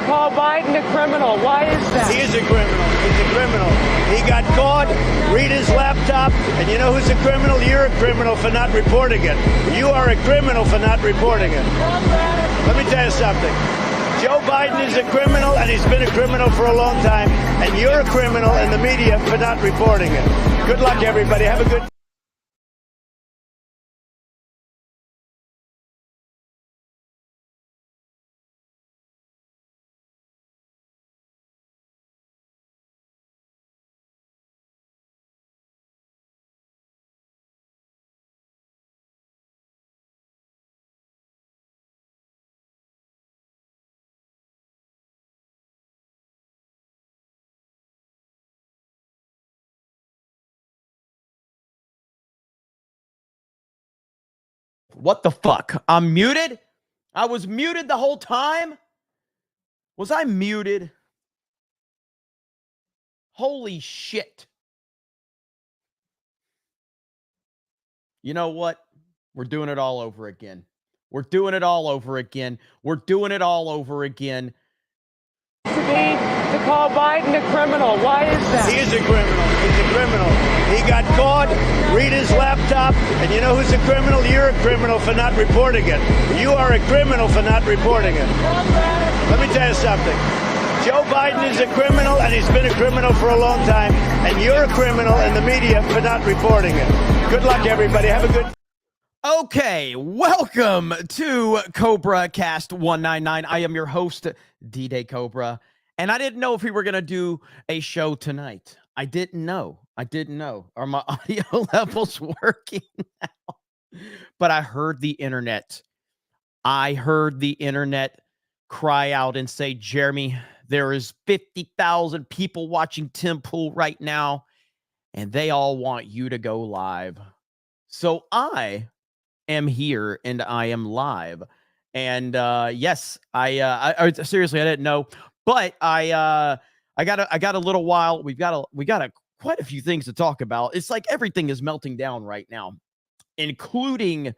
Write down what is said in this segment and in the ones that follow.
call Biden a criminal. Why is that? He is a criminal. He's a criminal. He got caught. Read his laptop. And you know who's a criminal? You're a criminal for not reporting it. You are a criminal for not reporting it. Let me tell you something. Joe Biden is a criminal, and he's been a criminal for a long time. And you're a criminal in the media for not reporting it. Good luck, everybody. Have a good What the fuck? I'm muted? I was muted the whole time? Was I muted? Holy shit. You know what? We're doing it all over again. We're doing it all over again. We're doing it all over again. To call Biden a criminal. Why is that? He is a criminal. He's a criminal. He got caught. Read his laptop. And you know who's a criminal? You're a criminal for not reporting it. You are a criminal for not reporting it. Let me tell you something. Joe Biden is a criminal, and he's been a criminal for a long time. And you're a criminal in the media for not reporting it. Good luck, everybody. Have a good... Okay, welcome to CobraCast 199. I am your host, D-Day Cobra, and I didn't know if we were going to do a show tonight. I didn't know. Are my audio levels working now? But I heard the internet. Cry out and say, Jeremy, there is 50,000 people watching Tim Pool right now, and they all want you to go live. So I am here and I am live, and yes, I seriously, I didn't know, but I got a little while. We've got quite a few things to talk about. It's like everything is melting down right now, including,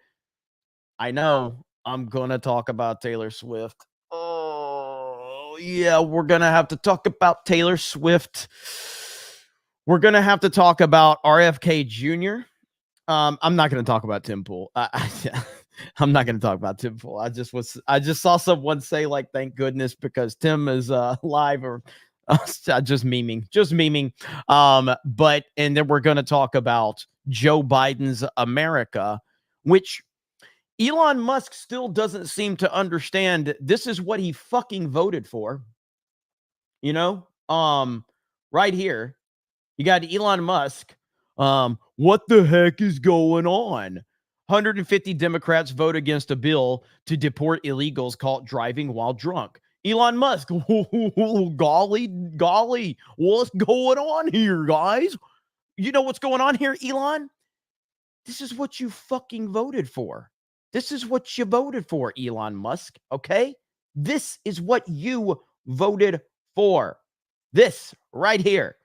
I know I'm gonna talk about Taylor Swift. Oh yeah, we're gonna have to talk about Taylor Swift. We're gonna have to talk about RFK Jr. I'm not going to talk about Tim Pool. I'm not going to talk about Tim Pool. I just saw someone say, like, thank goodness, because Tim is live, or just memeing. But and then we're going to talk about Joe Biden's America, which Elon Musk still doesn't seem to understand. This is what he fucking voted for. You know, right here, you got Elon Musk. What the heck is going on? 150 Democrats vote against a bill to deport illegals caught driving while drunk. Elon Musk, golly, what's going on here, guys? You know what's going on here, Elon? This is what you fucking voted for. This is what you voted for, Elon Musk, okay? This is what you voted for. This right here.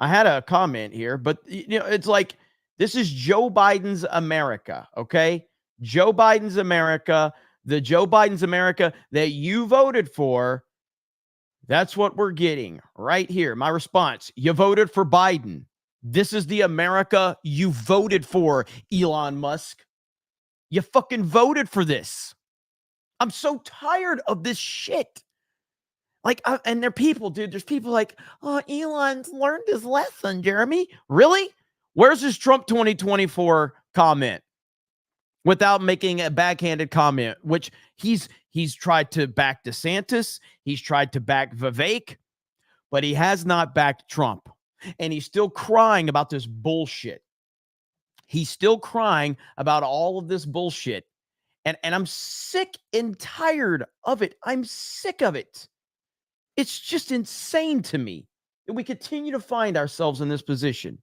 I had a comment here, but you know, it's like, this is Joe Biden's America, okay? Joe Biden's America, the Joe Biden's America that you voted for. That's what we're getting right here. My response, you voted for Biden. This is the America you voted for, Elon Musk. You fucking voted for this. I'm so tired of this shit. Like, and there are people, dude. There's people like, oh, Elon's learned his lesson, Jeremy. Really? Where's his Trump 2024 comment? Without making a backhanded comment, which he's tried to back DeSantis. He's tried to back Vivek, but he has not backed Trump. And he's still crying about this bullshit. He's still crying about all of this bullshit. And I'm sick and tired of it. I'm sick of it. It's just insane to me that we continue to find ourselves in this position.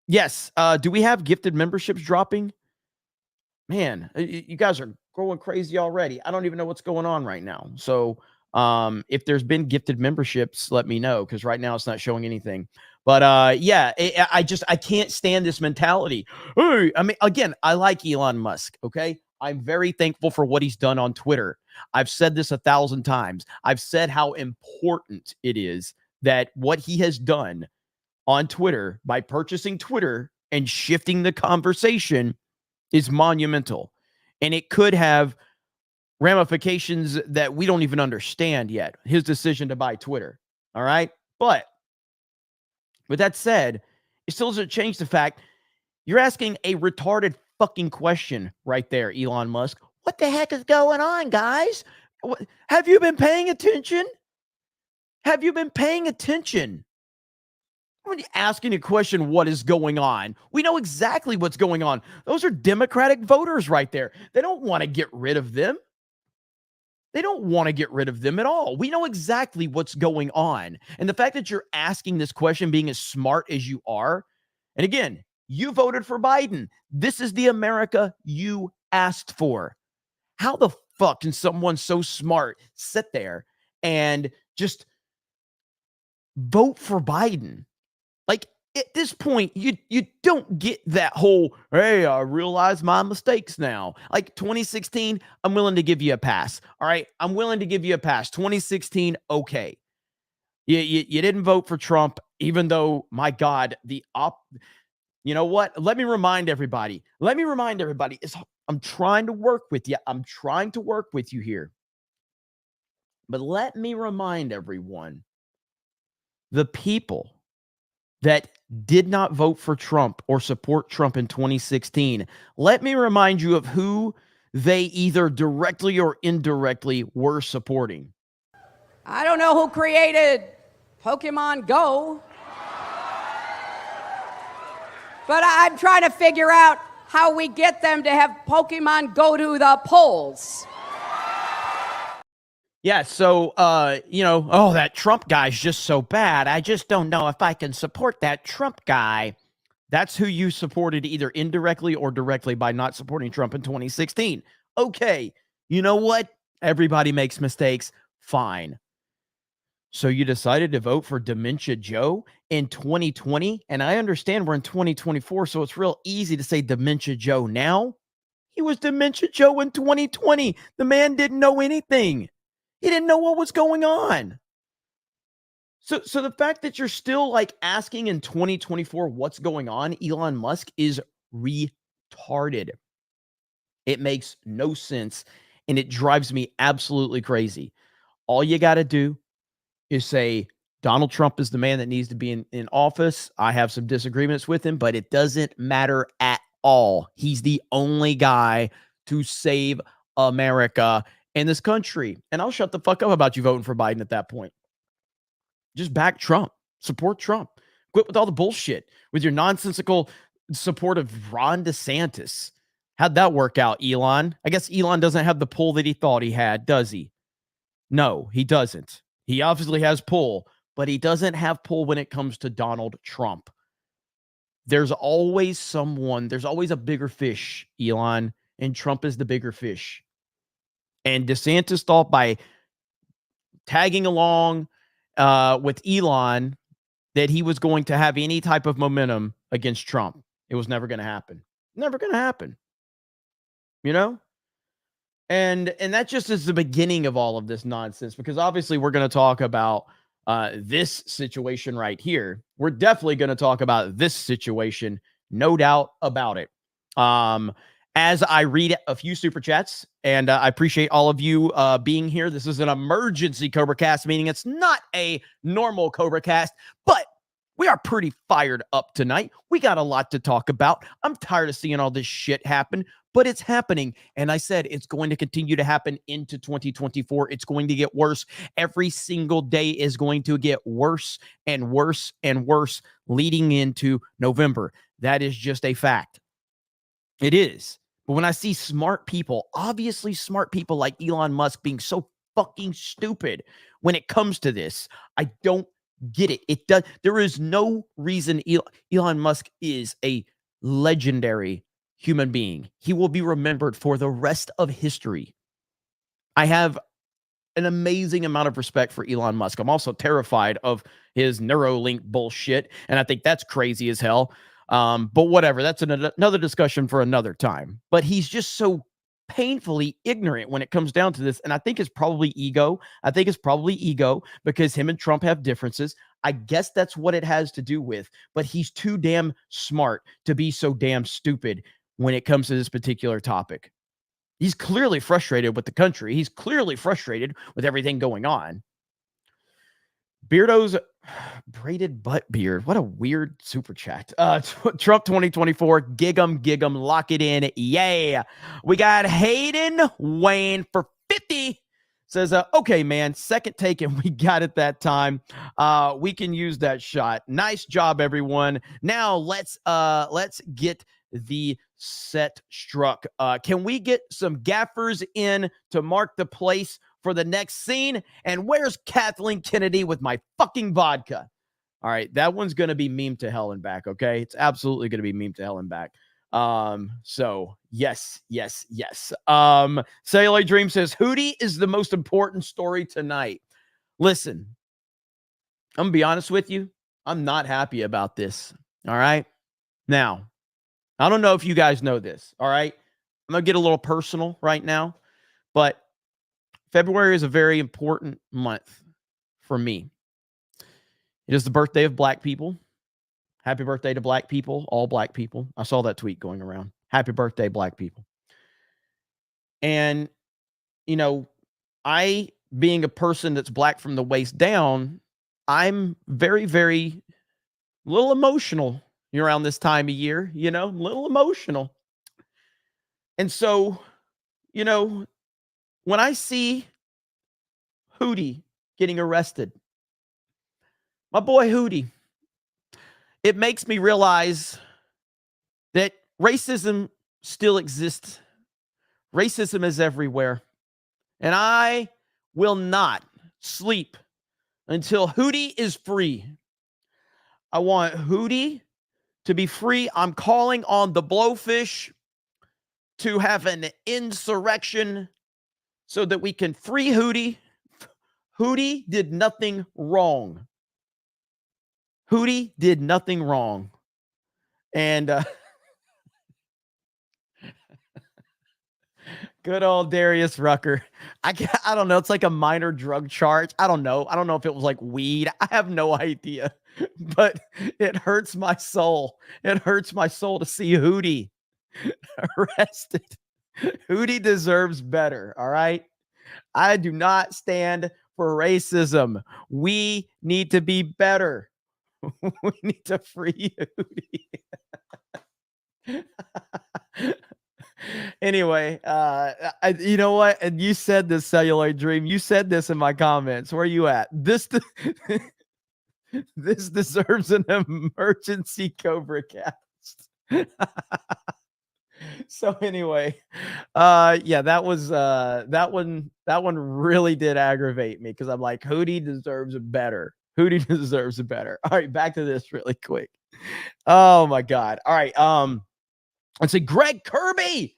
Yes. Do we have gifted memberships dropping? Man, you guys are going crazy already. I don't even know what's going on right now. So, if there's been gifted memberships, let me know, because right now it's not showing anything. But yeah, I can't stand this mentality. Hey, I mean, again, I like Elon Musk. Okay, I'm very thankful for what he's done on Twitter. I've said this 1,000 times. I've said how important it is that what he has done on Twitter by purchasing Twitter and shifting the conversation is monumental. And it could have ramifications that we don't even understand yet. His decision to buy Twitter. All right. But with that said, it still doesn't change the fact you're asking a retarded fucking question right there, Elon Musk. What the heck is going on, guys? Have you been paying attention? Have you been paying attention? When you're asking a question, what is going on? We know exactly what's going on. Those are Democratic voters right there. They don't want to get rid of them. They don't want to get rid of them at all. We know exactly what's going on. And the fact that you're asking this question, being as smart as you are, and again, you voted for Biden. This is the America you asked for. How the fuck can someone so smart sit there and just vote for Biden? Like, at this point, you don't get that whole, hey, I realize my mistakes now. Like 2016, I'm willing to give you a pass. All right, I'm willing to give you a pass. 2016, okay. You didn't vote for Trump, even though, my God, you know what? Let me remind everybody. I'm trying to work with you. I'm trying to work with you here. But let me remind everyone, the people that did not vote for Trump or support Trump in 2016, let me remind you of who they either directly or indirectly were supporting. I don't know who created Pokemon Go, but I'm trying to figure out how we get them to have Pokemon go to the polls. Yeah, so, that Trump guy's just so bad. I just don't know if I can support that Trump guy. That's who you supported either indirectly or directly by not supporting Trump in 2016. Okay, you know what? Everybody makes mistakes. Fine. So you decided to vote for Dementia Joe in 2020? And I understand we're in 2024, so it's real easy to say Dementia Joe now. He was Dementia Joe in 2020. The man didn't know anything. He didn't know what was going on. So the fact that you're still like asking in 2024 what's going on, Elon Musk, is retarded. It makes no sense, and it drives me absolutely crazy. All you got to do is say Donald Trump is the man that needs to be in office. I have some disagreements with him, but it doesn't matter at all. He's the only guy to save America in this country. And I'll shut the fuck up about you voting for Biden at that point. Just back Trump. Support Trump. Quit with all the bullshit with your nonsensical support of Ron DeSantis. How'd that work out, Elon? I guess Elon doesn't have the pull that he thought he had, does he? No, he doesn't. He obviously has pull, but he doesn't have pull when it comes to Donald Trump. There's always a bigger fish, Elon, and Trump is the bigger fish. And DeSantis thought by tagging along with Elon that he was going to have any type of momentum against Trump. It was never going to happen. Never going to happen. You know? And that just is the beginning of all of this nonsense, because obviously we're going to talk about this situation right here. We're definitely going to talk about this situation, no doubt about it. As I read a few super chats, and I appreciate all of you being here. This is an emergency CobraCast, meaning it's not a normal CobraCast, but we are pretty fired up tonight. We got a lot to talk about. I'm tired of seeing all this shit happen, but it's happening. And I said it's going to continue to happen into 2024. It's going to get worse. Every single day is going to get worse and worse and worse leading into November. That is just a fact. It is. But when I see smart people, obviously smart people like Elon Musk being so fucking stupid when it comes to this, I don't get it. There is no reason. Elon Musk is a legendary human being. He will be remembered for the rest of history. I have an amazing amount of respect for Elon Musk. I'm also terrified of his Neuralink bullshit, and I think that's crazy as hell. But whatever, that's another discussion for another time. But he's just so painfully ignorant when it comes down to this. And I think it's probably ego. I think it's probably ego because him and Trump have differences. I guess that's what it has to do with. But he's too damn smart to be so damn stupid when it comes to this particular topic. He's clearly frustrated with the country. He's clearly frustrated with everything going on. Beardo's braided butt beard. What a weird super chat. Trump 2024. Gig 'em, lock it in. Yeah. We got Hayden Wayne for 50. Says, okay, man, second take, and we got it that time. We can use that shot. Nice job, everyone. Now let's get the set struck. Can we get some gaffers in to mark the place for the next scene? And where's Kathleen Kennedy with my fucking vodka? All right, that one's going to be meme to hell and back, okay? It's absolutely going to be meme to hell and back. So yes. Cellular Dream says, Hootie is the most important story tonight. Listen, I'm going to be honest with you. I'm not happy about this, all right? Now, I don't know if you guys know this, all right? I'm going to get a little personal right now, but February is a very important month for me. It is the birthday of Black people. Happy birthday to Black people, all Black people. I saw that tweet going around. Happy birthday, Black people. And, you know, I, being a person that's Black from the waist down, I'm very, very little emotional around this time of year, you know, a little emotional. And so, you know, when I see Hootie getting arrested, my boy Hootie, it makes me realize that racism still exists. Racism is everywhere. And I will not sleep until Hootie is free. I want Hootie to be free. I'm calling on the Blowfish to have an insurrection so that we can free Hootie. Hootie did nothing wrong. Hootie did nothing wrong. And good old Darius Rucker. I don't know. It's like a minor drug charge. I don't know. I don't know if it was like weed. I have no idea. But it hurts my soul. It hurts my soul to see Hootie arrested. Hootie deserves better. All right. I do not stand for racism. We need to be better. We need to free Hootie. Anyway, you know what? And you said this, Cellular Dream. You said this in my comments. Where are you at? This deserves an emergency CobraCast. So anyway, yeah, that one really did aggravate me because I'm like, Hootie deserves better. Hootie deserves better. All right, back to this really quick. Oh my God. All right. Let's see, Greg Kirby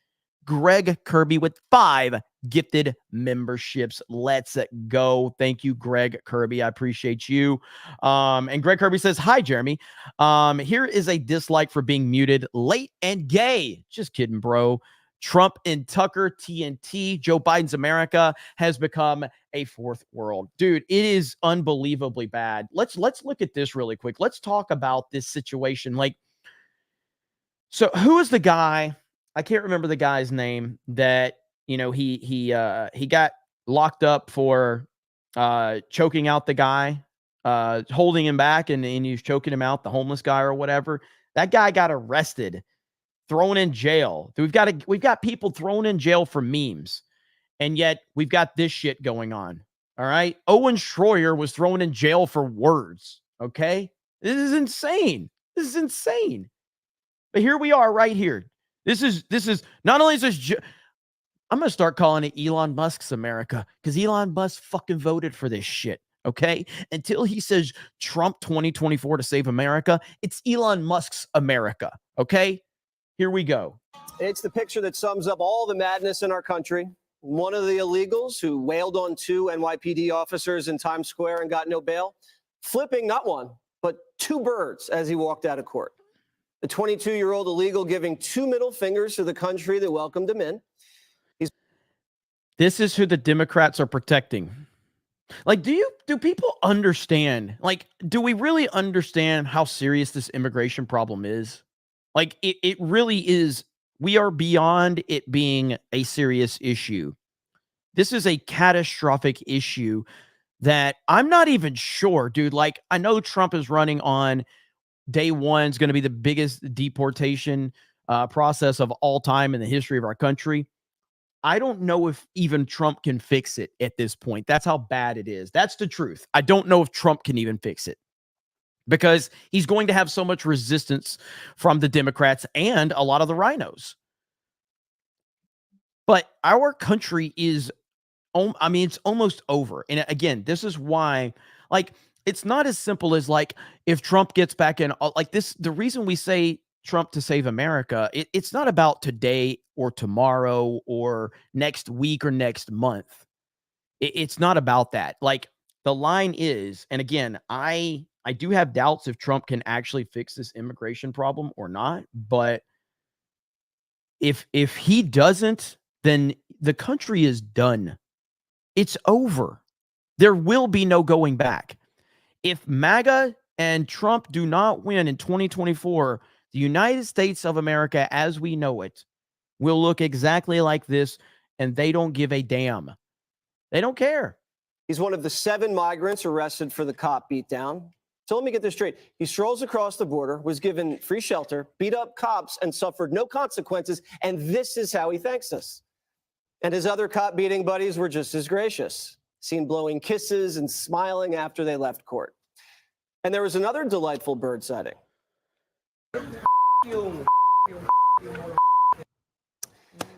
with 5 gifted memberships. Let's go. Thank you, Greg Kirby. I appreciate you. And Greg Kirby says, hi, Jeremy. Here is a dislike for being muted, late and gay. Just kidding, bro. Trump and Tucker TNT. Joe Biden's America has become a fourth world. Dude, it is unbelievably bad. Let's look at this really quick. Let's talk about this situation. Like, so who is the guy? I can't remember the guy's name that, you know, he got locked up for choking out the guy, holding him back, and he was choking him out, the homeless guy or whatever. That guy got arrested, thrown in jail. We've got people thrown in jail for memes, and yet we've got this shit going on. All right. Owen Schroyer was thrown in jail for words. Okay. This is insane. This is insane. But here we are right here. This is not only is this, I'm going to start calling it Elon Musk's America because Elon Musk fucking voted for this shit. Okay. Until he says Trump 2024 to save America, it's Elon Musk's America. Okay. Here we go. It's the picture that sums up all the madness in our country. One of the illegals who wailed on 2 NYPD officers in Times Square and got no bail, flipping not one, but 2 birds as he walked out of court. The 22-year-old illegal giving 2 middle fingers to the country that welcomed him in. He's This is who the Democrats are protecting. Like, do people understand? Like, do we really understand how serious this immigration problem is? Like, it really is. We are beyond it being a serious issue. This is a catastrophic issue that I'm not even sure, dude. Like, I know Trump is running on day one is going to be the biggest deportation process of all time in the history of our country. I don't know if even Trump can fix it at this point. That's how bad it is. That's the truth. I don't know if Trump can even fix it because he's going to have so much resistance from the Democrats and a lot of the rhinos. But our country is, I mean, it's almost over. And again, this is why, like, it's not as simple as like if Trump gets back in, like this, the reason we say Trump to save America, it's not about today or tomorrow or next week or next month. It's not about that. Like the line is, and again, I do have doubts if Trump can actually fix this immigration problem or not. But if he doesn't, then the country is done. It's over. There will be no going back. If MAGA and Trump do not win in 2024, the United States of America as we know it will look exactly like this, and they don't give a damn. They don't care. He's one of the 7 migrants arrested for the cop beatdown. So let me get this straight. He strolls across the border, was given free shelter, beat up cops, and suffered no consequences, and this is how he thanks us. And his other cop beating buddies were just as gracious, seen blowing kisses and smiling after they left court. And there was another delightful bird sighting.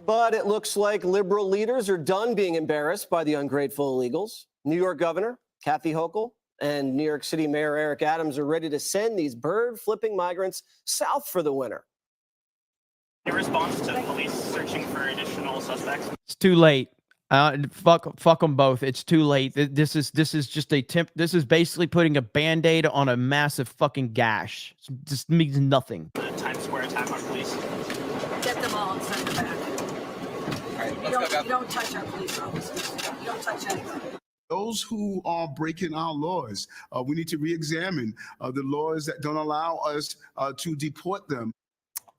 But it looks like liberal leaders are done being embarrassed by the ungrateful illegals. New York Governor Kathy Hochul and New York City Mayor Eric Adams are ready to send these bird-flipping migrants south for the winter. In response to police searching for additional suspects. It's too late. Fuck them both. It's too late. This is just a temp. This is basically putting a Band-Aid on a massive fucking gash. It just means nothing. The Times Square attack on police. Get them all and send them back. All right, you don't touch our police officers. You don't touch anything. Those who are breaking our laws, we need to re-examine the laws that don't allow us to deport them.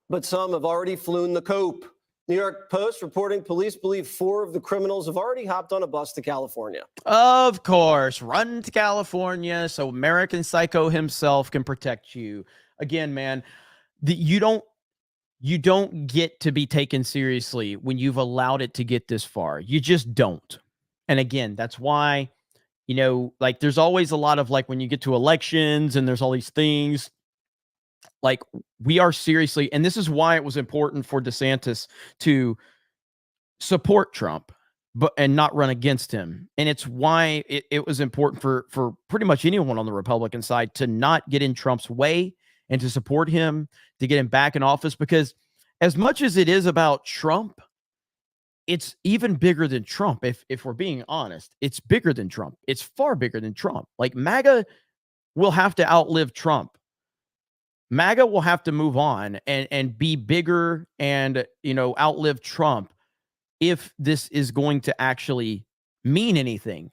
But some have already flown the coop. New York Post reporting police believe 4 of the criminals have already hopped on a bus to California. Of course, run to California so American Psycho himself can protect you. Again, man, you don't get to be taken seriously when you've allowed it to get this far. You just don't. And again, that's why, you know, like there's always a lot of like when you get to elections and there's all these things. Like we are seriously, and this is why it was important for DeSantis to support Trump, and not run against him. And it's why it was important for pretty much anyone on the Republican side to not get in Trump's way and to support him, to get him back in office. Because as much as it is about Trump, it's even bigger than Trump. If we're being honest, it's bigger than Trump. It's far bigger than Trump. Like MAGA will have to outlive Trump. MAGA will have to move on and be bigger and, you know, outlive Trump if this is going to actually mean anything.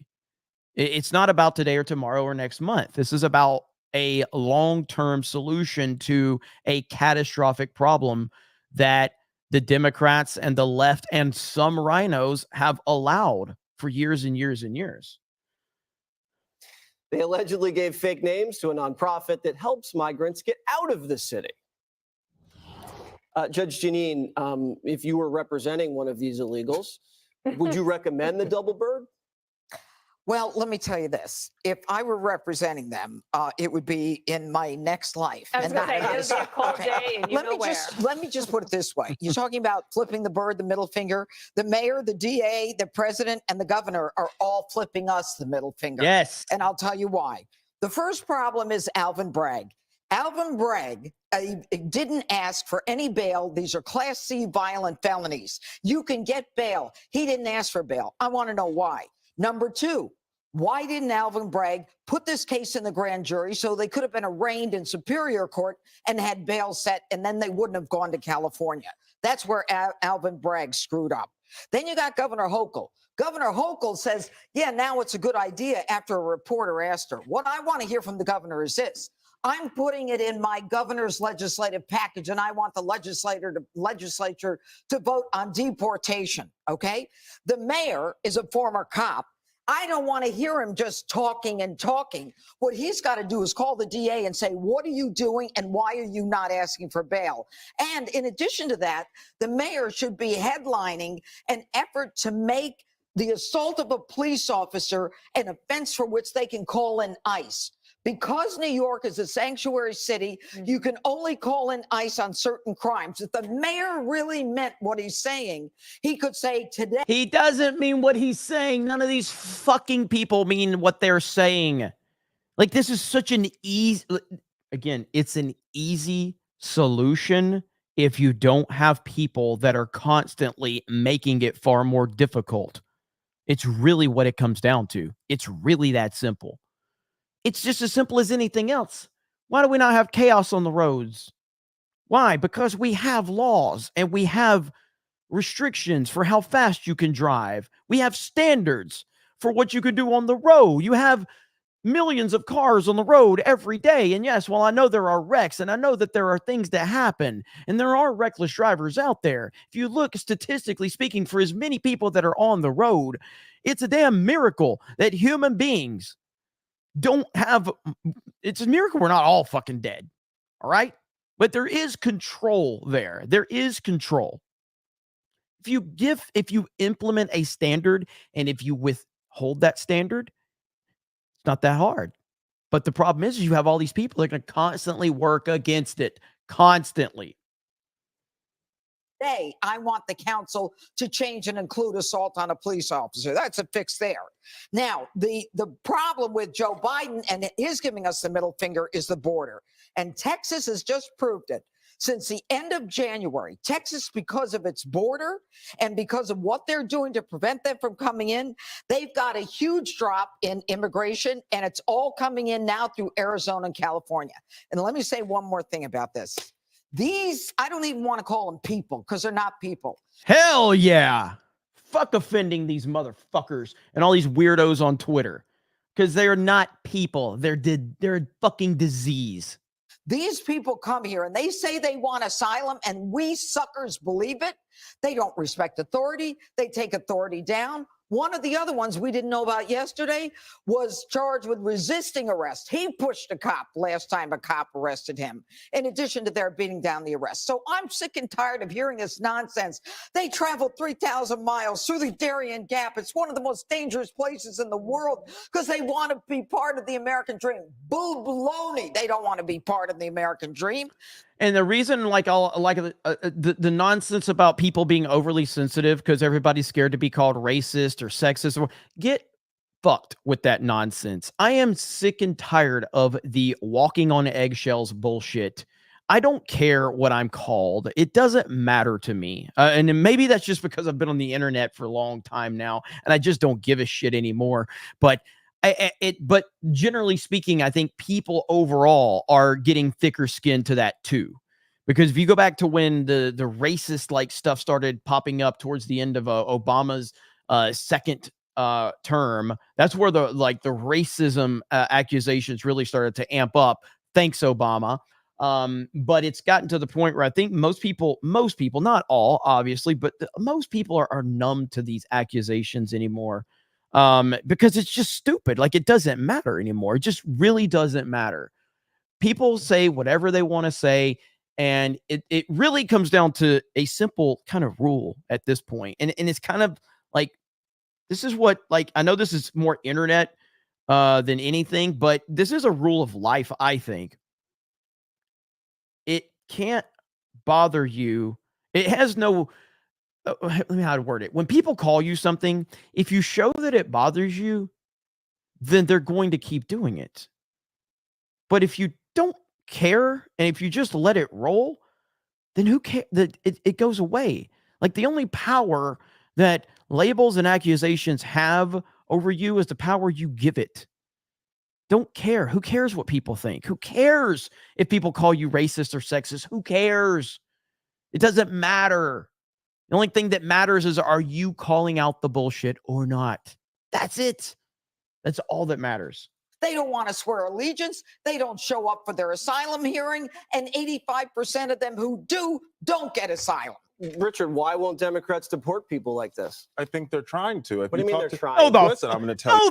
It's not about today or tomorrow or next month. This is about a long-term solution to a catastrophic problem that the Democrats and the left and some rhinos have allowed for years and years and years. They allegedly gave fake names to a nonprofit that helps migrants get out of the city. Judge Janine, if you were representing one of these illegals, would you recommend the double bird? Well, let me tell you this. If I were representing them, it would be in my next life. I was going to say, it would be a cold day and you know where. Let me just put it this way. You're talking about flipping the bird, the middle finger. The mayor, the DA, the president, and the governor are all flipping us the middle finger. Yes. And I'll tell you why. The first problem is Alvin Bragg. Alvin Bragg didn't ask for any bail. These are Class C violent felonies. You can get bail. He didn't ask for bail. I want to know why. Number 2, why didn't Alvin Bragg put this case in the grand jury so they could have been arraigned in Superior Court and had bail set, and then they wouldn't have gone to California? That's where Alvin Bragg screwed up. Then you got Governor Hochul. Governor Hochul says, yeah, now it's a good idea after a reporter asked her. What I want to hear from the governor is this. I'm putting it in my governor's legislative package, and I want the legislature to vote on deportation, okay? The mayor is a former cop. I don't want to hear him just talking and talking. What he's got to do is call the DA and say, what are you doing and why are you not asking for bail? And in addition to that, the mayor should be headlining an effort to make the assault of a police officer an offense for which they can call in ICE. Because New York is a sanctuary city, you can only call in ICE on certain crimes. If the mayor really meant what he's saying, he could say today. He doesn't mean what he's saying. None of these fucking people mean what they're saying. Like, this is such an easy, again, it's an easy solution if you don't have people that are constantly making it far more difficult. It's really what it comes down to. It's really that simple. It's just as simple as anything else. Why do we not have chaos on the roads? Why? Because we have laws and we have restrictions for how fast you can drive. We have standards for what you can do on the road. You have millions of cars on the road every day. And yes, while I know there are wrecks and I know that there are things that happen and there are reckless drivers out there, if you look statistically speaking, for as many people that are on the road, it's a damn miracle that human beings don't have, it's a miracle we're not all fucking dead. All right. But there is control there. There is control. If you implement a standard and if you withhold that standard, it's not that hard. But the problem is you have all these people that are going to constantly work against it. Constantly. I want the council to change and include assault on a police officer. That's a fix there. Now, the problem with Joe Biden and his giving us the middle finger is the border. And Texas has just proved it. Since the end of January, Texas, because of its border and because of what they're doing to prevent them from coming in, they've got a huge drop in immigration, and it's all coming in now through Arizona and California. And let me say one more thing about this. These, I don't even want to call them people because they're not people. Hell yeah. Fuck offending these motherfuckers and all these weirdos on Twitter because they're not people. They're a fucking disease. These people come here and they say they want asylum and we suckers believe it. They don't respect authority. They take authority down. One of the other ones we didn't know about yesterday was charged with resisting arrest. He pushed a cop last time a cop arrested him, in addition to their beating down the arrest. So I'm sick and tired of hearing this nonsense. They traveled 3,000 miles through the Darien Gap. It's one of the most dangerous places in the world because they want to be part of the American dream. Boo baloney. They don't want to be part of the American dream. And the reason, the nonsense about people being overly sensitive because everybody's scared to be called racist or sexist, get fucked with that nonsense. I am sick and tired of the walking on eggshells bullshit. I don't care what I'm called. It doesn't matter to me. And maybe that's just because I've been on the internet for a long time now, and I just don't give a shit anymore. But but generally speaking, I think people overall are getting thicker skin to that too. Because if you go back to when the racist like stuff started popping up towards the end of Obama's second term, that's where the racism accusations really started to amp up. Thanks, Obama. But it's gotten to the point where I think most people, not all, obviously, but most people are numb to these accusations anymore. Because it's just stupid. Like, it doesn't matter anymore. It just really doesn't matter. People say whatever they want to say, and it really comes down to a simple kind of rule at this point. And it's kind of like, this is what, like, I know this is more internet than anything, but this is a rule of life, I think. It can't bother you. It has no... let me how to word it. When people call you something, if you show that it bothers you, then they're going to keep doing it. But if you don't care and if you just let it roll, then who cares? It goes away. Like, the only power that labels and accusations have over you is the power you give it. Don't care. Who cares what people think? Who cares if people call you racist or sexist? Who cares? It doesn't matter. The only thing that matters is, are you calling out the bullshit or not? That's it. That's all that matters. They don't want to swear allegiance. They don't show up for their asylum hearing. And 85% of them who do don't get asylum. Richard, why won't Democrats deport people like this? I think they're trying to. What do you mean they're trying? Listen, I'm going to tell you. Who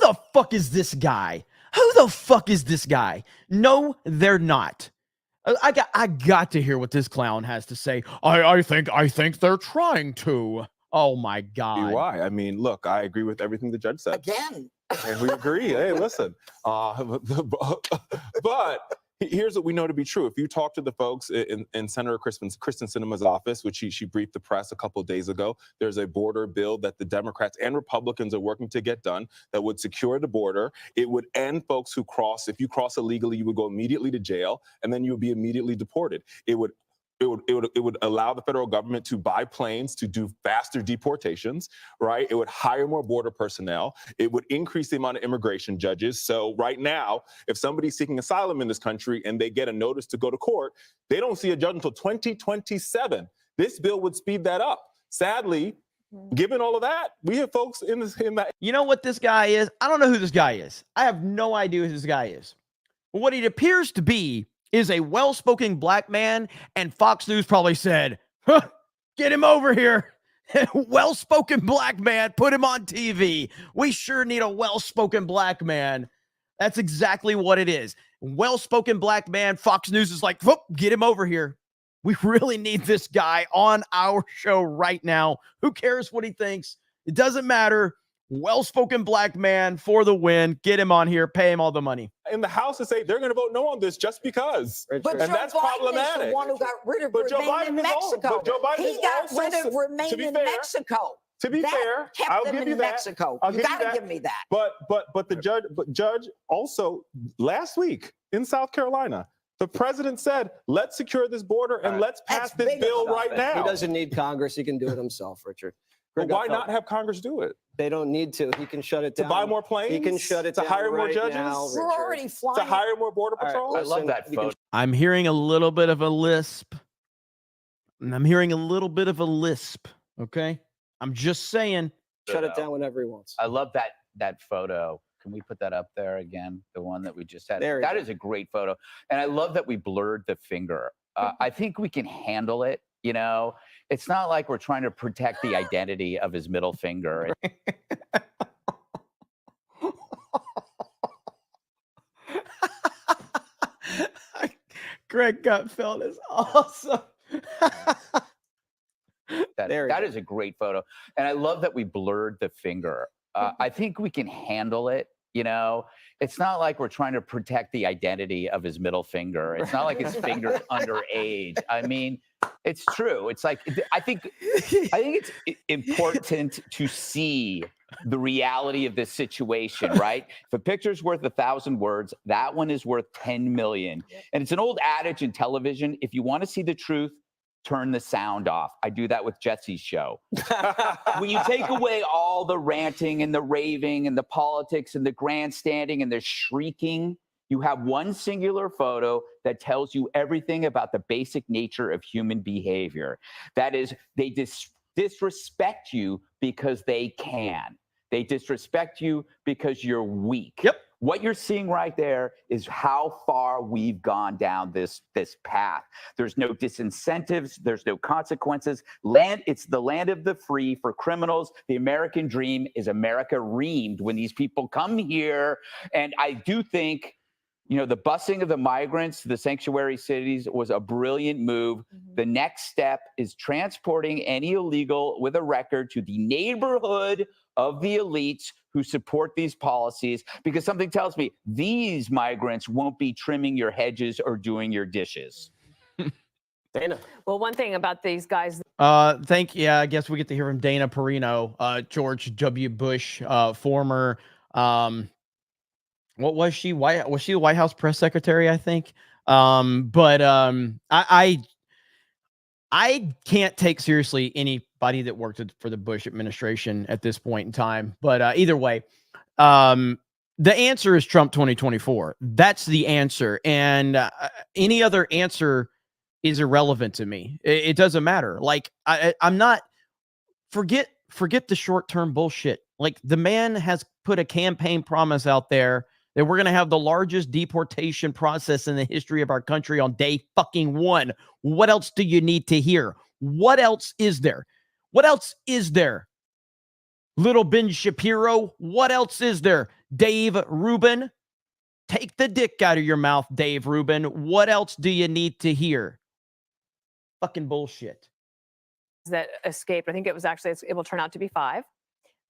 the fuck is this guy? Who the fuck is this guy? No, they're not. I got to hear what this clown has to say. I think they're trying to. Oh my God. Why? I mean, look, I agree with everything the judge said. Again. And we agree. Hey, listen. But here's what we know to be true. If you talk to the folks in Senator Kristen Sinema's office, which she briefed the press a couple of days ago, there's a border bill that the Democrats and Republicans are working to get done that would secure the border. It would end folks who cross. If you cross illegally, you would go immediately to jail, and then you would be immediately deported. It would allow the federal government to buy planes to do faster deportations, right? It would hire more border personnel. It would increase the amount of immigration judges. So right now, if somebody's seeking asylum in this country and they get a notice to go to court, they don't see a judge until 2027. This bill would speed that up. Sadly, given all of that, we have folks in that. You know what this guy is? I don't know who this guy is. I have no idea who this guy is. But what it appears to be is a well-spoken black man, and Fox News probably said, get him over here. Well-spoken black man, put him on TV. We sure need a well-spoken black man. That's exactly what it is. Well-spoken black man, Fox News is like, get him over here. We really need this guy on our show right now. Who cares what he thinks? It doesn't matter. Well-spoken black man for the win. Get him on here. Pay him all the money. In the House to say they're going to vote no on this just because. But and Joe that's Biden problematic. is the one who got rid of Remain in Mexico. He got rid of Remain in Mexico. To be fair, I'll give you that. Mexico. You got to give me that. But the judge also last week in South Carolina, the president said, let's secure this border and let's pass this bill right now. He doesn't need Congress. He can do it himself, Richard. But why not have Congress do it? They don't need to. He can shut it down. To buy more planes? He can shut it down. To hire more right judges? now, We're already flying. To hire more border patrol? Right, I love that photo. I'm hearing a little bit of a lisp. Okay? I'm just saying. Shut it down whenever he wants. I love that photo. Can we put that up there again? The one that we just had. There That is a great photo. And I love that we blurred the finger. I think we can handle it. You know, it's not like we're trying to protect the identity of his middle finger. Greg Gutfeld is awesome. That is a great photo. And I love that we blurred the finger. I think we can handle it. You know, it's not like we're trying to protect the identity of his middle finger. It's not like his finger's underage. I mean, it's true. It's like, I think it's important to see the reality of this situation, right? If a picture's worth 1,000 words, that one is worth 10 million. And it's an old adage in television. If you want to see the truth, turn the sound off. I do that with Jesse's show. When you take away all the ranting and the raving and the politics and the grandstanding and the shrieking, you have one singular photo that tells you everything about the basic nature of human behavior. That is, they disrespect you because they can. They disrespect you because you're weak. Yep. What you're seeing right there is how far we've gone down this path. There's no disincentives. There's no consequences. It's the land of the free for criminals. The American dream is America reamed when these people come here. And I do think, you know, the busing of the migrants to the sanctuary cities was a brilliant move. Mm-hmm. The next step is transporting any illegal with a record to the neighborhood of the elites who support these policies, because something tells me these migrants won't be trimming your hedges or doing your dishes. Dana. Well, one thing about these guys. I guess we get to hear from Dana Perino, George W. Bush, former, what was she? Was she the White House press secretary, I think? I can't take seriously anybody that worked for the Bush administration at this point in time. But either way, the answer is Trump 2024. That's the answer. And any other answer is irrelevant to me. It doesn't matter. Like I'm not forget the short-term bullshit. Like the man has put a campaign promise out there that we're going to have the largest deportation process in the history of our country on day fucking 1. What else do you need to hear? What else is there? What else is there? Little Ben Shapiro, what else is there? Dave Rubin, take the dick out of your mouth, Dave Rubin. What else do you need to hear? Fucking bullshit. That escaped. I think it will turn out to be 5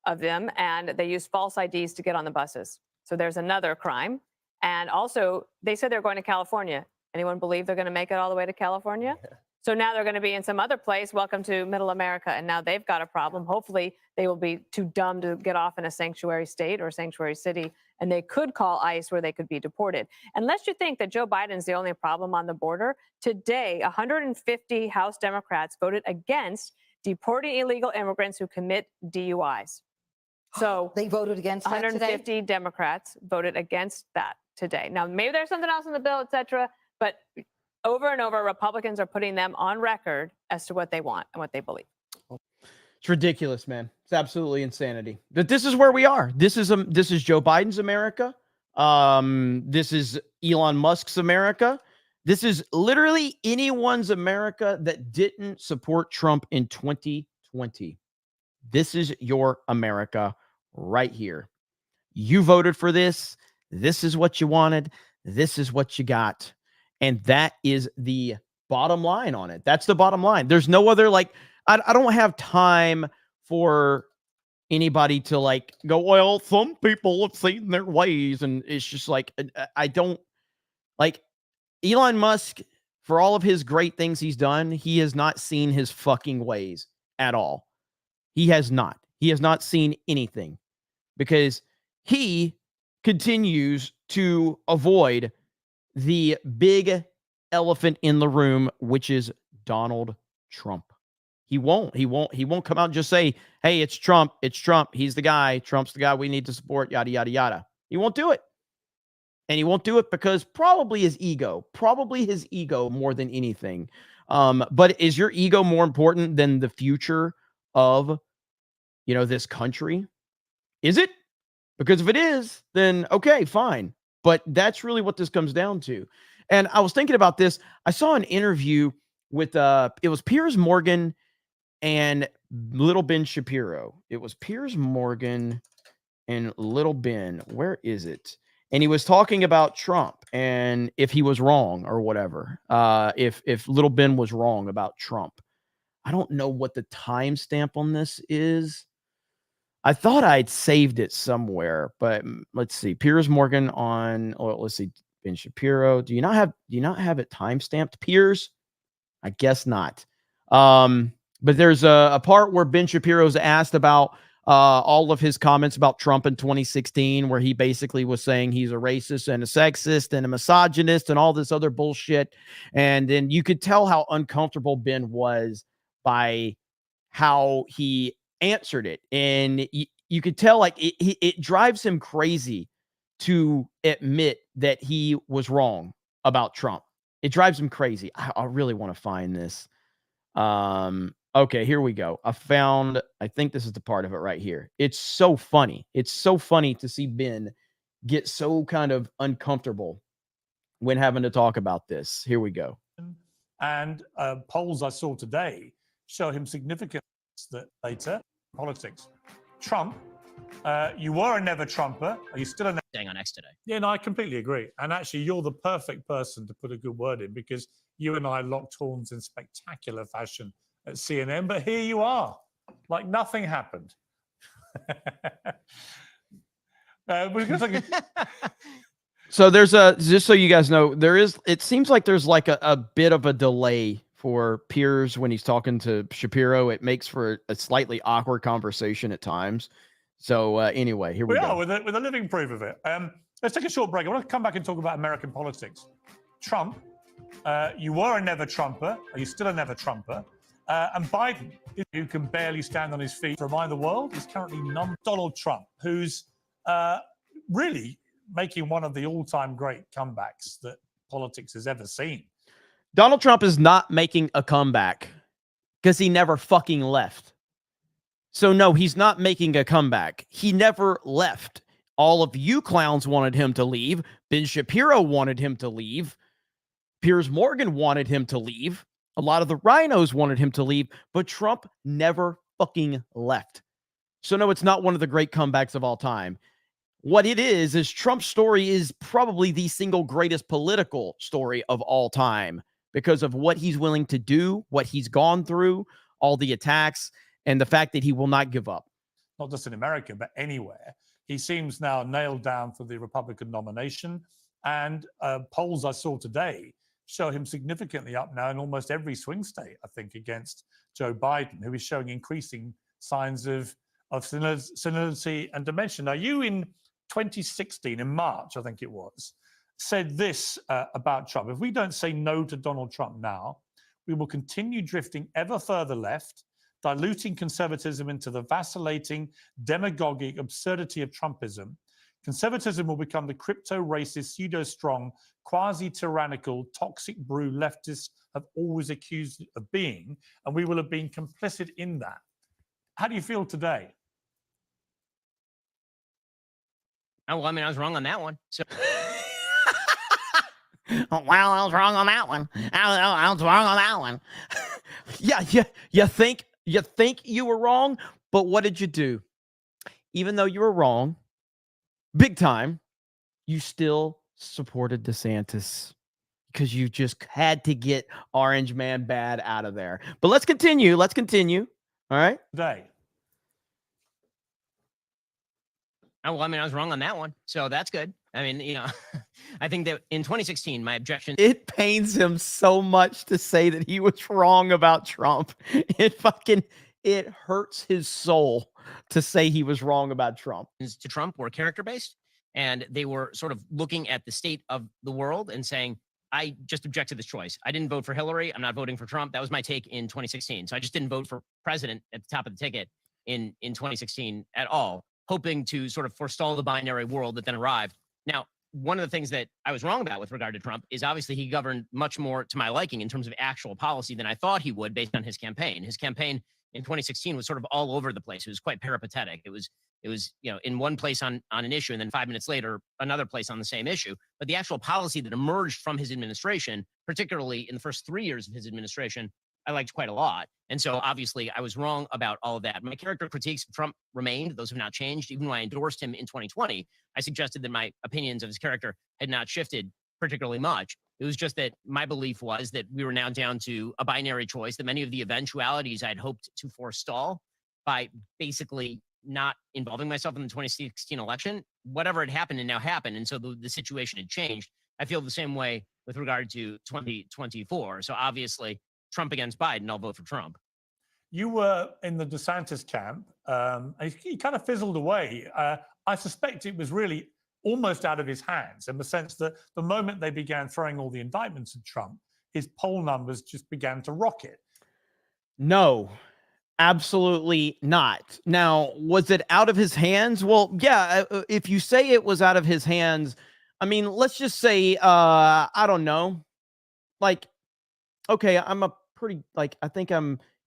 of them, and they used false IDs to get on the buses. So there's another crime. And also, they said they're going to California. Anyone believe they're going to make it all the way to California? Yeah. So now they're going to be in some other place. Welcome to Middle America. And now they've got a problem. Hopefully, they will be too dumb to get off in a sanctuary state or sanctuary city, and they could call ICE where they could be deported. Unless you think that Joe Biden's the only problem on the border, today, 150 House Democrats voted against deporting illegal immigrants who commit DUIs. So they voted against 150 that today? Democrats voted against that today. Now, maybe there's something else in the bill, et cetera, but over and over, Republicans are putting them on record as to what they want and what they believe. It's ridiculous, man. It's absolutely insanity. But this is where we are. This is Joe Biden's America. This is Elon Musk's America. This is literally anyone's America that didn't support Trump in 2020. This is your America right here. You voted for this. This is what you wanted. This is what you got. And that is the bottom line on it. That's the bottom line. There's no other, like, I don't have time for anybody to like go, well, some people have seen their ways. And it's just like, I don't like Elon Musk, for all of his great things he's done. He has not seen his fucking ways at all. He has not. He has not seen anything because he continues to avoid the big elephant in the room, which is Donald Trump. He won't come out and just say, hey, it's Trump. It's Trump. He's the guy. Trump's the guy we need to support, yada, yada, yada. He won't do it. And he won't do it because probably his ego more than anything. But is your ego more important than the future of, this country? Is it? Because if it is, then okay, fine. But that's really what this comes down to. And I was thinking about this. I saw an interview with, it was Piers Morgan and Little Ben Shapiro. It was Piers Morgan and Little Ben. Where is it? And he was talking about Trump and if he was wrong or whatever. If Little Ben was wrong about Trump. I don't know what the timestamp on this is. I thought I'd saved it somewhere, but let's see. Piers Morgan on, let's see, Ben Shapiro. Do you not have it timestamped, Piers? I guess not. But there's a part where Ben Shapiro's asked about all of his comments about Trump in 2016, where he basically was saying he's a racist and a sexist and a misogynist and all this other bullshit. And then you could tell how uncomfortable Ben was by how he answered it. And you could tell like it drives him crazy to admit that he was wrong about Trump. It drives him crazy. I really want to find this. Okay, here we go. I think this is the part of it right here. It's so funny. It's so funny to see Ben get so kind of uncomfortable when having to talk about this. Here we go. And polls I saw today show him significant that later politics. Trump, you were a never Trumper. Are you still a Staying on X today? Yeah, no, I completely agree. And actually, you're the perfect person to put a good word in because you and I locked horns in spectacular fashion at CNN. But here you are, like nothing happened. So there's just so you guys know, it seems like there's like a bit of a delay for Piers when he's talking to Shapiro. It makes for a slightly awkward conversation at times. So anyway, here we go. We are with a living proof of it. Let's take a short break. I want to come back and talk about American politics. Trump, you were a never Trumper. Are you still a never Trumper? And Biden, who can barely stand on his feet to remind the world, is currently Donald Trump, who's really making one of the all-time great comebacks that politics has ever seen. Donald Trump is not making a comeback because he never fucking left. So no, he's not making a comeback. He never left. All of you clowns wanted him to leave. Ben Shapiro wanted him to leave. Piers Morgan wanted him to leave. A lot of the rhinos wanted him to leave, but Trump never fucking left. So no, it's not one of the great comebacks of all time. What it is Trump's story is probably the single greatest political story of all time because of what he's willing to do, what he's gone through, all the attacks, and the fact that he will not give up. Not just in America, but anywhere. He seems now nailed down for the Republican nomination. And polls I saw today show him significantly up now in almost every swing state, I think, against Joe Biden, who is showing increasing signs of senility and dementia. Now, you in 2016, in March, I think it was, said this about Trump. If we don't say no to Donald Trump now, we will continue drifting ever further left, diluting conservatism into the vacillating, demagogic absurdity of Trumpism. Conservatism will become the crypto-racist, pseudo-strong, quasi-tyrannical, toxic brew leftists have always accused of being, and we will have been complicit in that. How do you feel today? Oh, well, I mean, I was wrong on that one. So, well, I was wrong on that one. I was wrong on that one. Yeah. You think you were wrong, but what did you do? Even though you were wrong, big time, you still supported DeSantis because you just had to get Orange Man Bad out of there. But let's continue. All right. Today. oh, well, I mean, I was wrong on that one. So that's good. I mean, you know, I think that in 2016, my objection. It pains him so much to say that he was wrong about Trump. It hurts his soul to say he was wrong about Trump. To Trump were character-based, and they were sort of looking at the state of the world and saying, I just object to this choice. I didn't vote for Hillary. I'm not voting for Trump. That was my take in 2016. So I just didn't vote for president at the top of the ticket in 2016 at all, hoping to sort of forestall the binary world that then arrived. Now, one of the things that I was wrong about with regard to Trump is obviously he governed much more to my liking in terms of actual policy than I thought he would based on his campaign. His campaign in 2016 was sort of all over the place. It was quite peripatetic. It was, you know, in one place on an issue and then 5 minutes later, another place on the same issue. But the actual policy that emerged from his administration, particularly in the first 3 years of his administration, I liked quite a lot. And so obviously I was wrong about all of that. My character critiques of Trump remained. Those have not changed. Even when I endorsed him in 2020, I suggested that my opinions of his character had not shifted particularly much. It was just that my belief was that we were now down to a binary choice, that many of the eventualities I'd hoped to forestall by basically not involving myself in the 2016 election, whatever had happened and now happened. And so the situation had changed. I feel the same way with regard to 2024. So obviously Trump against Biden, I'll vote for Trump. You were in the DeSantis camp. He kind of fizzled away. I suspect it was really almost out of his hands in the sense that the moment they began throwing all the indictments at Trump, his poll numbers just began to rocket. No, absolutely not. Now, was it out of his hands? Well, yeah, if you say it was out of his hands, I mean, let's just say, I don't know. Like, okay, I'm a pretty, like, I think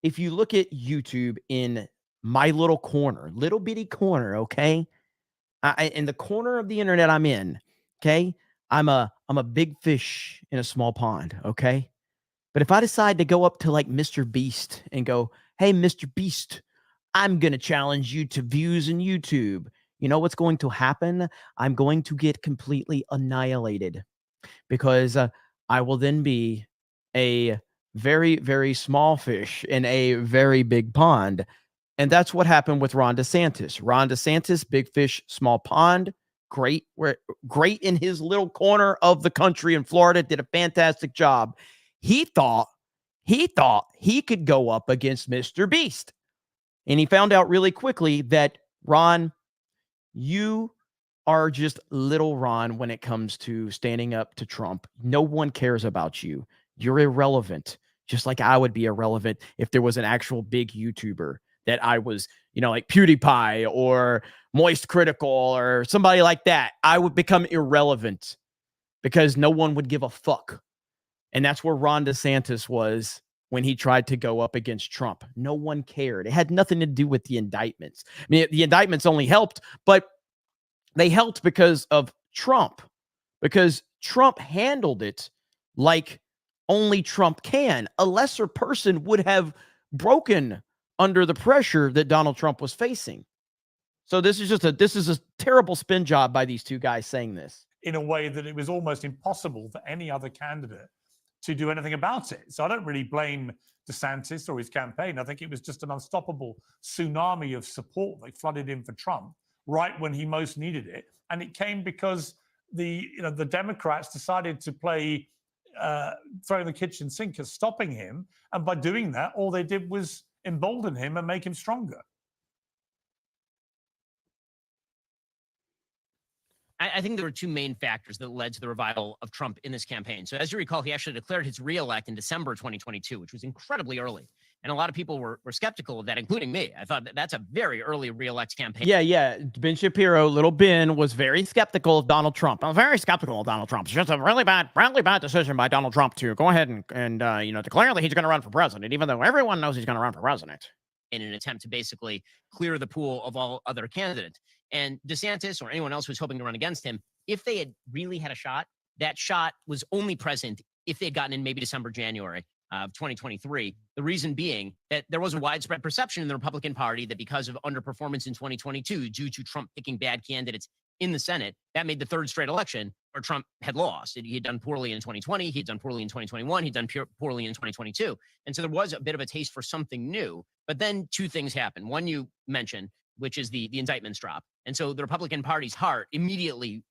if you look at YouTube in my little corner, little bitty corner, okay? In the corner of the internet I'm in, okay? I'm a big fish in a small pond, okay? But if I decide to go up to like Mr. Beast and go, hey, Mr. Beast, I'm going to challenge you to views in YouTube. You know what's going to happen? I'm going to get completely annihilated because I will then be a very, very small fish in a very big pond. And that's what happened with Ron DeSantis. Ron DeSantis, big fish, small pond, great in his little corner of the country in Florida, did a fantastic job. He thought he could go up against Mr. Beast. And he found out really quickly that, Ron, you are just little Ron when it comes to standing up to Trump. No one cares about you. You're irrelevant, just like I would be irrelevant if there was an actual big YouTuber that I was, you know, like PewDiePie or Moist Critical or somebody like that. I would become irrelevant because no one would give a fuck. And that's where Ron DeSantis was when he tried to go up against Trump. No one cared. It had nothing to do with the indictments. I mean, the indictments only helped, but they helped because of Trump, because Trump handled it like only Trump can. A lesser person would have broken under the pressure that Donald Trump was facing. So this is a terrible spin job by these two guys saying this. In a way that it was almost impossible for any other candidate to do anything about it. So I don't really blame DeSantis or his campaign. I think it was just an unstoppable tsunami of support that flooded in for Trump right when he most needed it. And it came because the Democrats decided to play throwing the kitchen sink at stopping him. And by doing that, all they did was embolden him and make him stronger. I think there were two main factors that led to the revival of Trump in this campaign. So as you recall, he actually declared his reelect in December 2022, which was incredibly early. And a lot of people were skeptical of that, including me. I thought that's a very early reelect campaign. Yeah. Ben Shapiro, little Ben, was very skeptical of Donald Trump. I'm very skeptical of Donald Trump. It's just a really bad decision by Donald Trump to go ahead and declare that he's going to run for president, even though everyone knows he's going to run for president. In an attempt to basically clear the pool of all other candidates. And DeSantis or anyone else who's hoping to run against him, if they had really had a shot, that shot was only present if they'd gotten in maybe December, January of 2023. The reason being that there was a widespread perception in the Republican Party that because of underperformance in 2022 due to Trump picking bad candidates in the Senate, that made the third straight election where Trump had lost. He had done poorly in 2020. He'd done poorly in 2021. He'd done poorly in 2022. And so there was a bit of a taste for something new. But then two things happened. One you mentioned, which is the indictments drop. And so the Republican Party's heart immediately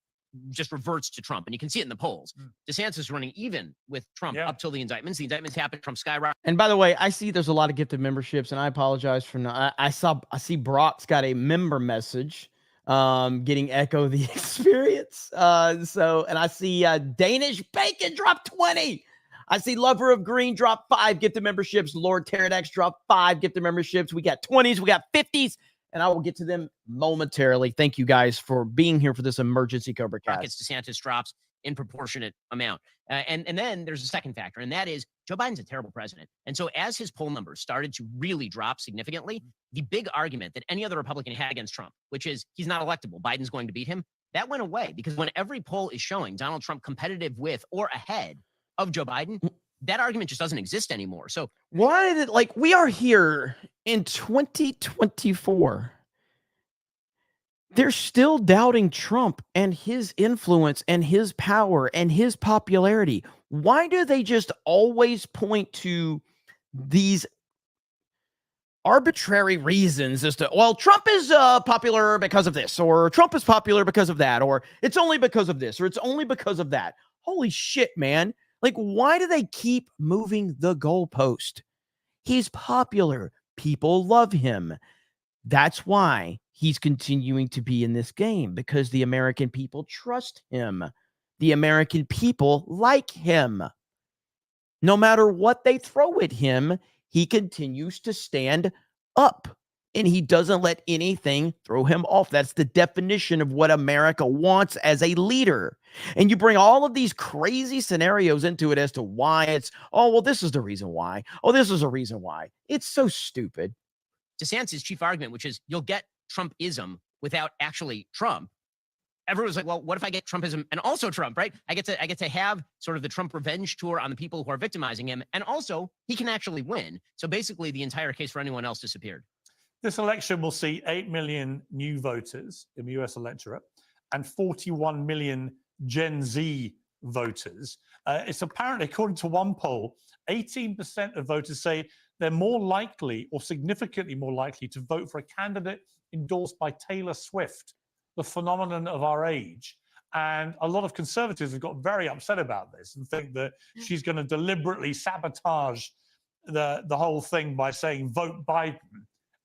just reverts to Trump. And you can see it in the polls. DeSantis running even with Trump up till the indictments. The indictments happened, Trump skyrocketed. And by the way, I see there's a lot of gifted memberships, and I apologize for not. I see Brock's got a member message getting Echo the Experience. And I see Danish Bacon drop 20. I see Lover of Green drop 5 gifted memberships. Lord Pterodax drop 5 gifted memberships. We got 20s, we got 50s, and I will get to them momentarily. Thank you guys for being here for this emergency CobraCast. Rockets, DeSantis drops in proportionate amount. And then there's a second factor, and that is Joe Biden's a terrible president. And so as his poll numbers started to really drop significantly, the big argument that any other Republican had against Trump, which is he's not electable, Biden's going to beat him, that went away because when every poll is showing Donald Trump competitive with or ahead of Joe Biden, that argument just doesn't exist anymore. So why did we are here in 2024. They're still doubting Trump and his influence and his power and his popularity. Why do they just always point to these arbitrary reasons as to, well, Trump is popular because of this, or Trump is popular because of that, or it's only because of this, or it's only because of that? Holy shit, man. Why do they keep moving the goalpost? He's popular. People love him. That's why he's continuing to be in this game, because the American people trust him. The American people like him. No matter what they throw at him, he continues to stand up, and he doesn't let anything throw him off. That's the definition of what America wants as a leader. And you bring all of these crazy scenarios into it as to why it's, oh, well, this is the reason why. Oh, this is a reason why. It's so stupid. DeSantis' chief argument, which is you'll get Trumpism without actually Trump. Everyone's like, well, what if I get Trumpism and also Trump, right? I get to have sort of the Trump revenge tour on the people who are victimizing him, and also he can actually win. So basically the entire case for anyone else disappeared. This election will see 8 million new voters in the US electorate and 41 million Gen Z voters. It's apparently, according to one poll, 18% of voters say they're more likely or significantly more likely to vote for a candidate endorsed by Taylor Swift, the phenomenon of our age. And a lot of conservatives have got very upset about this and think that she's going to deliberately sabotage the whole thing by saying vote Biden.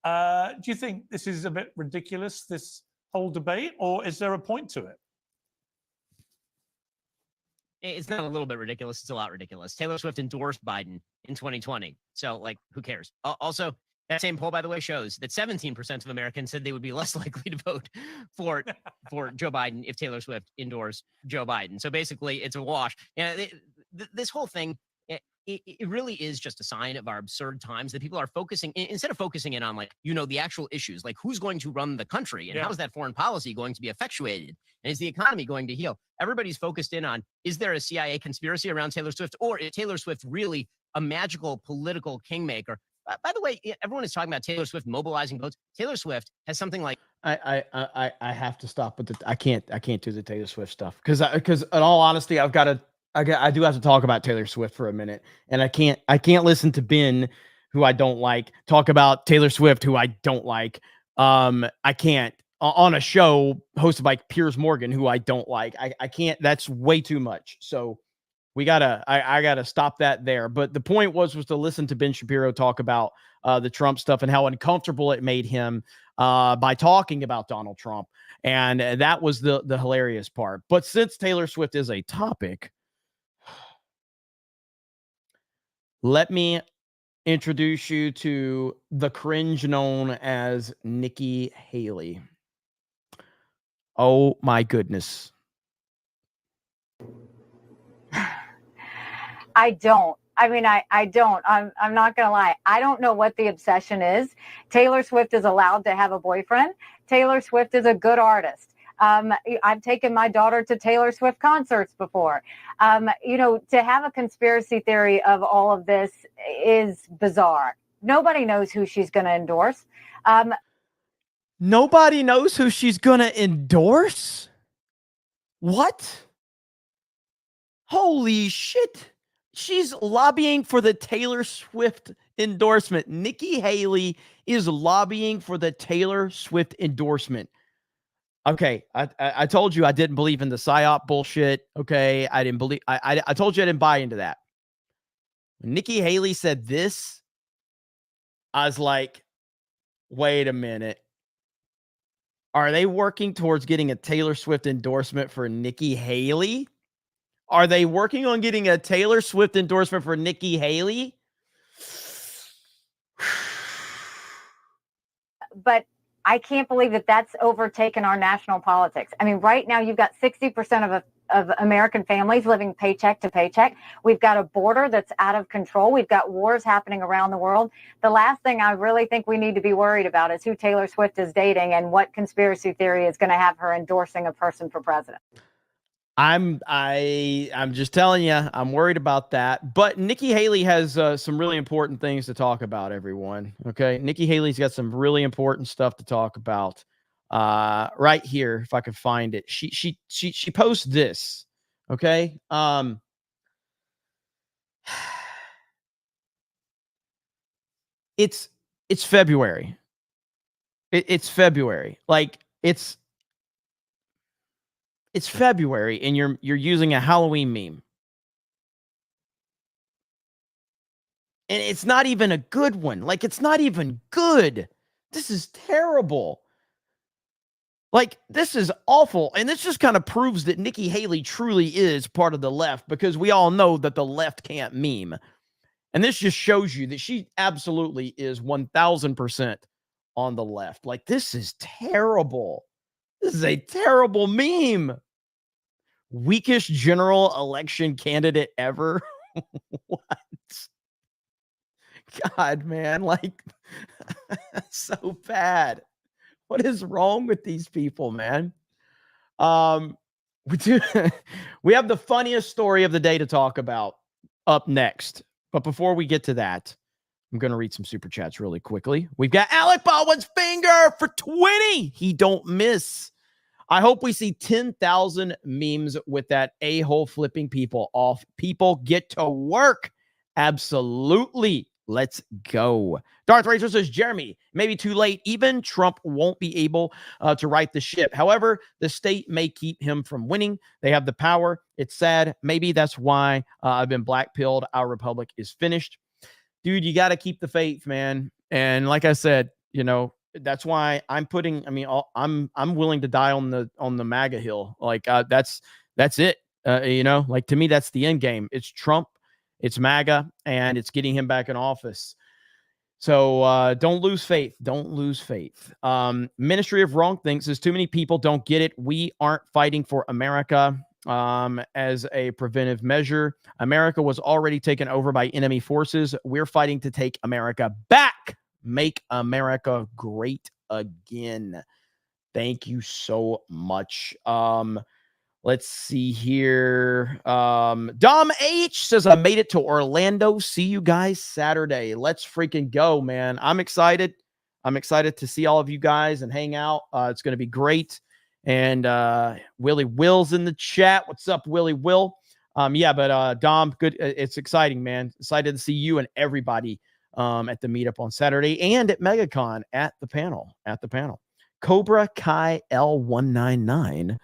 Do you think this is a bit ridiculous, this whole debate, or is there a point to it? It's not a little bit ridiculous. It's a lot ridiculous. Taylor Swift endorsed Biden in 2020. So, who cares? Also, that same poll, by the way, shows that 17% of Americans said they would be less likely to vote for Joe Biden if Taylor Swift endorsed Joe Biden. So basically, it's a wash. This whole thing it really is just a sign of our absurd times that people are focusing, instead of focusing in on like, the actual issues, like who's going to run the country and how is that foreign policy going to be effectuated? And is the economy going to heal? Everybody's focused in on, is there a CIA conspiracy around Taylor Swift, or is Taylor Swift really a magical political kingmaker? By the way, everyone is talking about Taylor Swift mobilizing votes. Taylor Swift has something like, I have to stop with I can't do the Taylor Swift stuff because in all honesty, I do have to talk about Taylor Swift for a minute, and I can't listen to Ben, who I don't like, talk about Taylor Swift, who I don't like. I can't on a show hosted by Piers Morgan, who I don't like. I can't. That's way too much. So I gotta stop that there. But the point was to listen to Ben Shapiro talk about the Trump stuff and how uncomfortable it made him by talking about Donald Trump. And that was the hilarious part. But since Taylor Swift is a topic, let me introduce you to the cringe known as Nikki Haley. Oh my goodness. I don't. I mean, I don't. I'm not going to lie. I don't know what the obsession is. Taylor Swift is allowed to have a boyfriend. Taylor Swift is a good artist. I've taken my daughter to Taylor Swift concerts before. To have a conspiracy theory of all of this is bizarre. Nobody knows who she's going to endorse. Nobody knows who she's going to endorse? What? Holy shit. She's lobbying for the Taylor Swift endorsement. Nikki Haley is lobbying for the Taylor Swift endorsement. Okay, I told you I didn't believe in the PSYOP bullshit. Okay, I told you I didn't buy into that. When Nikki Haley said this, I was like, wait a minute. Are they working towards getting a Taylor Swift endorsement for Nikki Haley? Are they working on getting a Taylor Swift endorsement for Nikki Haley? But I can't believe that that's overtaken our national politics. I mean, right now you've got 60% of American families living paycheck to paycheck. We've got a border that's out of control. We've got wars happening around the world. The last thing I really think we need to be worried about is who Taylor Swift is dating and what conspiracy theory is going to have her endorsing a person for president. I'm just telling you, I'm worried about that. But Nikki Haley has some really important things to talk about, everyone. Okay, Nikki Haley's got some really important stuff to talk about. Right here, if I can find it, she posts this. Okay, it's February. It's February. Like it's February, and you're using a Halloween meme. And it's not even a good one. Like, it's not even good. This is terrible. Like, this is awful. And this just kind of proves that Nikki Haley truly is part of the left, because we all know that the left can't meme. And this just shows you that she absolutely is 1000% on the left. Like, this is terrible. This is a terrible meme. Weakest general election candidate ever. What? God, man, like, so bad. What is wrong with these people, man? We have the funniest story of the day to talk about up next. But before we get to that, I'm going to read some super chats really quickly. We've got Alec Baldwin's finger for 20. He don't miss. I hope we see 10,000 memes with that a-hole flipping people off. People get to work. Absolutely. Let's go. Darth Racer says, Jeremy, maybe too late. Even Trump won't be able to right the ship. However, the state may keep him from winning. They have the power. It's sad. Maybe that's why I've been blackpilled. Our republic is finished. Dude, you got to keep the faith, man. And like I said, that's why I'm putting, I'm willing to die on the MAGA hill. Like, that's it. Like, to me, that's the end game. It's Trump, it's MAGA, and it's getting him back in office. So don't lose faith. Don't lose faith. Ministry of Wrong Things says too many people don't get it. We aren't fighting for America. as a preventive measure. America was already taken over by enemy forces. We're fighting to take America back. Make America great again. Thank you so much. Let's see here. Dom H says, I made it to Orlando. See you guys Saturday. Let's freaking go, man. I'm excited. I'm excited to see all of you guys and hang out. It's going to be great. And Willie Will's in the chat. What's up, Willie Will? Yeah, but Dom, good. It's exciting, man. Excited to see you and everybody at the meetup on Saturday and at MegaCon at the panel. Cobra Kai L199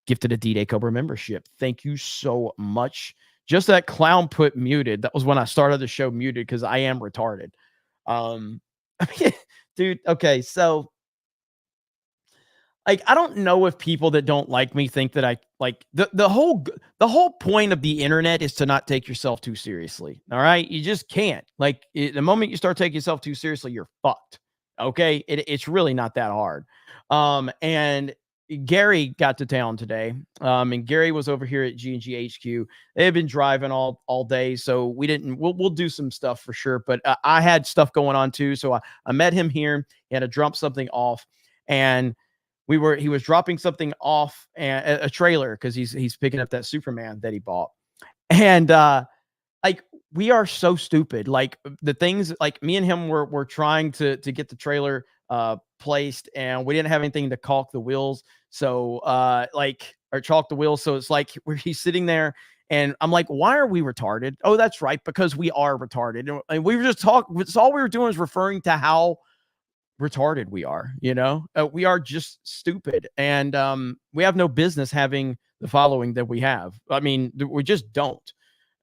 gifted a D-Day Cobra membership. Thank you so much. Just that clown put muted. That was when I started the show muted because I am retarded. I mean, dude, okay, so like I don't know if people that don't like me think that I like the whole point of the internet is to not take yourself too seriously. All right, you just can't. Like the moment you start taking yourself too seriously, you're fucked. Okay, it's really not that hard. And Gary got to town today. And Gary was over here at G&G HQ. They had been driving all day, so we'll do some stuff for sure. But I had stuff going on too, so I met him here. He had to drop something off, and he was dropping something off a trailer because he's picking up that Superman that he bought. And like we are so stupid. Like the things like me and him were trying to get the trailer placed, and we didn't have anything to caulk the wheels. So or chalk the wheels. So it's like he's sitting there and I'm like, why are we retarded? Oh, that's right. Because we are retarded. And we were just talking. All we were doing is referring to how retarded we are, we are just stupid. And we have no business having the following that we have. I mean, we just don't.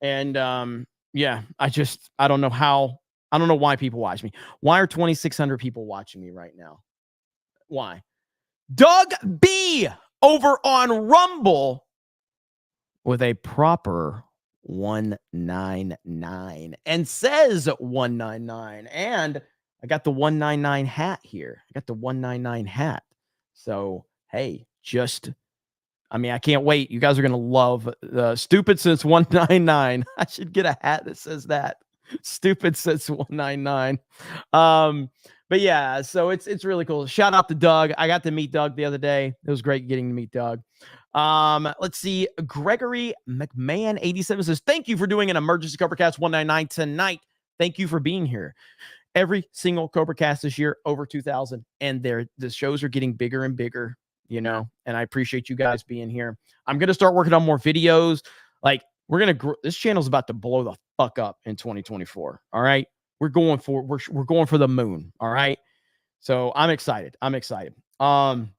And yeah, I don't know how. I don't know why people watch me. Why are 2,600 people watching me right now? Why? Doug B over on Rumble with a proper 199 and says 199. And I got the 199 hat here. I got the 199 hat. So, hey, I can't wait. You guys are going to love the Stupid Since 199. I should get a hat that says that. Stupid Since 199. But yeah, so it's really cool. Shout out to Doug. I got to meet Doug the other day. It was great getting to meet Doug. Let's see. Gregory McMahon 87 says, thank you for doing an emergency CobraCast 199 tonight. Thank you for being here. Every single CobraCast this year, over 2,000, and the shows are getting bigger and bigger, and I appreciate you guys being here. I'm going to start working on more videos. Like this channel's about to blow the fuck up in 2024. All right. We're going for the moon. All right. So I'm excited. Ryan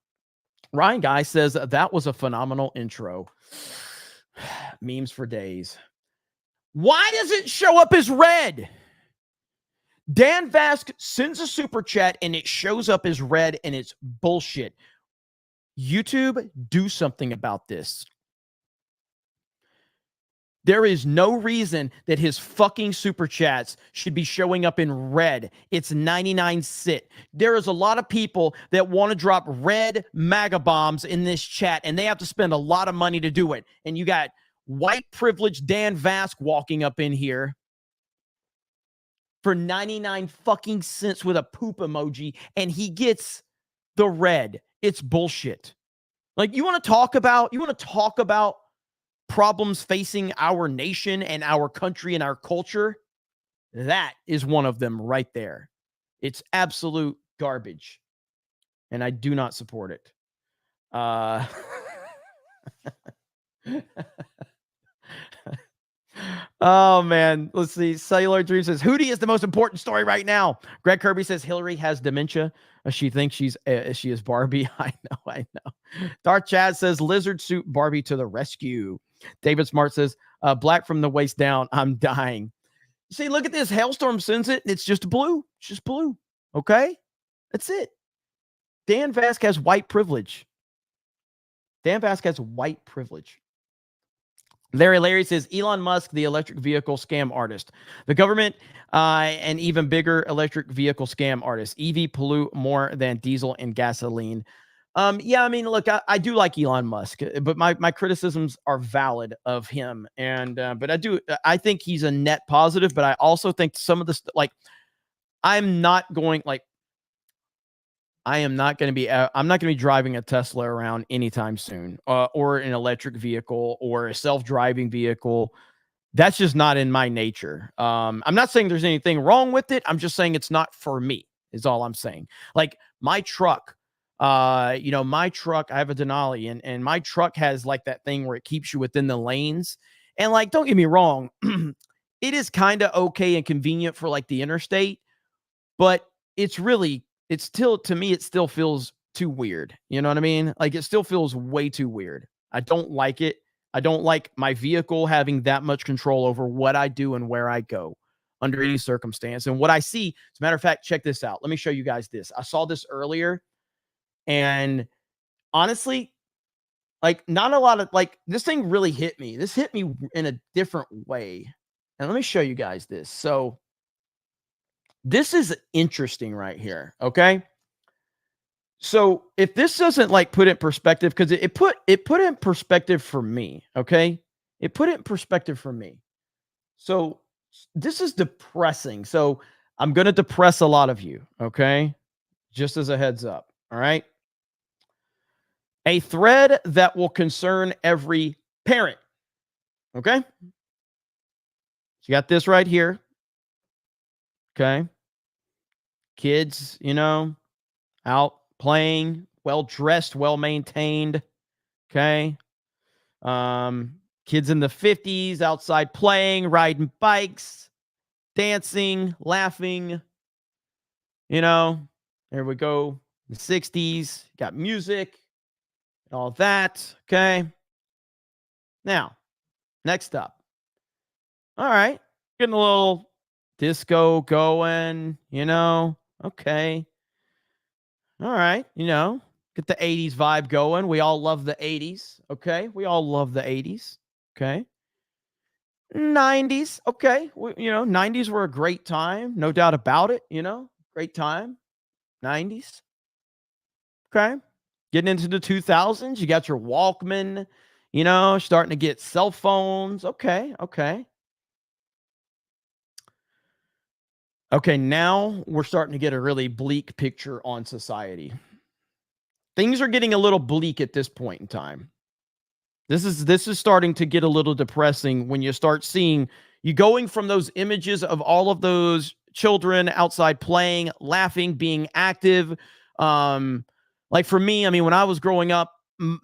Guy says that was a phenomenal intro. Memes for days. Why does it show up as red? Dan Vask sends a super chat and it shows up as red and it's bullshit. YouTube, do something about this. There is no reason that his fucking super chats should be showing up in red. It's 99 cent. There is a lot of people that want to drop red MAGA bombs in this chat, and they have to spend a lot of money to do it. And you got white privileged Dan Vask walking up in here for 99 fucking cents with a poop emoji, and he gets the red. It's bullshit. Like, you want to talk about problems facing our nation and our country and our culture? That is one of them right there. It's absolute garbage, and I do not support it. Oh, man. Let's see. Cellular Dream says, Hootie is the most important story right now. Greg Kirby says Hillary has dementia. She thinks she is Barbie. I know. Dark Chad says, Lizard Suit Barbie to the rescue. David Smart says, black from the waist down. I'm dying. See, look at this. Hailstorm sends it. It's just blue. It's just blue. Okay? That's it. Dan Vask has white privilege. Larry says, Elon Musk, the electric vehicle scam artist. The government, an even bigger electric vehicle scam artist. EV pollute more than diesel and gasoline. Yeah, I mean, look, I do like Elon Musk, but my criticisms are valid of him. And but I think he's a net positive, but I also think some of this, like, I'm not going to be driving a Tesla around anytime soon, or an electric vehicle or a self-driving vehicle. That's just not in my nature. I'm not saying there's anything wrong with it. I'm just saying it's not for me, is all I'm saying. Like my truck, I have a Denali, and my truck has like that thing where it keeps you within the lanes. And like, don't get me wrong, it is kind of okay and convenient for like the interstate, but it's still, to me, it still feels too weird. You know what I mean? Like it still feels way too weird. I don't like it. I don't like my vehicle having that much control over what I do and where I go under any circumstance. And what I see, as a matter of fact, check this out. Let me show you guys this. I saw this earlier, and honestly, like not a lot of, like, this thing really hit me. This hit me in a different way. And let me show you guys this. So this is interesting right here. Okay. So if this doesn't like put it in perspective, because it put it in perspective for me. Okay. It put it in perspective for me. So this is depressing. So I'm going to depress a lot of you. Okay. Just as a heads up. All right. A thread that will concern every parent. Okay. So you got this right here. Okay. Kids, out playing, well-dressed, well-maintained. Okay. Kids in the 50s outside playing, riding bikes, dancing, laughing. There we go. The 60s, got music, and all that. Okay. Now, next up. All right. Getting a little disco going, Okay. All right. Get the 80s vibe going. We all love the 80s. Okay. We all love the 80s. Okay. 90s. Okay. 90s were a great time. No doubt about it. Great time. 90s. Okay. Getting into the 2000s. You got your Walkman, starting to get cell phones. Okay. Okay. Okay. Now we're starting to get a really bleak picture on society. Things are getting a little bleak at this point in time. This is starting to get a little depressing when you start seeing you going from those images of all of those children outside playing, laughing, being active. Like for me, I mean, when I was growing up,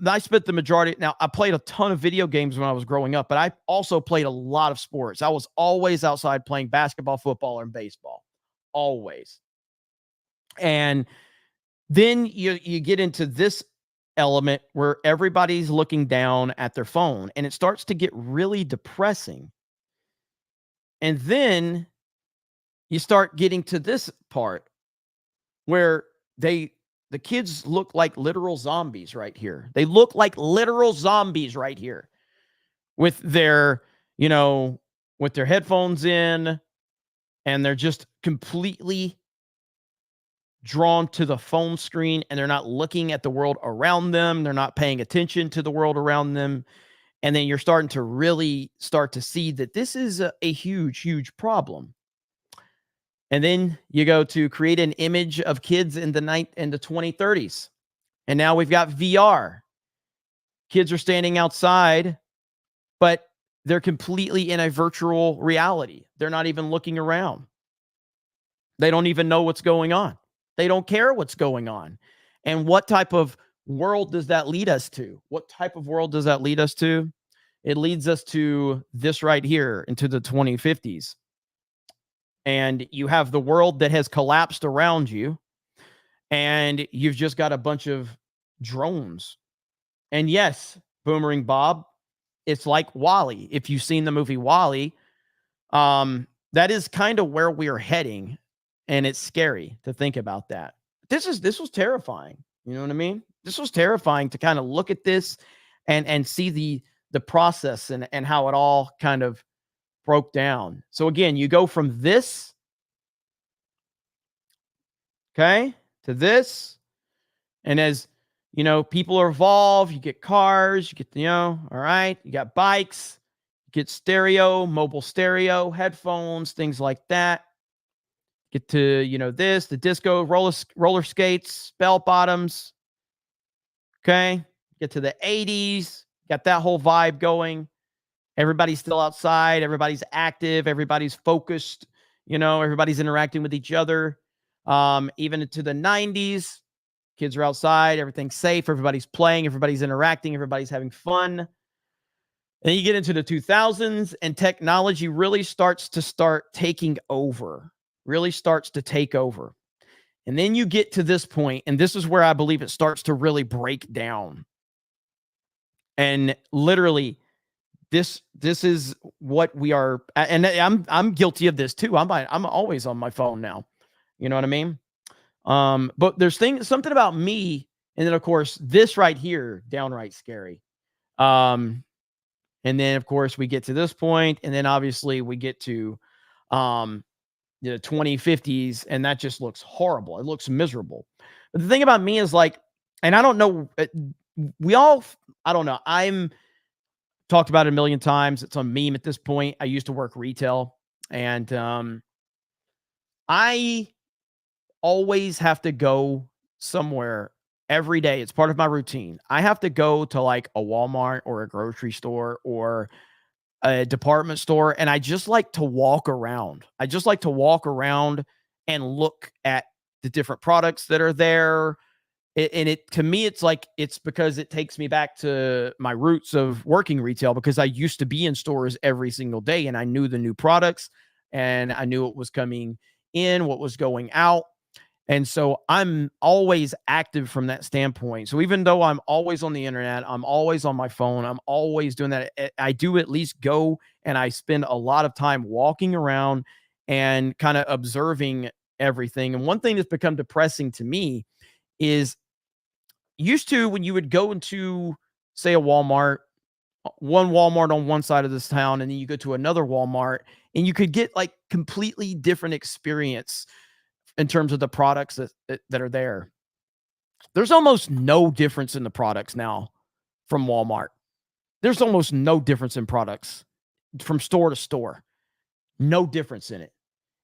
I spent the majority. Now, I played a ton of video games when I was growing up, but I also played a lot of sports. I was always outside playing basketball, football, and baseball. Always. And then you get into this element where everybody's looking down at their phone, and it starts to get really depressing. And then you start getting to this part where the kids look like literal zombies right here. They look like literal zombies right here with their, with their headphones in, and they're just completely drawn to the phone screen, and they're not looking at the world around them. They're not paying attention to the world around them. And then you're starting to really start to see that this is a huge, huge problem. And then you go to create an image of kids in the 2030s. And now we've got VR. Kids are standing outside, but they're completely in a virtual reality. They're not even looking around. They don't even know what's going on. They don't care what's going on. And what type of world does that lead us to? What type of world does that lead us to? It leads us to this right here, into the 2050s. And you have the world that has collapsed around you, and you've just got a bunch of drones. And yes, Boomerang Bob, it's like WALL-E. If you've seen the movie WALL-E, that is kind of where we're heading. And it's scary to think about that. This was terrifying. You know what I mean? This was terrifying to kind of look at this and see the process and how it all kind of broke down. So again, you go from this, okay, to this. And as You know, people are involved. You get cars, you get, all right. You got bikes, you get stereo, mobile stereo, headphones, things like that. Get to, this, the disco, roller skates, bell bottoms. Okay. Get to the 80s. Got that whole vibe going. Everybody's still outside. Everybody's active. Everybody's focused. Everybody's interacting with each other. Even into the 90s, kids are outside. Everything's safe. Everybody's playing. Everybody's interacting. Everybody's having fun. And you get into the 2000s, and technology really starts to taking over. Really starts to take over. And then you get to this point, and this is where I believe it starts to really break down. And literally, this is what we are, and I'm guilty of this too. I'm always on my phone now. You know what I mean? But there's something about me, and then of course this right here, downright scary. And then of course we get to this point, and then obviously we get to the 2050s, and that just looks horrible. It looks miserable. But the thing about me is like, and I don't know, I don't know. I'm talked about it a million times. It's a meme at this point. I used to work retail, and I always have to go somewhere every day. It's part of my routine. I have to go to like a Walmart or a grocery store or a department store, and I just like to walk around. I just like to walk around and look at the different products that are there. To me, it's like, it's because it takes me back to my roots of working retail, because I used to be in stores every single day, and I knew the new products, and I knew what was coming in, what was going out. And so I'm always active from that standpoint. So even though I'm always on the internet, I'm always on my phone, I'm always doing that, I do at least go and I spend a lot of time walking around and kind of observing everything. And one thing that's become depressing to me is, used to, when you would go into, say, a Walmart, one Walmart on one side of this town, and then you go to another Walmart, and you could get like completely different experience in terms of the products that are there. There's almost no difference in the products now from Walmart. There's almost no difference in products from store to store. No difference in it.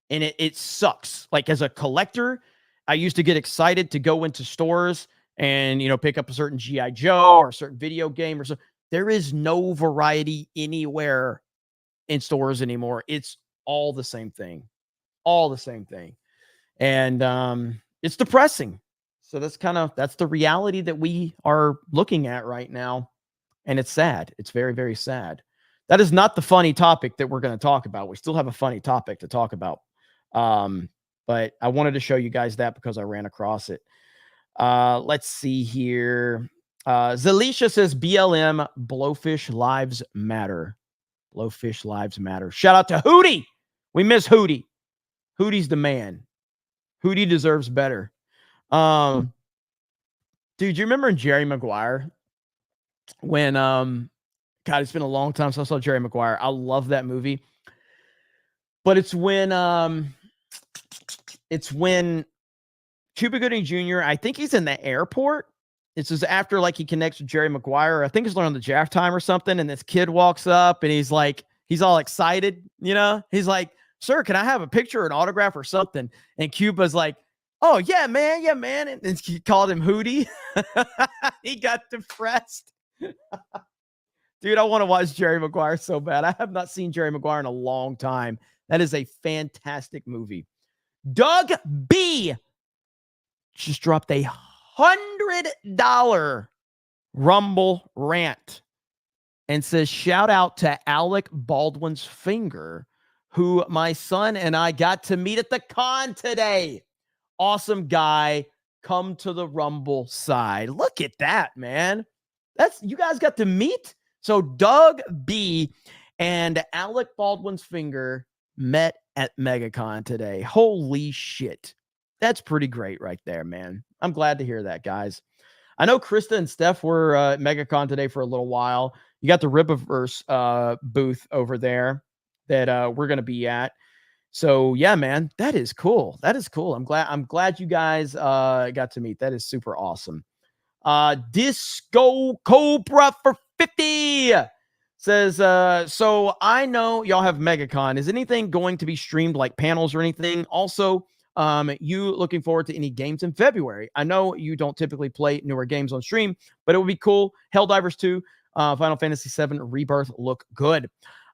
And it sucks. Like, as a collector, I used to get excited to go into stores and, pick up a certain G.I. Joe or a certain video game or so. There is no variety anywhere in stores anymore. It's all the same thing. All the same thing. And it's depressing. So that's the reality that we are looking at right now. And it's sad. It's very, very sad. That is not the funny topic that we're going to talk about. We still have a funny topic to talk about. But I wanted to show you guys that because I ran across it. Let's see here. Zalisha says BLM, Blowfish Lives Matter. Blowfish Lives Matter. Shout out to Hootie. We miss Hootie. Hootie's the man. Hootie deserves better. Dude, do you remember Jerry Maguire? When, God, it's been a long time since I saw Jerry Maguire. I love that movie. But it's when Cuba Gooding Jr., I think he's in the airport. It's just after, like, he connects with Jerry Maguire. I think it's on the draft time or something. And this kid walks up and he's like, he's all excited, He's like, "Sir, can I have a picture or an autograph or something?" And Cuba's like, "Oh, yeah, man. Yeah, man." And he called him Hootie. He got depressed. Dude, I want to watch Jerry Maguire so bad. I have not seen Jerry Maguire in a long time. That is a fantastic movie. Doug B just dropped a $100 Rumble rant and says, shout out to Alec Baldwin's finger, who my son and I got to meet at the con today. Awesome guy. Come to the Rumble side. Look at that, man. You guys got to meet. So Doug B and Alec Baldwin's finger met at MegaCon today. Holy shit. That's pretty great right there, man. I'm glad to hear that, guys. I know Krista and Steph were at MegaCon today for a little while. You got the Rippaverse booth over there that we're going to be at. So yeah, man, that is cool. That is cool. I'm glad you guys got to meet. That is super awesome. Disco Cobra for 50 says, so I know y'all have MegaCon. Is anything going to be streamed like panels or anything? Also, you looking forward to any games in February? I know you don't typically play newer games on stream, but it would be cool. Helldivers 2, Final Fantasy 7 Rebirth look good.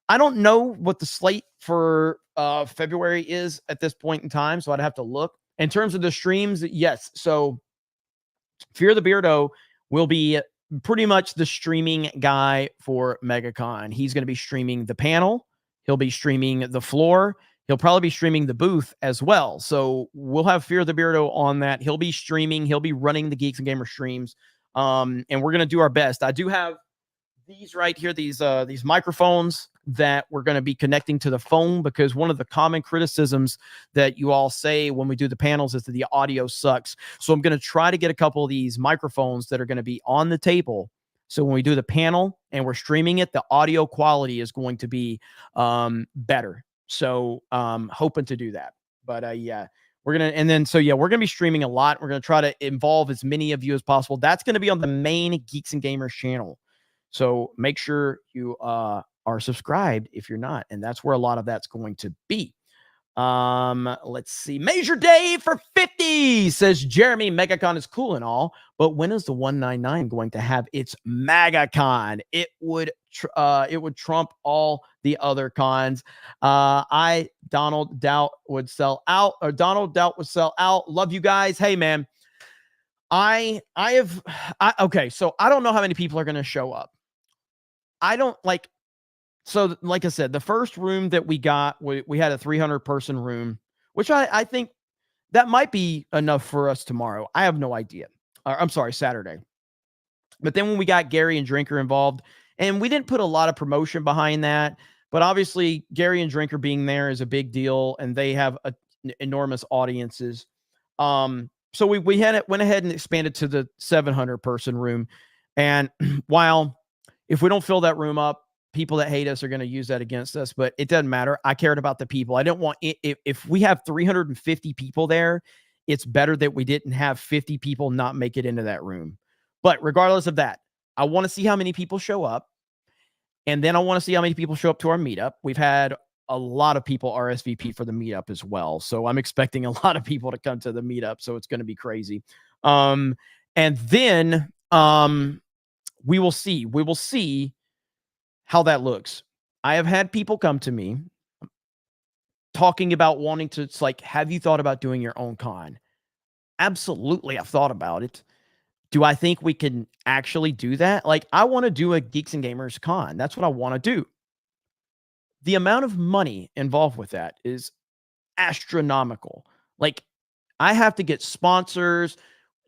I don't know what the slate for February is at this point in time, so I'd have to look. In terms of the streams, yes. So Fear the Beardo will be pretty much the streaming guy for MegaCon. He's going to be streaming the panel. He'll be streaming the floor. He'll probably be streaming the booth as well. So we'll have Fear the Beardo on that. He'll be streaming. He'll be running the Geeks and Gamer streams. And we're going to do our best. I do have these right here, these microphones that we're going to be connecting to the phone, because one of the common criticisms that you all say when we do the panels is that the audio sucks. So I'm going to try to get a couple of these microphones that are going to be on the table. So when we do the panel and we're streaming it, the audio quality is going to be better. So hoping to do that. But yeah, we're going to, and then, so yeah, we're going to be streaming a lot. We're going to try to involve as many of you as possible. That's going to be on the main Geeks and Gamers channel. So make sure you are subscribed if you're not. And that's where a lot of that's going to be. Let's see. Major Day for 50 says, Jeremy, MegaCon is cool and all, but when is the 199 going to have its MegaCon? It would trump all the other cons. Donald Doubt would sell out. Love you guys. Hey, man. Okay, so I don't know how many people are going to show up. So like I said, the first room that we got, we had a 300-person room, which I think that might be enough for us tomorrow. I have no idea. I'm sorry, Saturday. But then when we got Gary and Drinker involved, and we didn't put a lot of promotion behind that, but obviously Gary and Drinker being there is a big deal, and they have enormous audiences. So we went ahead and expanded to the 700-person room. And while if we don't fill that room up, people that hate us are going to use that against us, but it doesn't matter. I cared about the people. I didn't want if we have 350 people there, it's better that we didn't have 50 people not make it into that room. But regardless of that, I want to see how many people show up. And then I want to see how many people show up to our meetup. We've had a lot of people RSVP for the meetup as well. So I'm expecting a lot of people to come to the meetup. So it's going to be crazy. And then we will see how that looks. I have had people come to me talking about wanting to, it's like, have you thought about doing your own con? Absolutely. I've thought about it. Do I think we can actually do that? Like, I want to do a Geeks and Gamers con. That's what I want to do. The amount of money involved with that is astronomical. Like, I have to get sponsors.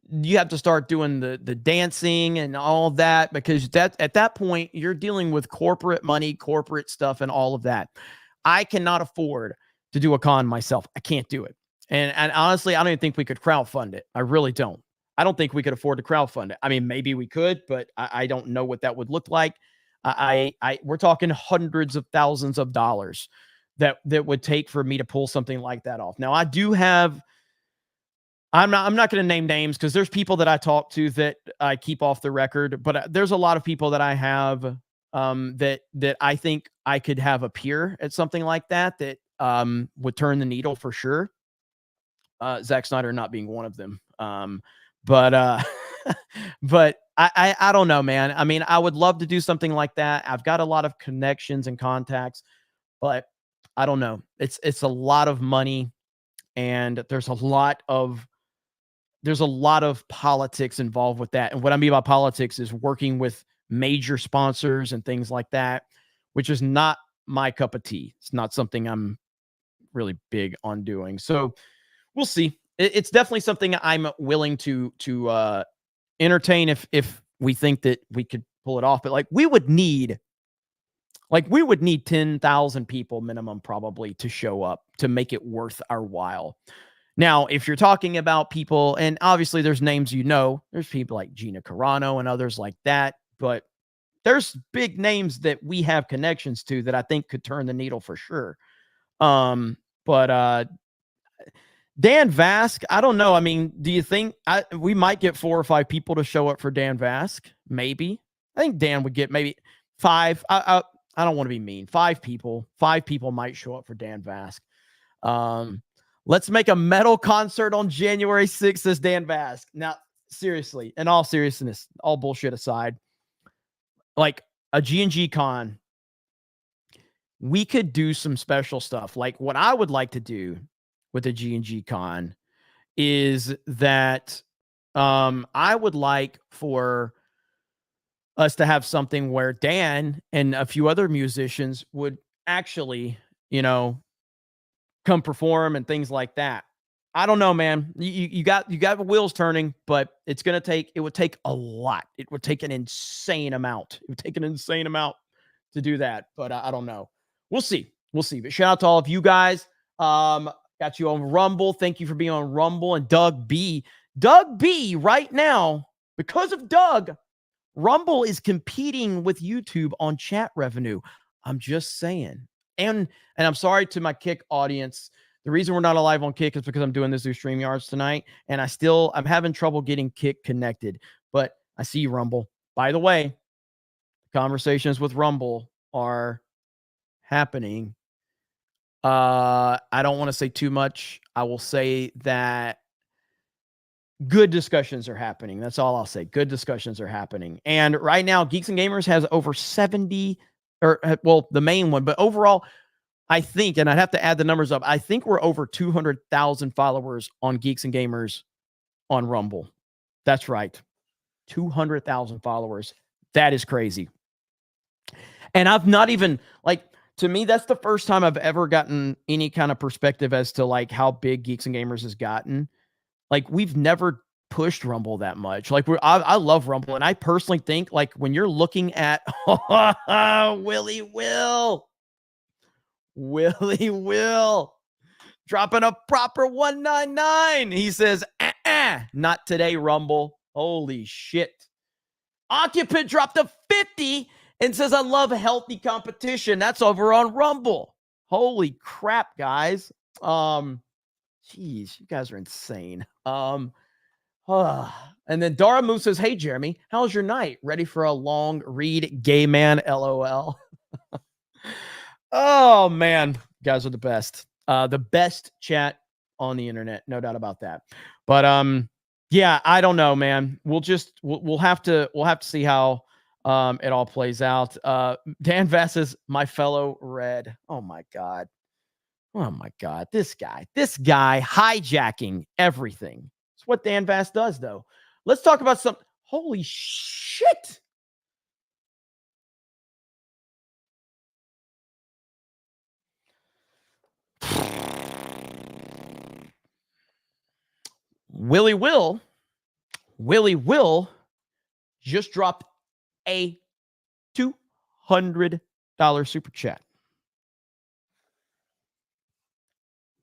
You have to start doing the dancing and all of that, because at that point you're dealing with corporate money, corporate stuff, and all of that. I cannot afford to do a con myself. I can't do it. And honestly, I don't even think we could crowdfund it. I really don't. I don't think we could afford to crowdfund it. I mean, maybe we could, but I don't know what that would look like. We're talking hundreds of thousands of dollars that would take for me to pull something like that off. Now, I do have, I'm not going to name names because there's people that I talk to that I keep off the record, but there's a lot of people that I have that I think I could have appear at something like that would turn the needle for sure. Zack Snyder not being one of them. But I don't know, man. I mean, I would love to do something like that. I've got a lot of connections and contacts, but I don't know. It's a lot of money, and there's a lot of politics involved with that. And what I mean by politics is working with major sponsors and things like that, which is not my cup of tea. It's not something I'm really big on doing. So we'll see. It's definitely something I'm willing to entertain if we think that we could pull it off. But we would need 10,000 people minimum probably to show up to make it worth our while. Now, if you're talking about people, and obviously there's names, there's people like Gina Carano and others like that, but there's big names that we have connections to that I think could turn the needle for sure. But Dan Vask, I don't know. I mean, do you think we might get 4 or 5 people to show up for Dan Vask? Maybe. I think Dan would get maybe 5. I don't want to be mean. 5 people. 5 people might show up for Dan Vask. Let's make a metal concert on January 6th, says Dan Vask. Now, seriously, in all seriousness, all bullshit aside, like a G&G con, we could do some special stuff. Like what I would like to do with a G&G con is that I would like for us to have something where Dan and a few other musicians would actually, come perform and things like that. I don't know, man. You got the wheels turning, but it would take a lot. It would take an insane amount. It would take an insane amount to do that, but I don't know. We'll see. But shout out to all of you guys. Got you on Rumble. Thank you for being on Rumble. And Doug B right now, because of Doug, Rumble is competing with YouTube on chat revenue. I'm just saying. And I'm sorry to my Kick audience. The reason we're not alive on Kick is because I'm doing this through StreamYards tonight, and I'm having trouble getting Kick connected. But I see you, Rumble. By the way, conversations with Rumble are happening. I don't want to say too much. I will say that good discussions are happening. That's all I'll say. Good discussions are happening. And right now, Geeks and Gamers has over 70, the main one, but overall, I think, and I'd have to add the numbers up, I think we're over 200,000 followers on Geeks and Gamers on Rumble. That's right. 200,000 followers. That is crazy. And I've not even, to me, that's the first time I've ever gotten any kind of perspective as to how big Geeks and Gamers has gotten. We've never pushed Rumble that much. I love Rumble, and I personally think when you're looking at Willie Will dropping a proper 199. He says, not today, Rumble. Holy shit. Occupant dropped a 50 and says, I love healthy competition. That's over on Rumble. Holy crap, guys. Jeez, you guys are insane. And then Dara Moose says, hey, Jeremy, how's your night? Ready for a long read? Gay man, LOL. Oh, man. You guys are the best. The best chat on the internet. No doubt about that. But, yeah, I don't know, man. We'll have to see how it all plays out. Dan Vass says, my fellow Red. Oh, my God. This guy hijacking everything. It's what Dan Vass does, though. Let's talk about some. Holy shit. Willie Will just dropped a $200 super chat.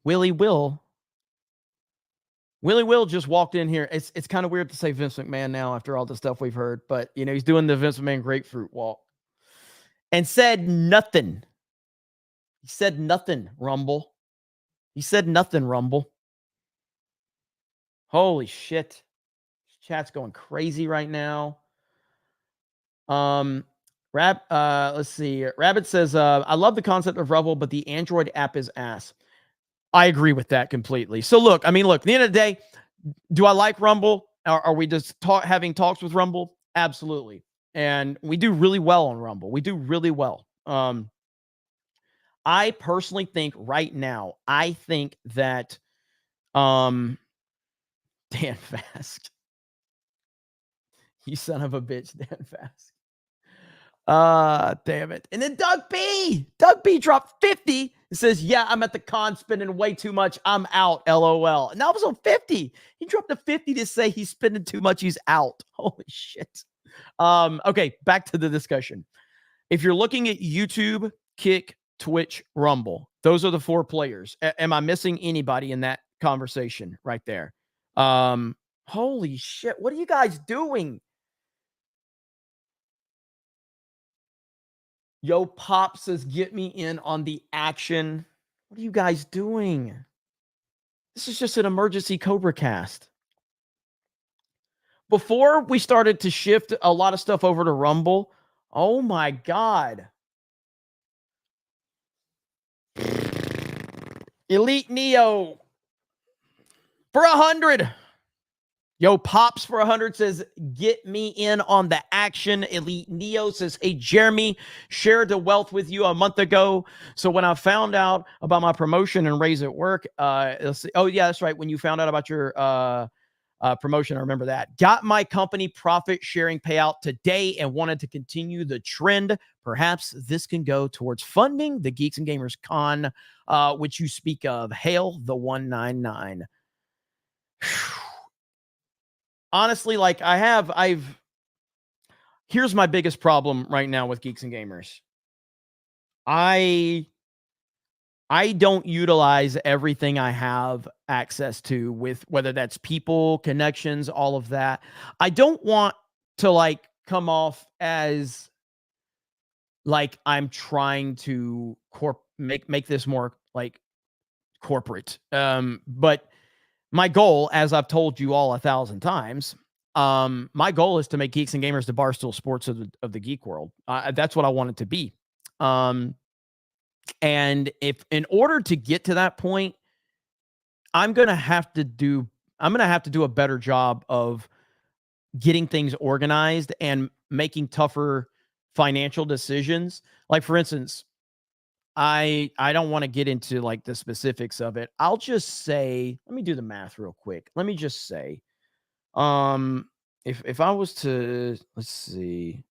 Willie Will just walked in here. It's kind of weird to say Vince McMahon now after all the stuff we've heard, but he's doing the Vince McMahon grapefruit walk and said nothing. He said nothing, Rumble. Holy shit. Chat's going crazy right now. Let's see. Rabbit says, I love the concept of Rumble, but the Android app is ass. I agree with that completely. So look, at the end of the day, do I like Rumble? Are we just having talks with Rumble? Absolutely. And we do really well on Rumble. We do really well. I personally think right now, that Dan Vask. You son of a bitch, Dan Vask. Damn it. And then Doug B dropped 50. It says, yeah, I'm at the con spending way too much. I'm out. LOL. And that was on 50. He dropped a 50 to say he's spending too much. He's out. Holy shit. Okay, back to the discussion. If you're looking at YouTube, Kick, Twitch, Rumble, those are the 4 players. Am I missing anybody in that conversation right there? Holy shit. What are you guys doing? Yo, Pop says, get me in on the action. What are you guys doing? This is just an emergency CobraCast. Before we started to shift a lot of stuff over to Rumble, oh my God. Elite Neo for 100. Yo, Pops for 100 says, get me in on the action. Elite Neo says, hey, Jeremy, shared the wealth with you a month ago. So when I found out about my promotion and raise at work, oh, yeah, that's right. When you found out about your promotion, I remember that. Got my company profit sharing payout today and wanted to continue the trend. Perhaps this can go towards funding the Geeks and Gamers Con, which you speak of. Hail the 199. Honestly, like here's my biggest problem right now with Geeks and Gamers. I don't utilize everything I have access to, with whether that's people, connections, all of that. I don't want to like come off as like I'm trying to make this more like corporate. But my goal, as I've told you all 1,000 times, my goal is to make Geeks and Gamers the Barstool Sports of the geek world. That's what I want it to be. And if in order to get to that point, I'm going to have to do a better job of getting things organized and making tougher financial decisions. Like, for instance, I don't want to get into like the specifics of it. I'll just say, let me do the math real quick. Let me just say, if I was to, let's see.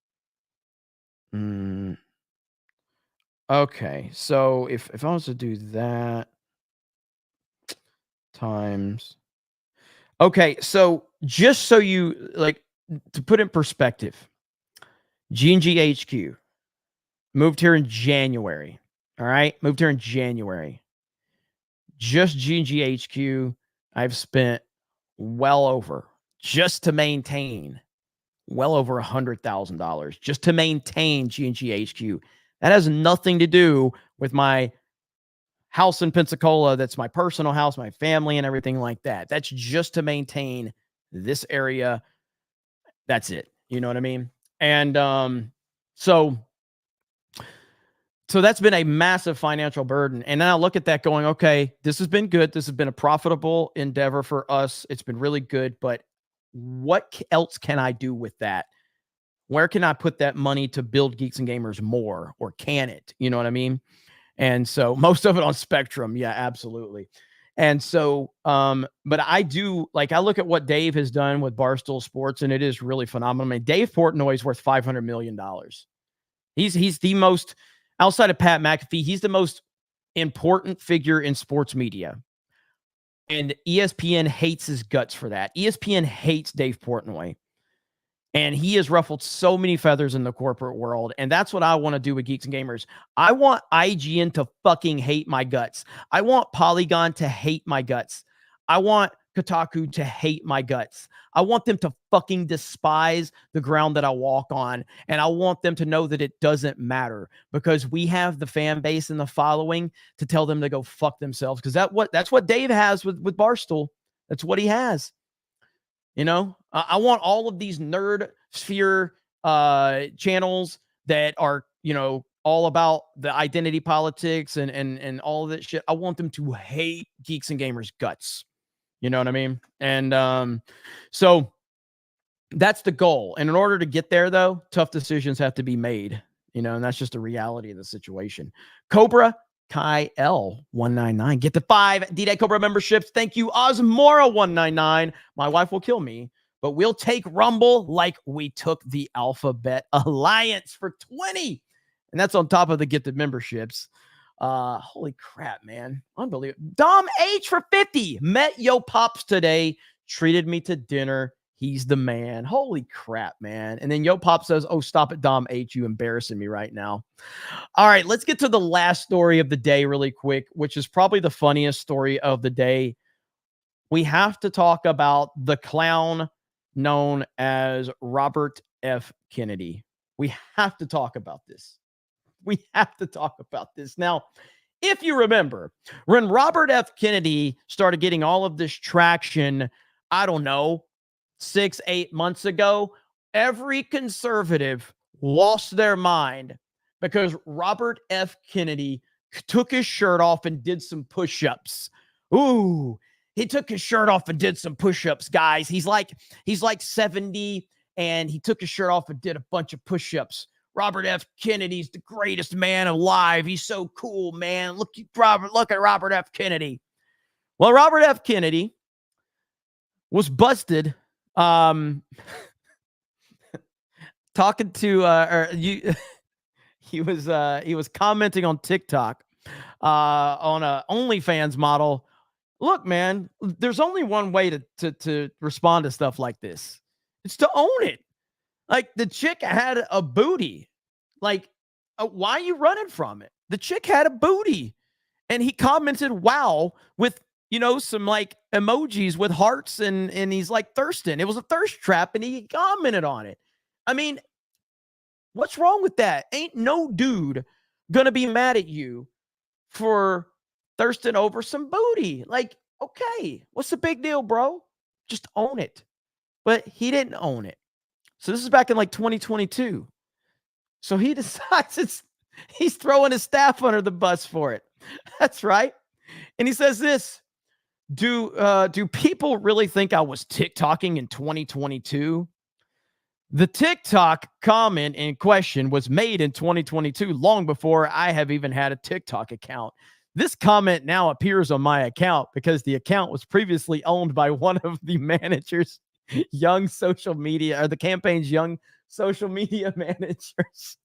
Okay. So if I was to do that times, okay. So just so you like to put in perspective, G&G HQ moved here in January. All right. Moved here in January. Just G&G HQ, I've spent well over, just to maintain, well over $100,000 just to maintain G&G HQ. That has nothing to do with my house in Pensacola. That's my personal house, my family, and everything like that. That's just to maintain this area. That's it. You know what I mean? And so that's been a massive financial burden. And then I look at that going, okay, this has been good. This has been a profitable endeavor for us. It's been really good. But what else can I do with that? Where can I put that money to build Geeks and Gamers more? Or can it? You know what I mean? And so most of it on Spectrum. Yeah, absolutely. And so, but I do, like, I look at what Dave has done with Barstool Sports, and it is really phenomenal. I mean, Dave Portnoy is worth $500 million. He's the most, outside of Pat McAfee, he's the most important figure in sports media. And ESPN hates his guts for that. ESPN hates Dave Portnoy. And he has ruffled so many feathers in the corporate world. And that's what I want to do with Geeks and Gamers. I want IGN to fucking hate my guts. I want Polygon to hate my guts. I want Kotaku to hate my guts. I want them to fucking despise the ground that I walk on. And I want them to know that it doesn't matter, because we have the fan base and the following to tell them to go fuck themselves. Because that's what Dave has with Barstool. That's what he has. You know, I want all of these nerd sphere channels that are, you know, all about the identity politics and all of that shit. I want them to hate Geeks and Gamers guts. You know what I mean? And so that's the goal. And in order to get there, though, tough decisions have to be made, you know, and that's just the reality of the situation. Cobra Kai L199. Get the 5 D-Day Cobra memberships. Thank you, Osmora199. My wife will kill me, but we'll take Rumble like we took the Alphabet Alliance for 20. And that's on top of the gifted memberships. Holy crap, man. Unbelievable. Dom H for 50. Met Yo Pops today. Treated me to dinner. He's the man. Holy crap, man. And then Yo Pop says, oh, stop it, Dom H. You embarrassing me right now. All right, let's get to the last story of the day really quick, which is probably the funniest story of the day. We have to talk about the clown known as Robert F. Kennedy. We have to talk about this. We have to talk about this. Now, If you remember, when Robert F. Kennedy started getting all of this traction, I don't know, 6-8 months ago, every conservative lost their mind because Robert F. Kennedy took his shirt off and did some push-ups. Ooh, he took his shirt off and did some push-ups, guys. He's like 70, and he took his shirt off and did a bunch of push-ups. Robert F. Kennedy's the greatest man alive. He's so cool, man. Look at Robert F. Kennedy. Well, Robert F. Kennedy was busted talking to he was commenting on TikTok on a OnlyFans model. Look, man, there's only one way to respond to stuff like this. It's to own it. Like, the chick had a booty. Like, why are you running from it? The chick had a booty. And he commented, wow, with, some like emojis with hearts, and he's like thirsting. It was a thirst trap, and he commented on it. I mean, what's wrong with that? Ain't no dude gonna be mad at you for thirsting over some booty. Like, okay, what's the big deal, bro? Just own it. But he didn't own it. So this is back in like 2022. So he decides he's throwing his staff under the bus for it. That's right. And he says this, do people really think I was TikToking in 2022? The TikTok comment in question was made in 2022, long before I have even had a TikTok account. This comment now appears on my account because the account was previously owned by one of the managers, the campaign's young social media managers.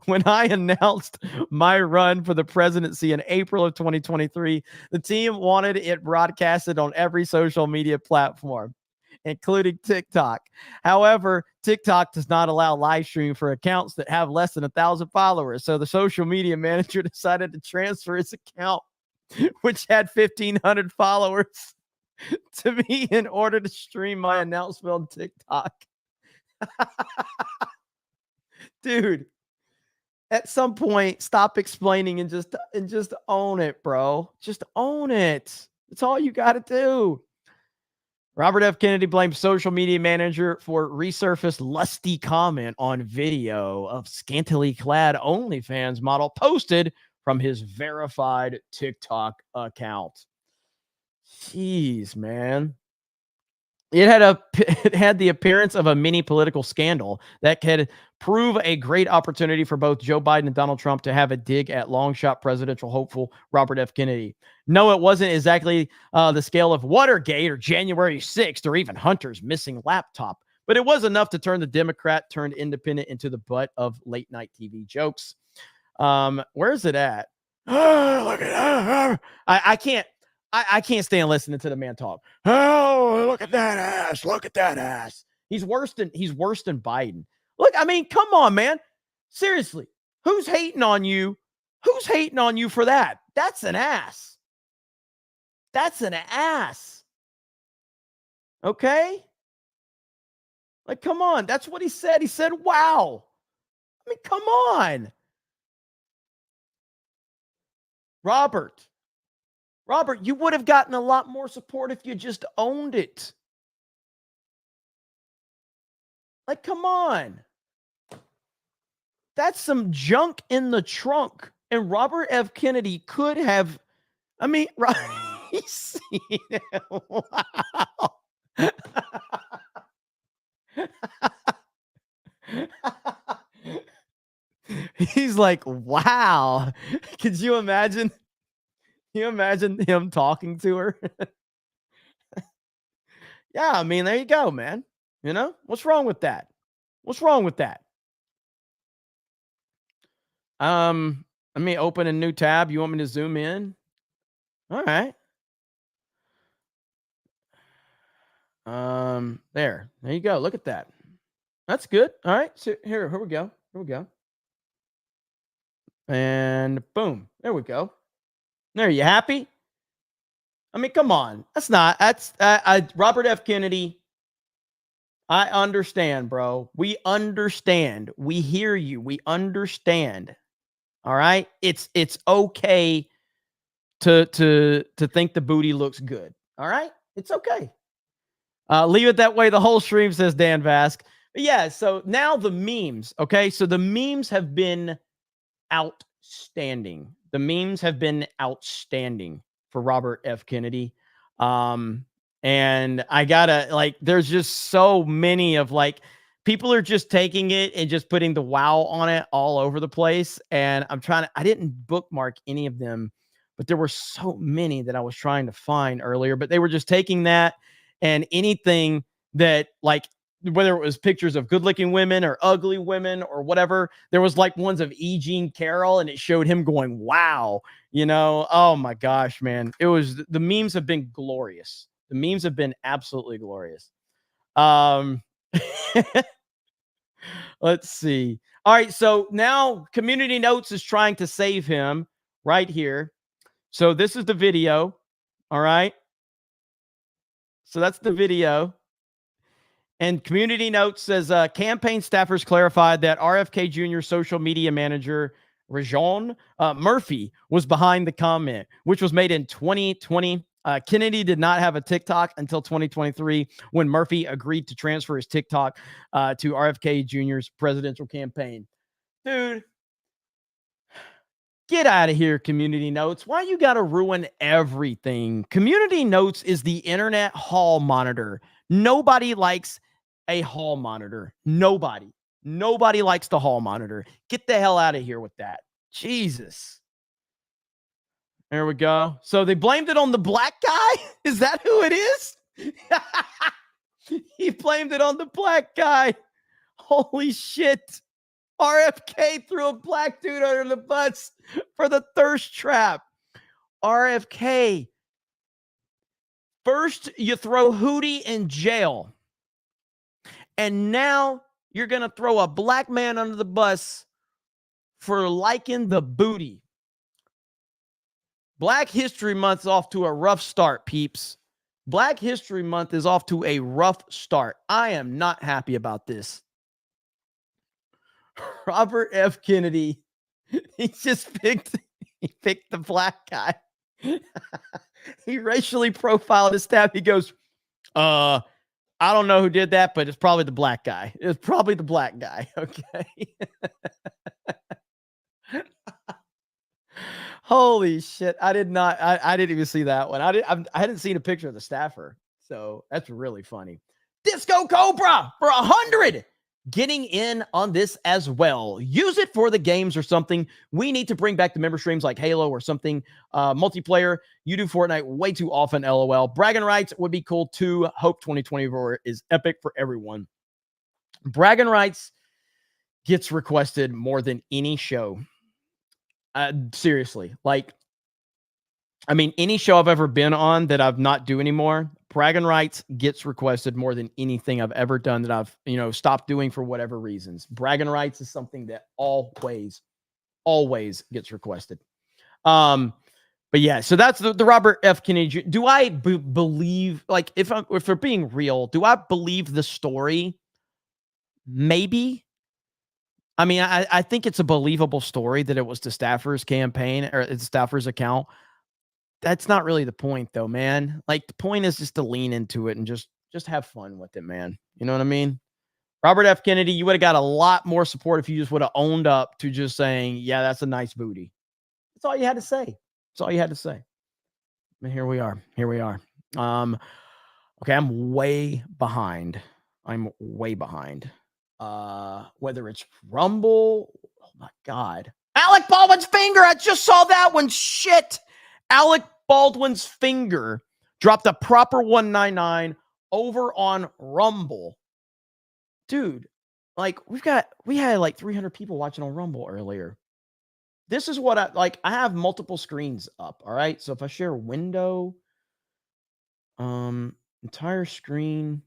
When I announced my run for the presidency in April of 2023, the team wanted it broadcasted on every social media platform, including TikTok. However, TikTok does not allow live stream for accounts that have less than 1,000 followers. So the social media manager decided to transfer his account, which had 1,500 followers, to me in order to stream my announcement on TikTok. Dude, at some point, stop explaining and just own it, bro. Just own it. That's all you got to do. Robert F. Kennedy blamed social media manager for resurfaced lusty comment on video of scantily clad OnlyFans model posted from his verified TikTok account. Jeez, man. It had the appearance of a mini political scandal that could prove a great opportunity for both Joe Biden and Donald Trump to have a dig at long shot presidential hopeful Robert F. Kennedy. No, it wasn't exactly the scale of Watergate or January 6th or even Hunter's missing laptop, but it was enough to turn the Democrat turned independent into the butt of late night TV jokes. Where is it at? Look at that. I can't stand listening to the man talk. Oh, look at that ass. Look at that ass. He's worse than Biden. Look, I mean, come on, man. Seriously. Who's hating on you? Who's hating on you for that? That's an ass. That's an ass. Okay? Like, come on. That's what he said. He said, wow. I mean, come on. Robert, you would have gotten a lot more support if you just owned it. Like, come on. That's some junk in the trunk. And Robert F. Kennedy could have, I mean, wow. He's like, wow. Could you imagine? Can you imagine him talking to her? Yeah, I mean, there you go, man. You know, what's wrong with that? What's wrong with that? Let me open a new tab. You want me to zoom in? All right. There you go. Look at that. That's good. All right. So here we go. Here we go. And boom. There we go. There, you happy? I mean, come on. That's Robert F. Kennedy. I understand, bro. We understand. We hear you. We understand. All right. It's okay to think the booty looks good. All right, it's okay. Leave it that way the whole stream, says Dan Vask. But yeah, so now the memes. Okay, so the memes have been outstanding. The memes have been outstanding for Robert F. Kennedy. And I gotta, like, there's just so many of, like, people are just taking it and just putting the wow on it all over the place. And I didn't bookmark any of them, but there were so many that I was trying to find earlier, but they were just taking that and anything that, like, whether it was pictures of good looking women or ugly women or whatever, there was like ones of E. Jean Carroll and it showed him going, wow, oh my gosh, man. The memes have been glorious. The memes have been absolutely glorious. Let's see. All right. So now Community Notes is trying to save him right here. So this is the video. All right. So that's the video. And Community Notes says campaign staffers clarified that RFK Jr. social media manager Rajon Murphy was behind the comment, which was made in 2020. Kennedy did not have a TikTok until 2023 when Murphy agreed to transfer his TikTok to RFK Jr.'s presidential campaign. Dude, get out of here, Community Notes. Why you got to ruin everything? Community Notes is the internet hall monitor. Nobody likes a hall monitor. Nobody likes the hall monitor. Get the hell out of here with that. Jesus. There we go. So they blamed it on the black guy? Is that who it is? He blamed it on the black guy. Holy shit. RFK threw a black dude under the bus for the thirst trap. RFK. First, you throw Hootie in jail. And now you're going to throw a black man under the bus for liking the booty. Black History Month is off to a rough start, peeps. Black History Month is off to a rough start. I am not happy about this. Robert F. Kennedy, he picked the black guy. He racially profiled his staff. He goes, I don't know who did that, but it's probably the black guy. It's probably the black guy. Okay. Holy shit. I didn't even see that one. I hadn't seen a picture of the staffer. So that's really funny. Disco Cobra for 100. Getting in on this as well. Use it for the games or something. We need to bring back the member streams like Halo or something. Multiplayer. You do Fortnite way too often, LOL. Bragging rights would be cool too. Hope 2024 is epic for everyone. Bragging rights gets requested more than any show. Seriously. Like, I mean, any show I've ever been on that I've not do anymore, bragging rights gets requested more than anything I've ever done that I've, stopped doing for whatever reasons. Bragging rights is something that always gets requested. But yeah, so that's the Robert F. Kennedy. Do I believe, like, if we're being real, do I believe the story? Maybe. I mean, I think it's a believable story that it was the staffer's campaign or the staffer's account. That's not really the point, though, man. Like, the point is just to lean into it and just have fun with it, man. You know what I mean? Robert F. Kennedy, you would have got a lot more support if you just would have owned up to just saying, yeah, that's a nice booty. That's all you had to say. That's all you had to say. And here we are. Okay, I'm way behind. Whether it's Rumble, oh my God. Alec Baldwin's finger. I just saw that one. Shit. Alec Baldwin's finger dropped a proper 199 over on Rumble. Dude, like we had like 300 people watching on Rumble earlier. This is what I have multiple screens up. All right. So if I share window, entire screen.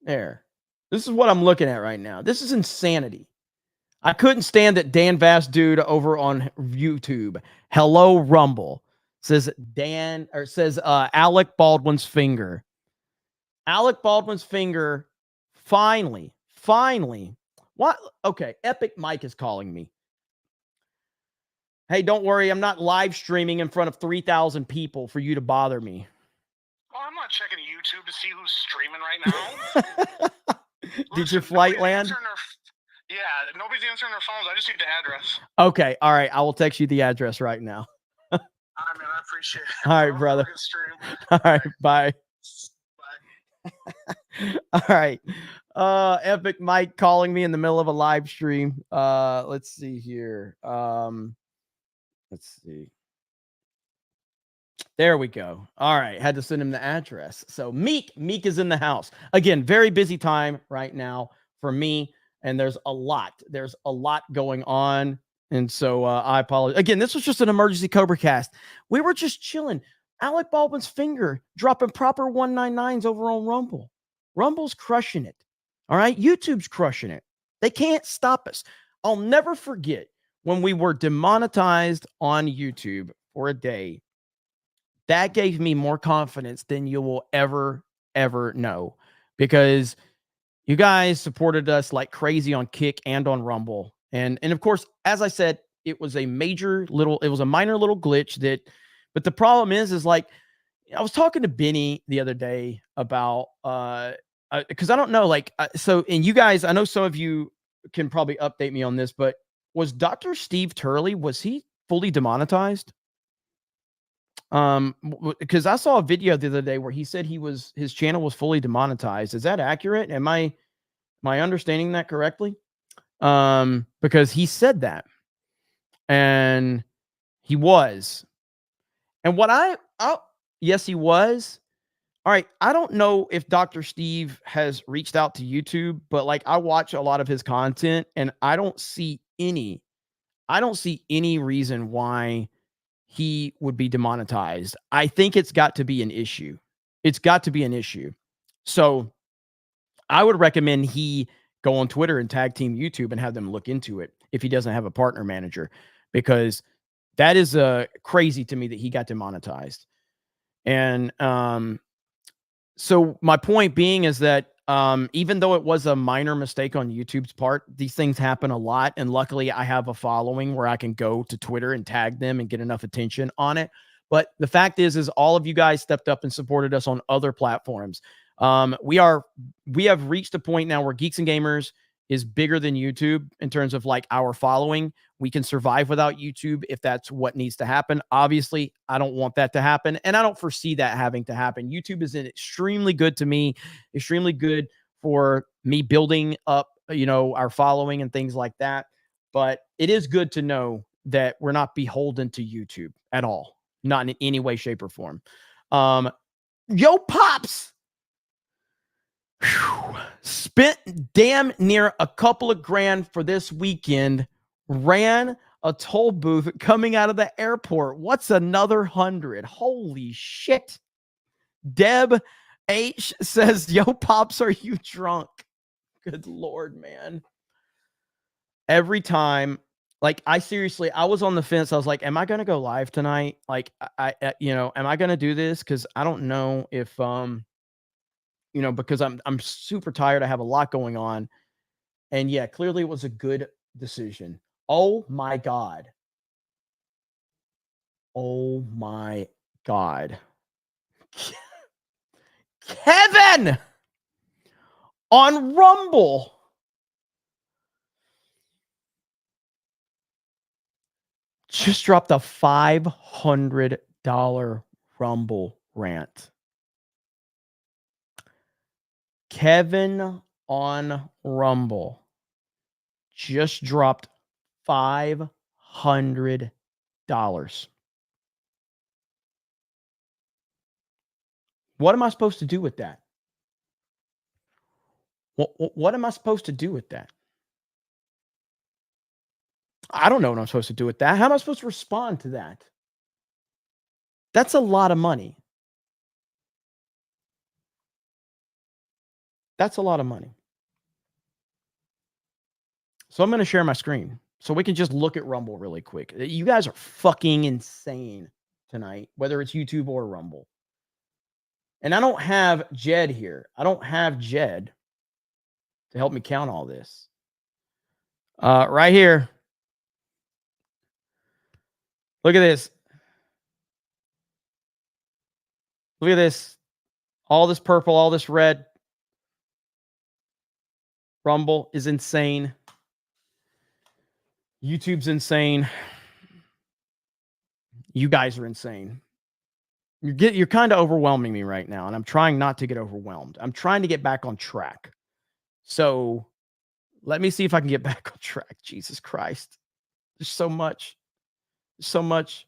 There. This is what I'm looking at right now. This is insanity. I couldn't stand that Dan Vass dude over on YouTube. Hello, Rumble. Says Alec Baldwin's finger. Alec Baldwin's finger finally. What? Okay, Epic Mike is calling me. Hey, don't worry. I'm not live streaming in front of 3,000 people for you to bother me. Well, I'm not checking YouTube to see who's streaming right now. Did your flight land? Yeah, nobody's answering their phones. I just need the address. Okay. All right. I will text you the address right now. All right, man. I appreciate it. All right, brother. All right. Bye. All right. Epic Mike calling me in the middle of a live stream. Let's see here. Let's see. There we go. All right. Had to send him the address. So Meek is in the house. Again, very busy time right now for me. And there's a lot going on. And so I apologize. Again, this was just an emergency CobraCast. We were just chilling. Alec Baldwin's finger dropping proper 199s over on Rumble. Rumble's crushing it. All right. YouTube's crushing it. They can't stop us. I'll never forget when we were demonetized on YouTube for a day. That gave me more confidence than you will ever know, because you guys supported us like crazy on Kick and on Rumble. And of course, as I said, it was a minor little glitch but the problem is like, I was talking to Benny the other day about, because I don't know, like, and you guys, I know some of you can probably update me on this, but was Dr. Steve Turley, was he fully demonetized? Because I saw a video the other day where he said his channel was fully demonetized. Is that accurate? Am I understanding that correctly? Because he said that, and he was, and yes, he was. All right. I don't know if Dr. Steve has reached out to YouTube, but like, I watch a lot of his content and I don't see any reason why he would be demonetized. I think it's got to be an issue. So I would recommend he go on Twitter and tag team YouTube and have them look into it if he doesn't have a partner manager, because that is crazy to me that he got demonetized. And so my point being is that even though it was a minor mistake on YouTube's part, these things happen a lot. And luckily I have a following where I can go to Twitter and tag them and get enough attention on it. But the fact is all of you guys stepped up and supported us on other platforms. We have reached a point now where Geeks and Gamers is bigger than YouTube in terms of like our following. We can survive without YouTube if that's what needs to happen. Obviously, I don't want that to happen, and I don't foresee that having to happen. YouTube is extremely good to me, extremely good for me building up, our following and things like that. But it is good to know that we're not beholden to YouTube at all, not in any way, shape, or form. Yo, Pops! Whew. Spent damn near a couple of grand for this weekend. Ran a toll booth coming out of the airport. What's another 100? Holy shit. Deb H says, yo, Pops, are you drunk? Good Lord, man. Every time, like, I was on the fence. I was like, am I going to go live tonight? Like, am I going to do this? Because I don't know if, because I'm super tired. I have a lot going on. And yeah, clearly it was a good decision. Oh my God. Oh my God. Kevin on Rumble. Just dropped a $500 Rumble rant. Kevin on Rumble just dropped $500. What am I supposed to do with that? What am I supposed to do with that? I don't know what I'm supposed to do with that. How am I supposed to respond to that? That's a lot of money. That's a lot of money. So I'm going to share my screen so we can just look at Rumble really quick. You guys are fucking insane tonight, whether it's YouTube or Rumble. And I don't have Jed here. I don't have Jed to help me count all this. Right here. Look at this. Look at this. All this purple, all this red. Rumble is insane. YouTube's insane. You guys are insane. You're kind of overwhelming me right now, and I'm trying not to get overwhelmed. I'm trying to get back on track. So let me see if I can get back on track. Jesus Christ. There's so much. So much.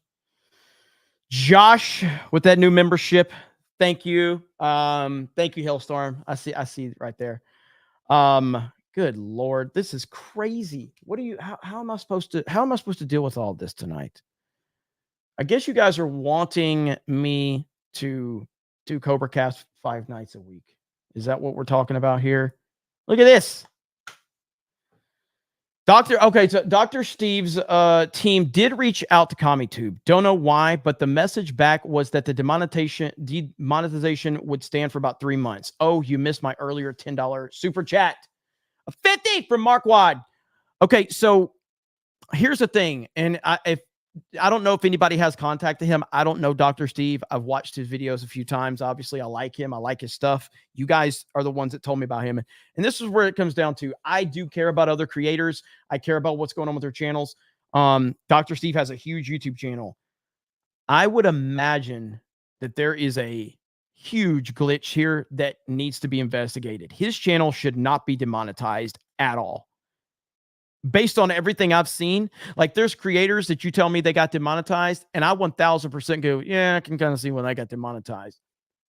Josh with that new membership. Thank you. Thank you, Hailstorm. I see it right there. Good Lord. This is crazy. What are you how am I supposed to deal with all this tonight? I guess you guys are wanting me to do CobraCast 5 nights a week. Is that what we're talking about here? Look at this. So Dr. Steve's team did reach out to CommiTube. Don't know why, but the message back was that the demonetization would stand for about 3 months. Oh, you missed my earlier $10 super chat. A 50 from Mark Wad. Okay, so here's the thing, and I don't know if anybody has contacted him. I don't know Dr. Steve. I've watched his videos a few times. Obviously, I like him. I like his stuff. You guys are the ones that told me about him. And this is where it comes down to. I do care about other creators. I care about what's going on with their channels. Dr. Steve has a huge YouTube channel. I would imagine that there is a huge glitch here that needs to be investigated. His channel should not be demonetized at all. Based on everything I've seen, like there's creators that you tell me they got demonetized, and I 1000% go, yeah, I can kind of see when I got demonetized.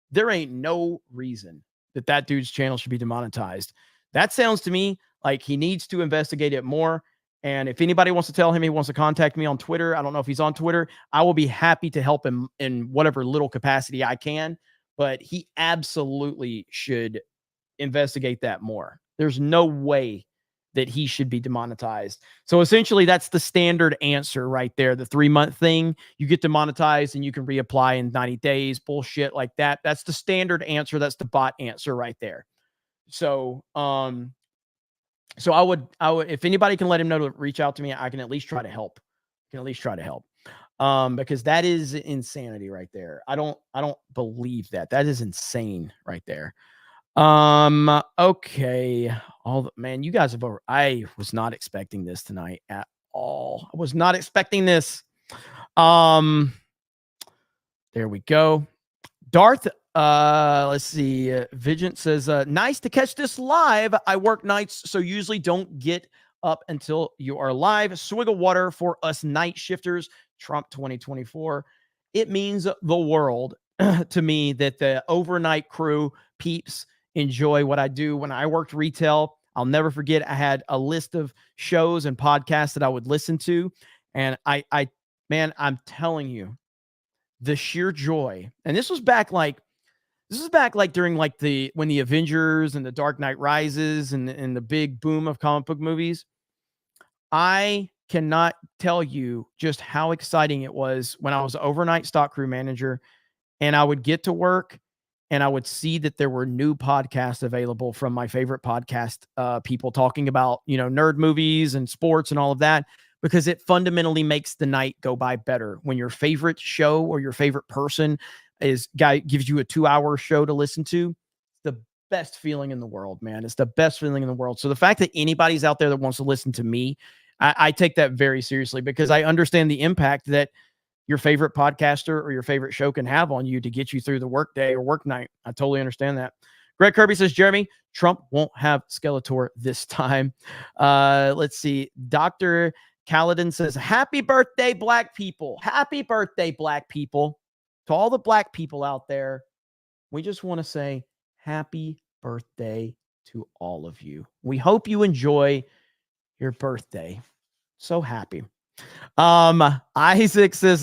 There ain't no reason that dude's channel should be demonetized. That sounds to me like he needs to investigate it more. And if anybody wants to tell him he wants to contact me on Twitter, I don't know if he's on Twitter, I will be happy to help him in whatever little capacity I can. But he absolutely should investigate that more. There's no way that he should be demonetized. So essentially that's the standard answer right there. The 3-month thing, you get demonetized and you can reapply in 90 days, bullshit like that. That's the standard answer. That's the bot answer right there. So, so I would, if anybody can let him know to reach out to me, I can at least try to help. Because that is insanity right there. I don't believe that. That is insane right there. Okay. Man, you guys have I was not expecting this tonight at all. I was not expecting this. There we go. Darth, let's see. Vigent says, nice to catch this live. I work nights, so usually don't get up until you are live. Swig of water for us night shifters. Trump 2024. It means the world to me that the overnight crew peeps enjoy what I do. When I worked retail, I'll never forget, I had a list of shows and podcasts that I would listen to. And man, I'm telling you, the sheer joy. And this was back like during like when the Avengers and the Dark Knight Rises and the big boom of comic book movies. I cannot tell you just how exciting it was when I was an overnight stock crew manager and I would get to work and I would see that there were new podcasts available from my favorite podcast people talking about, nerd movies and sports and all of that, because it fundamentally makes the night go by better. When your favorite show or your favorite person gives you a 2-hour show to listen to, the best feeling in the world, man. It's the best feeling in the world. So the fact that anybody's out there that wants to listen to me, I take that very seriously because I understand the impact that your favorite podcaster or your favorite show can have on you to get you through the work day or work night. I totally understand that. Greg Kirby says, Jeremy, Trump won't have Skeletor this time. Let's see. Dr. Kaladin says, happy birthday, black people. Happy birthday, black people. To all the black people out there, we just want to say happy birthday to all of you. We hope you enjoy your birthday. So happy. Isaac says,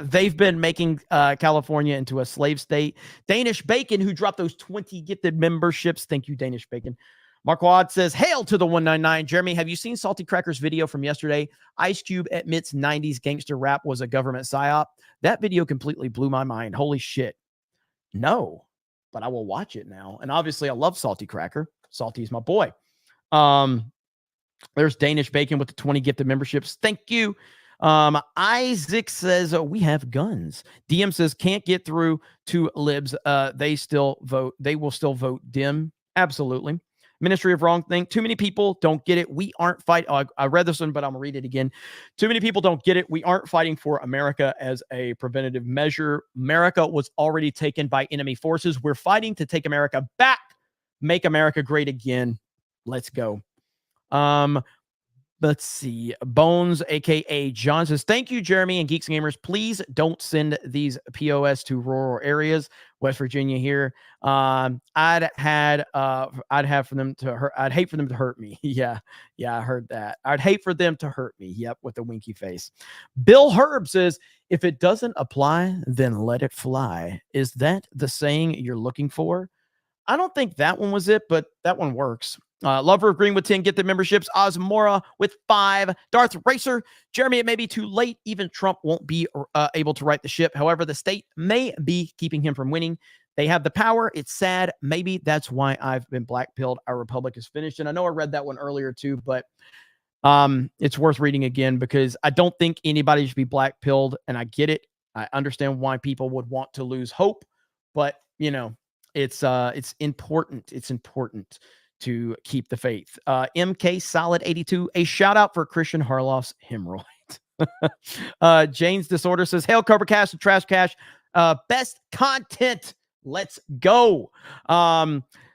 they've been making California into a slave state. Danish Bacon, who dropped those 20 gifted memberships. Thank you, Danish Bacon. Mark Wad says, hail to the 199. Jeremy, have you seen Salty Cracker's video from yesterday? Ice Cube admits 90s gangster rap was a government psyop. That video completely blew my mind. Holy shit. No, but I will watch it now. And obviously I love Salty Cracker. Salty is my boy. There's Danish Bacon with the 20 gifted memberships. Thank you. Isaac says we have guns. DM says can't get through to libs. They still vote. They will still vote dim. Absolutely. Ministry of Wrong Thing. Too many people don't get it. We aren't fighting. I read this one, but I'm gonna read it again. Too many people don't get it. We aren't fighting for America as a preventative measure. America was already taken by enemy forces. We're fighting to take America back. Make America great again. Let's go. Let's see. Bones, aka John, says, thank you, Jeremy and Geeks and Gamers. Please don't send these POS to rural areas, West Virginia here. I'd hate for them to hurt me. Yeah, I heard that. I'd hate for them to hurt me. Yep, with a winky face. Bill Herb says, if it doesn't apply, then let it fly. Is that the saying you're looking for? I don't think that one was it, but that one works. Lover of Green with 10, get the memberships. Osmora with 5. Darth Racer. Jeremy, it may be too late. Even Trump won't be able to right the ship. However, the state may be keeping him from winning. They have the power. It's sad. Maybe that's why I've been blackpilled. Our republic is finished. And I know I read that one earlier too, but it's worth reading again because I don't think anybody should be blackpilled. And I get it. I understand why people would want to lose hope, but you know, it's important. It's important to keep the faith. MK Solid 82, a shout out for Christian Harloff's hemorrhoid. Jane's Disorder says, hail CobraCast and Trash Cash. Best content. Let's go.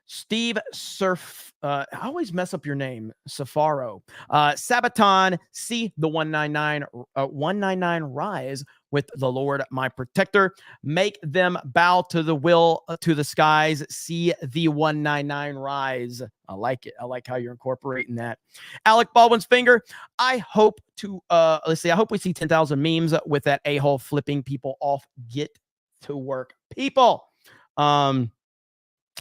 Steve Surf, I always mess up your name, Safaro. Sabaton, see the 199 rise with the Lord, my protector. Make them bow to the will, to the skies. See the 199 rise. I like it. I like how you're incorporating that. Alec Baldwin's finger. I hope to, let's see. I hope we see 10,000 memes with that a-hole flipping people off. Get to work, people.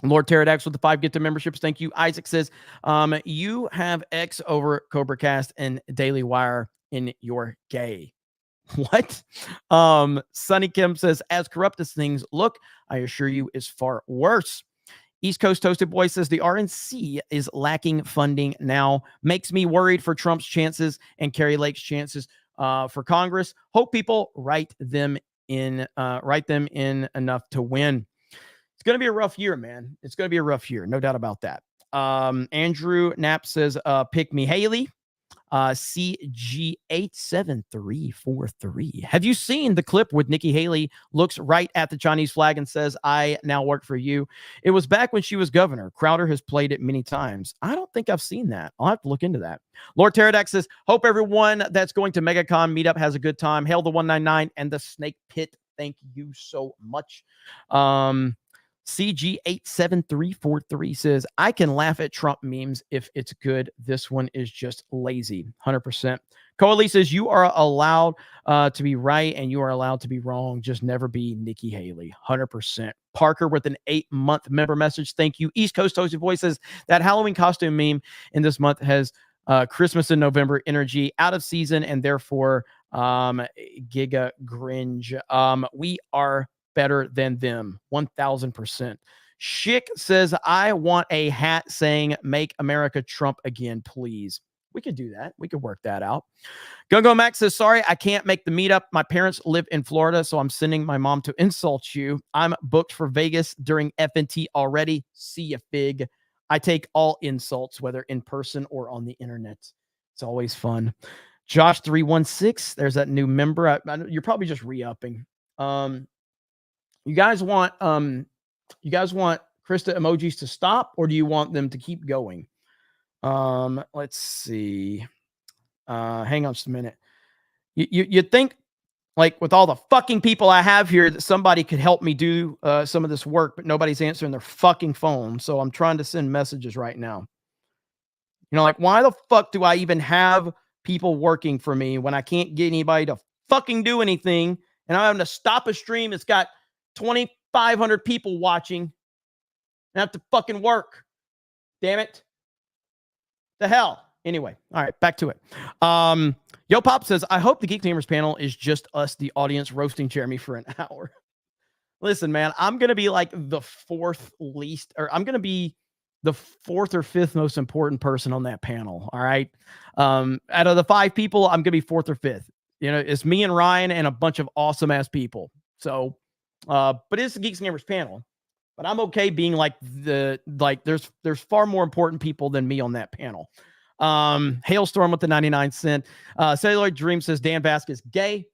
Lord Pterodax with the 5 get to memberships. Thank you. Isaac says, you have X over CobraCast and Daily Wire in your gay. What? Sonny Kim says, as corrupt as things look, I assure you is far worse. East Coast Toasted Boy says the RNC is lacking funding now. Makes me worried for Trump's chances and Kerry Lake's chances for Congress. Hope people write them in enough to win. It's going to be a rough year, man. It's going to be a rough year. No doubt about that. Andrew Knapp says, pick me Haley. CG87343. Have you seen the clip with Nikki Haley looks right at the Chinese flag and says, I now work for you? It was back when she was governor. Crowder has played it many times. I don't think I've seen that. I'll have to look into that. Lord Pterodax says, hope everyone that's going to MegaCon meetup has a good time. Hail the 199 and the Snake Pit. Thank you so much. CG87343 says, I can laugh at Trump memes if it's good. This one is just lazy. 100%. Coaly says, you are allowed to be right and you are allowed to be wrong. Just never be Nikki Haley. 100%. Parker with an 8-month member message. Thank you. East Coast Toasted Voice says, that Halloween costume meme in this month has Christmas in November energy, out of season, and therefore Giga Gringe. We are better than them. 1000%. Schick says, I want a hat saying make America Trump again, please. We could do that. We could work that out. Gungo Max says, sorry, I can't make the meetup. My parents live in Florida, so I'm sending my mom to insult you. I'm booked for Vegas during FNT already. See ya, fig. I take all insults, whether in person or on the internet. It's always fun. Josh 316, there's that new member. You're probably just re-upping. You guys want Krista emojis to stop, or do you want them to keep going? Let's see. Hang on just a minute. You'd think, like, with all the fucking people I have here, that somebody could help me do some of this work, but nobody's answering their fucking phone. So I'm trying to send messages right now. You know, like, why the fuck do I even have people working for me when I can't get anybody to fucking do anything? And I'm having to stop a stream. It's got 2,500 people watching and I have to fucking work. Damn it. The hell. Anyway. All right. Back to it. Yo Pop says, I hope the Geek Gamers panel is just us, the audience, roasting Jeremy for an hour. Listen, man, I'm going to be like the fourth least, or I'm going to be the 4th or 5th most important person on that panel. All right. Out of the 5 people, I'm going to be 4th or 5th. You know, it's me and Ryan and a bunch of awesome ass people. So, but it's the Geeks and Gamers panel. But I'm okay being like there's far more important people than me on that panel. Hailstorm with the 99 cent. Celluloid Dream says Dan Vasquez gay.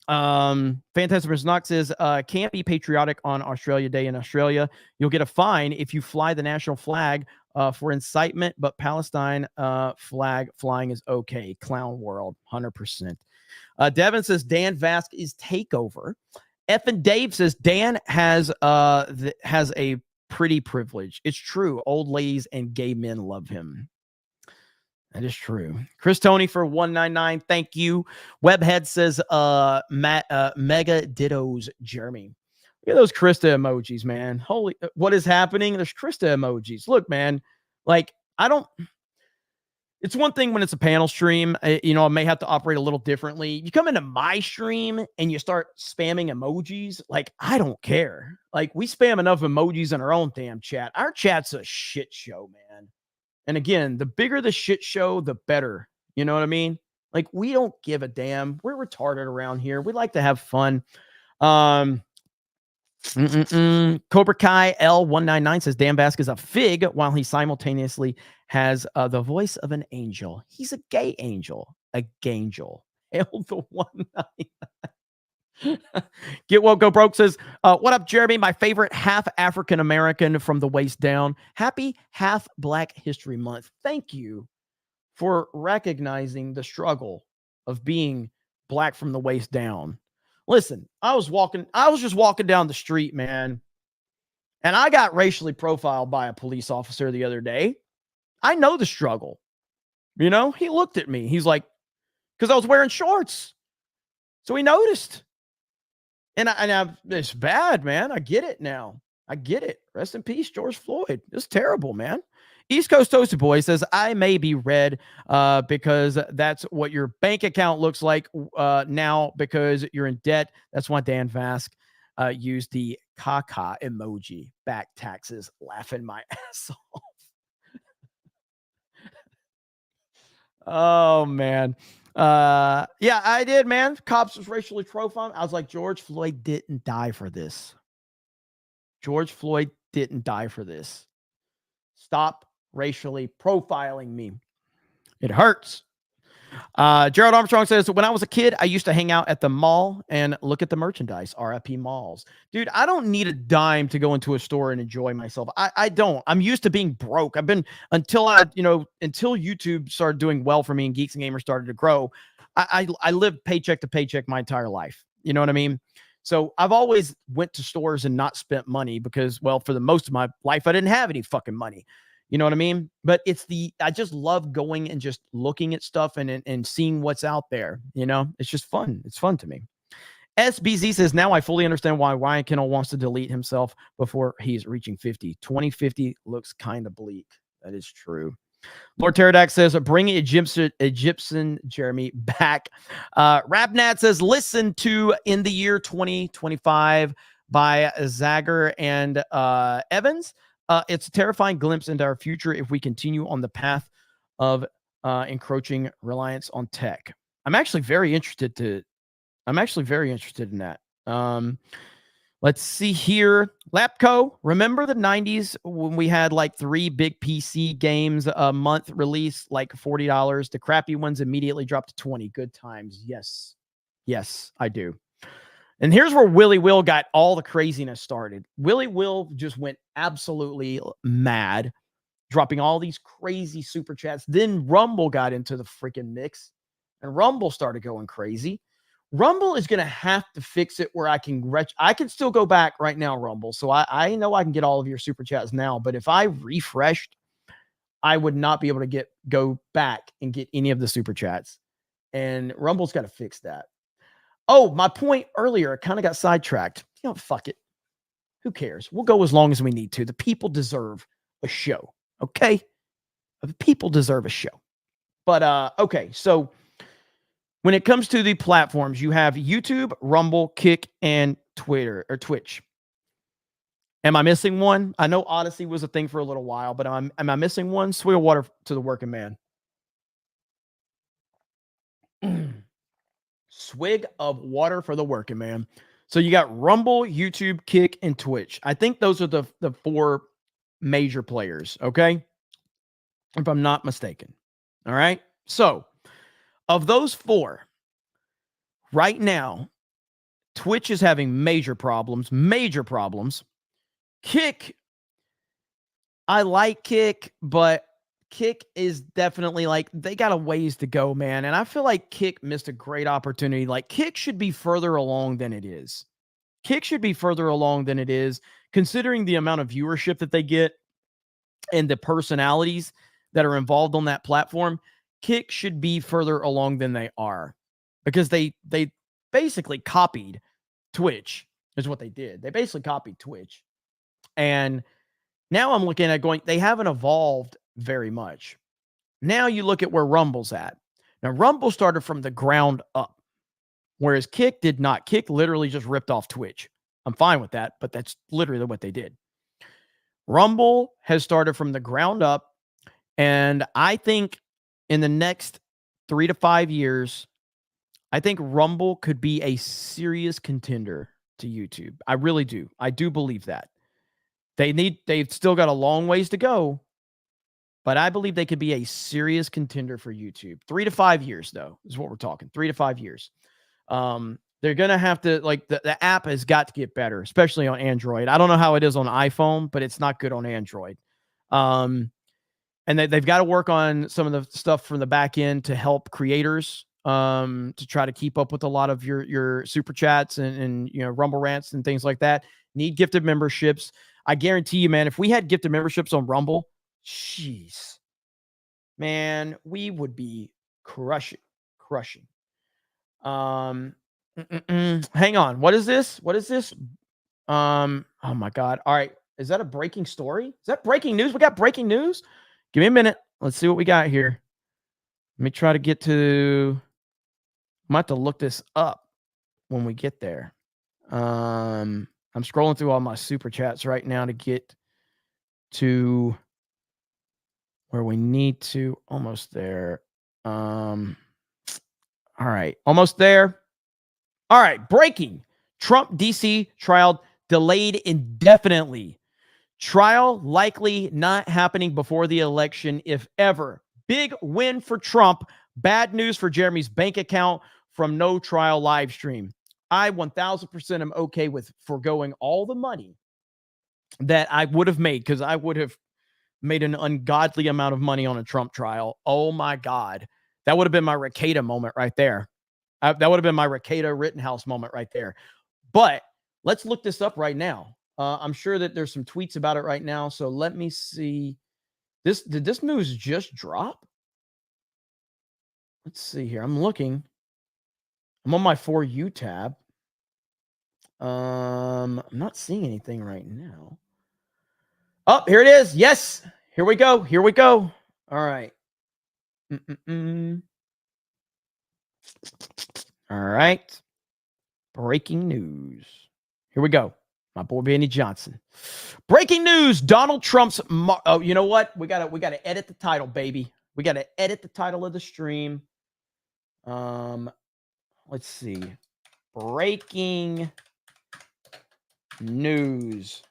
Fantastic Mr. Knox says can't be patriotic on Australia Day in Australia. You'll get a fine if you fly the national flag for incitement, but Palestine flag flying is okay. Clown world, 100%. Devin says Dan Vasquez takeover. Effin Dave says Dan has a pretty privilege. It's true. Old ladies and gay men love him. That is true. Chris Tony for 199. Thank you. Webhead says mega dittos Jeremy. Look at those Krista emojis, man. Holy, what is happening? There's Krista emojis. Look, man. Like, it's one thing when it's a panel stream, I may have to operate a little differently. You come into my stream and you start spamming emojis. Like, I don't care. Like, we spam enough emojis in our own damn chat. Our chat's a shit show, man. And again, the bigger the shit show, the better. You know what I mean? Like, we don't give a damn. We're retarded around here. We like to have fun. Cobra Kai L199 says Dan Vasquez is a fig while he simultaneously has the voice of an angel. He's a gay angel. A gangel. Hail the 199. Get Woke Go Broke says, what up, Jeremy? My favorite half African American from the waist down. Happy half Black History Month. Thank you for recognizing the struggle of being black from the waist down. Listen, I was just walking down the street, man, and I got racially profiled by a police officer the other day. I know the struggle. You know, he looked at me. He's like, because I was wearing shorts. So he noticed. And it's bad, man. I get it now. I get it. Rest in peace, George Floyd. It's terrible, man. East Coast Toasted Boy says, I may be red because that's what your bank account looks like now because you're in debt. That's why Dan Vask used the caca emoji. Back taxes, laughing my ass off. Oh, man. Yeah, I did, man. Cops was racially profiling. I was like, George Floyd didn't die for this. George Floyd didn't die for this. Stop racially profiling me. It hurts. Gerald Armstrong says, when I was a kid, I used to hang out at the mall and look at the merchandise. RIP malls. Dude, I don't need a dime to go into a store and enjoy myself. I don't. I'm used to being broke. I've been until YouTube started doing well for me and Geeks and Gamers started to grow. I lived paycheck to paycheck my entire life. You know what I mean? So I've always went to stores and not spent money because, well, for the most of my life, I didn't have any fucking money. You know what I mean? But I just love going and just looking at stuff and seeing what's out there. You know, it's just fun. It's fun to me. SBZ says, now I fully understand why Ryan Kendall wants to delete himself before he's reaching 50. 2050 looks kind of bleak. That is true. Lord Pterodax says, bring Egyptian Jeremy back. Rapnat says, listen to In the Year 2025 by Zager and Evans. It's a terrifying glimpse into our future if we continue on the path of encroaching reliance on tech. I'm actually very interested in that. Let's see here. Lapco, remember the 90s when we had like 3 big PC games a month release, like $40? The crappy ones immediately dropped to 20. Good times. Yes. Yes, I do. And here's where Willie Will got all the craziness started. Willie Will just went absolutely mad, dropping all these crazy super chats. Then Rumble got into the freaking mix, and Rumble started going crazy. Rumble is going to have to fix it where I can still go back right now, Rumble. So I know I can get all of your super chats now, but if I refreshed, I would not be able to go back and get any of the super chats. And Rumble's got to fix that. Oh, my point earlier, I kind of got sidetracked. You know, fuck it. Who cares? We'll go as long as we need to. The people deserve a show. Okay? The people deserve a show. But, okay. So when it comes to the platforms, you have YouTube, Rumble, Kick, and Twitter or Twitch. Am I missing one? I know Odyssey was a thing for a little while, but am I missing one? Swill water to the working man. swig of water for the working man. So you got Rumble, YouTube, Kick, and Twitch. I think those are the 4 major players, okay? If I'm not mistaken. All right? So, of those 4, right now, Twitch is having major problems. Kick, I like Kick, but Kick is definitely like, they got a ways to go, man. And I feel like Kick missed a great opportunity. Like, Kick should be further along than it is. Considering the amount of viewership that they get and the personalities that are involved on that platform. Kick should be further along than they are, because they basically copied Twitch is what they did. They basically copied Twitch. And now I'm looking at going, they haven't evolved very much. Now you look at where Rumble's at. Now Rumble started from the ground up, whereas Kick did not. Kick literally just ripped off Twitch. I'm fine with that, but that's literally what they did. Rumble has started from the ground up, and I think in the next 3 to 5 years, I think Rumble could be a serious contender to YouTube. I really do. I do believe that. They've still got a long ways to go, but I believe they could be a serious contender for YouTube. 3 to 5 years, though, is what we're talking. 3 to 5 years. They're going to have to, like, the app has got to get better, especially on Android. I don't know how it is on iPhone, but it's not good on Android. And they've got to work on some of the stuff from the back end to help creators to try to keep up with a lot of your super chats and Rumble rants and things like that. Need gifted memberships. I guarantee you, man, if we had gifted memberships on Rumble, jeez, man, we would be crushing. Hang on. What is this? Oh my God. All right. Is that a breaking story? Is that breaking news? We got breaking news? Give me a minute. Let's see what we got here. Let me try to get to, I might have to look this up when we get there. I'm scrolling through all my super chats right now to get to where we need to. Almost there. All right. Almost there. All right. Breaking. Trump DC trial delayed indefinitely. Trial likely not happening before the election, if ever. Big win for Trump. Bad news for Jeremy's bank account from no trial live stream. I 1000% am okay with foregoing all the money that I would have made, because I would have made an ungodly amount of money on a Trump trial. Oh my God. That would have been my Rekieta moment right there. That would have been my Rekieta Rittenhouse moment right there. But let's look this up right now. I'm sure that there's some tweets about it right now. So let me see. Did this news just drop? Let's see here. I'm looking. I'm on my For You tab. I'm not seeing anything right now. Oh, here it is. Yes. Here we go. All right. All right. Breaking news. Here we go. My boy Benny Johnson. Breaking news. Donald Trump's. Oh, you know what? We gotta edit the title, baby. We gotta edit the title of the stream. Let's see. Breaking news.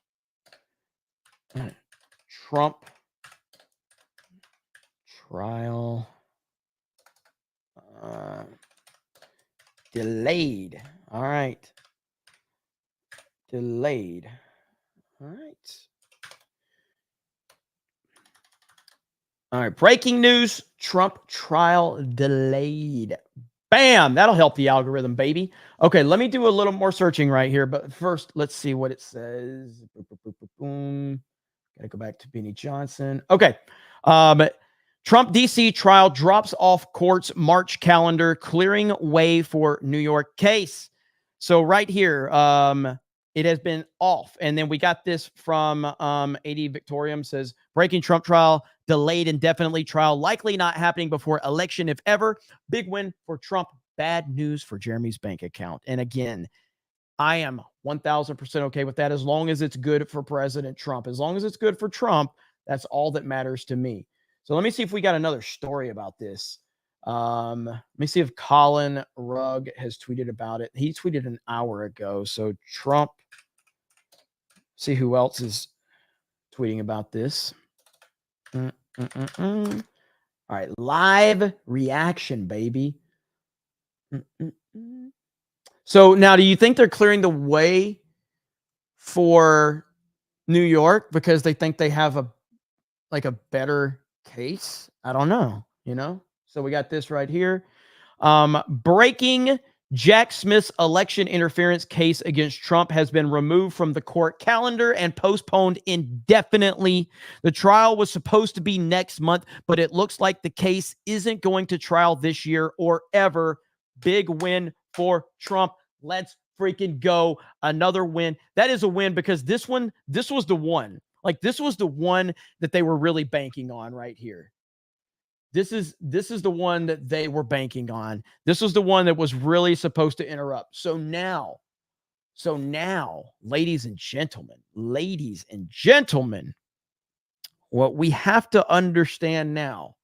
Trump trial delayed. All right. Delayed. All right. All right. Breaking news. Trump trial delayed. Bam. That'll help the algorithm, baby. Okay. Let me do a little more searching right here. But first, let's see what it says. Boom. Gotta go back to Benny Johnson. Okay. Trump DC trial drops off court's March calendar, clearing way for New York case. So right here, it has been off. And then we got this from AD Victorium says, breaking Trump trial, delayed indefinitely, trial likely not happening before election, if ever. Big win for Trump. Bad news for Jeremy's bank account. And again, I am 1000% okay with that, as long as it's good for President Trump. As long as it's good for Trump, that's all that matters to me. So let me see if we got another story about this. Let me see if Colin Rugg has tweeted about it. He tweeted an hour ago. So Trump, see who else is tweeting about this. All right, live reaction, baby. So now, do you think they're clearing the way for New York because they think they have a better case? I don't know, So we got this right here. Breaking: Jack Smith's election interference case against Trump has been removed from the court calendar and postponed indefinitely. The trial was supposed to be next month, but it looks like the case isn't going to trial this year or ever. Big win for Trump. Let's freaking go. Another win. That is a win because this was the one. This was the one that they were really banking on right here. This is the one that they were banking on. This was the one that was really supposed to interrupt. So now, ladies and gentlemen, what we have to understand now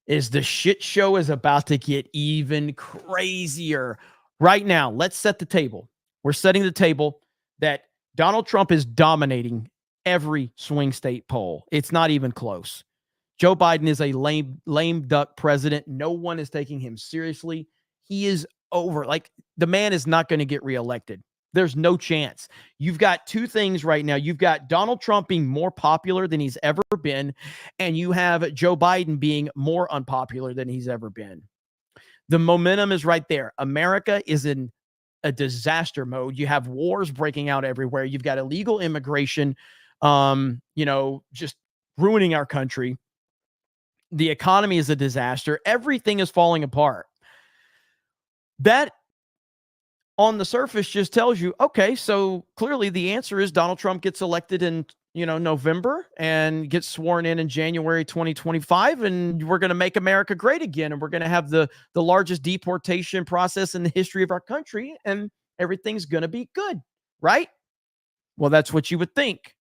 is the shit show is about to get even crazier. Right now, let's set the table. We're setting the table that Donald Trump is dominating every swing state poll. It's not even close. Joe Biden is a lame duck president. No one is taking him seriously. He is over. The man is not going to get reelected. There's no chance. You've got two things right now. You've got Donald Trump being more popular than he's ever been, and you have Joe Biden being more unpopular than he's ever been. The momentum is right there. America is in a disaster mode. You have wars breaking out everywhere. You've got illegal immigration, just ruining our country. The economy is a disaster. Everything is falling apart. That, on the surface, just tells you, okay, so clearly the answer is Donald Trump gets elected in, November and gets sworn in January 2025, and we're going to make America great again, and we're going to have the largest deportation process in the history of our country, and everything's going to be good, right? Well, that's what you would think.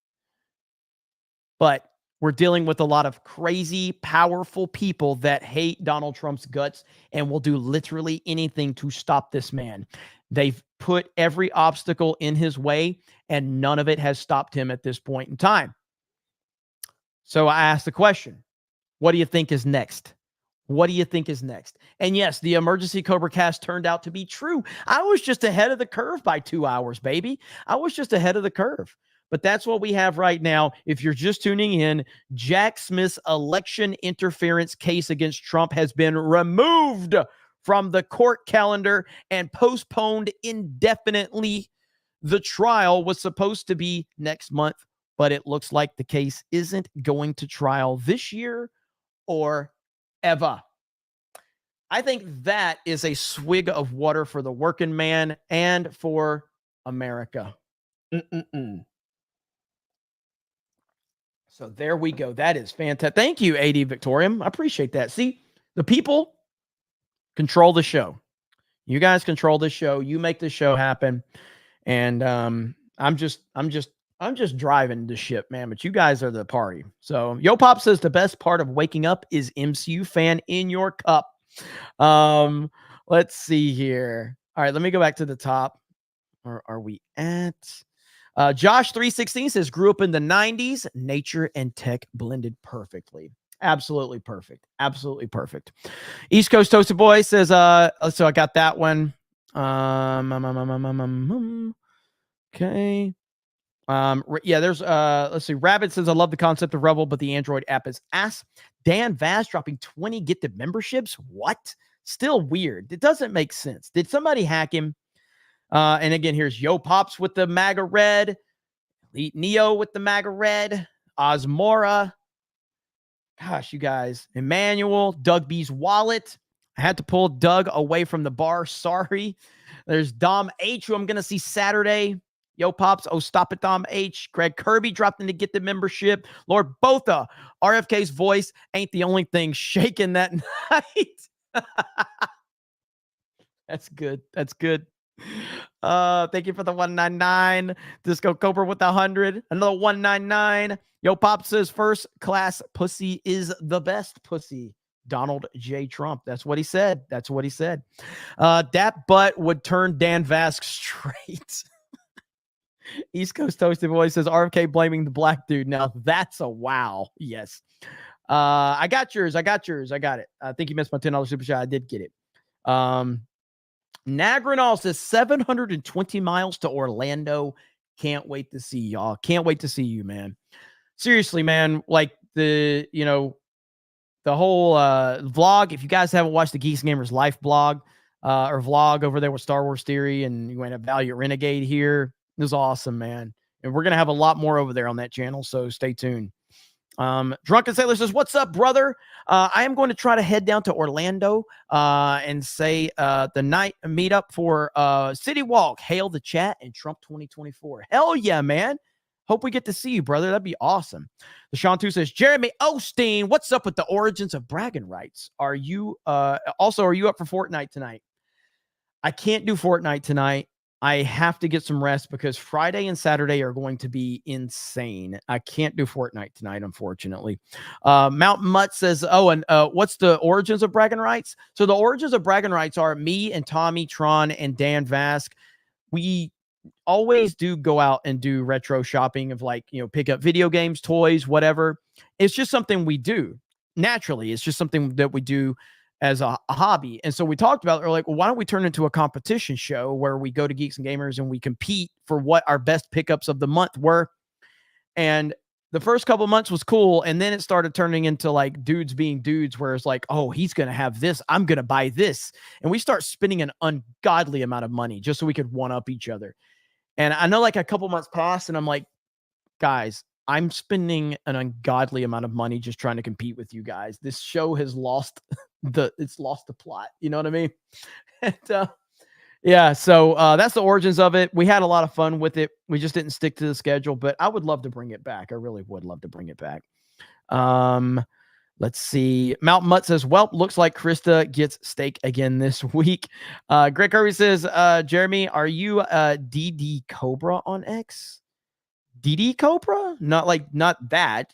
But we're dealing with a lot of crazy, powerful people that hate Donald Trump's guts and will do literally anything to stop this man. They've put every obstacle in his way, and none of it has stopped him at this point in time. So I asked the question, what do you think is next? What do you think is next? And yes, the emergency CobraCast turned out to be true. I was just ahead of the curve by 2 hours, baby. I was just ahead of the curve. But that's what we have right now. If you're just tuning in, Jack Smith's election interference case against Trump has been removed from the court calendar and postponed indefinitely. The trial was supposed to be next month, but it looks like the case isn't going to trial this year or ever. I think that is a swig of water for the working man and for America. So there we go. That is fantastic. Thank you, AD Victorium. I appreciate that. See, the people control the show. You guys control the show. You make the show happen. And I'm just driving the ship, man. But you guys are the party. So Yo Pop says the best part of waking up is MCU fan in your cup. Let's see here. All right, let me go back to the top. Where are we at? Josh 316 says, grew up in the 90s. Nature and tech blended perfectly. Absolutely perfect. Absolutely perfect. East Coast Toasted Boy says, so I got that one. Okay. Yeah, there's, let's see. Rabbit says, I love the concept of Rebel, but the Android app is ass. Dan Vaz dropping 20 gifted memberships. What? Still weird. It doesn't make sense. Did somebody hack him? And again, here's Yo Pops with the MAGA red, Elite Neo with the MAGA red, Osmora. Gosh, you guys. Emmanuel, Doug B's wallet. I had to pull Doug away from the bar. Sorry. There's Dom H, who I'm going to see Saturday. Yo Pops. Oh, stop it, Dom H. Greg Kirby dropped in to get the membership. Lord Botha. RFK's voice ain't the only thing shaking that night. That's good. That's good. Thank you for the 199. Disco Cobra with the 100. Another 199. Yo Pop says first class pussy is the best pussy. Donald J. Trump. That's what he said. That's what he said. That butt would turn Dan Vasque straight. East Coast Toasted Boy says RFK blaming the black dude. Now that's a wow. Yes. I got yours. I got it. I think you missed my $10 super chat. I did get it. Nagranol says 720 miles to Orlando. Can't wait to see y'all. Can't wait to see you, man. Seriously, man. Like the whole vlog. If you guys haven't watched the Geeks and Gamers Life blog or vlog over there with Star Wars Theory, and you went to Valiant Renegade here, it was awesome, man. And we're gonna have a lot more over there on that channel, so stay tuned. Drunken Sailor says, "What's up, brother? I am going to try to head down to Orlando and say the night meetup for City Walk. Hail the chat and Trump 2024. Hell yeah, man! Hope we get to see you, brother. That'd be awesome." The Sean 2 says, "Jeremy Osteen, what's up with the origins of bragging rights? Are you also are you up for Fortnite tonight?" I can't do Fortnite tonight. I have to get some rest because Friday and Saturday are going to be insane. I can't do Fortnite tonight, unfortunately. Mount Mutt says, "Oh, and what's the origins of bragging rights?" So the origins of bragging rights are me and Tommy Tron and Dan Vasque. We always do go out and do retro shopping of pick up video games, toys, whatever. It's just something we do naturally. It's just something that we do as a hobby. And so we talked about, well, why don't we turn it into a competition show where we go to Geeks and Gamers and we compete for what our best pickups of the month were. And the first couple of months was cool. And then it started turning into dudes being dudes, where it's oh, he's going to have this. I'm going to buy this. And we start spending an ungodly amount of money just so we could one up each other. And I know a couple months passed and I'm like, guys, I'm spending an ungodly amount of money just trying to compete with you guys. This show has lost it's lost the plot. You know what I mean? And, yeah. So that's the origins of it. We had a lot of fun with it. We just didn't stick to the schedule, but I would love to bring it back. I really would love to bring it back. Let's see. Mount Mutt says, "Well, looks like Krista gets steak again this week." Greg Kirby says, "Jeremy, are you DD Cobra on X?" DD Cobra? Not that.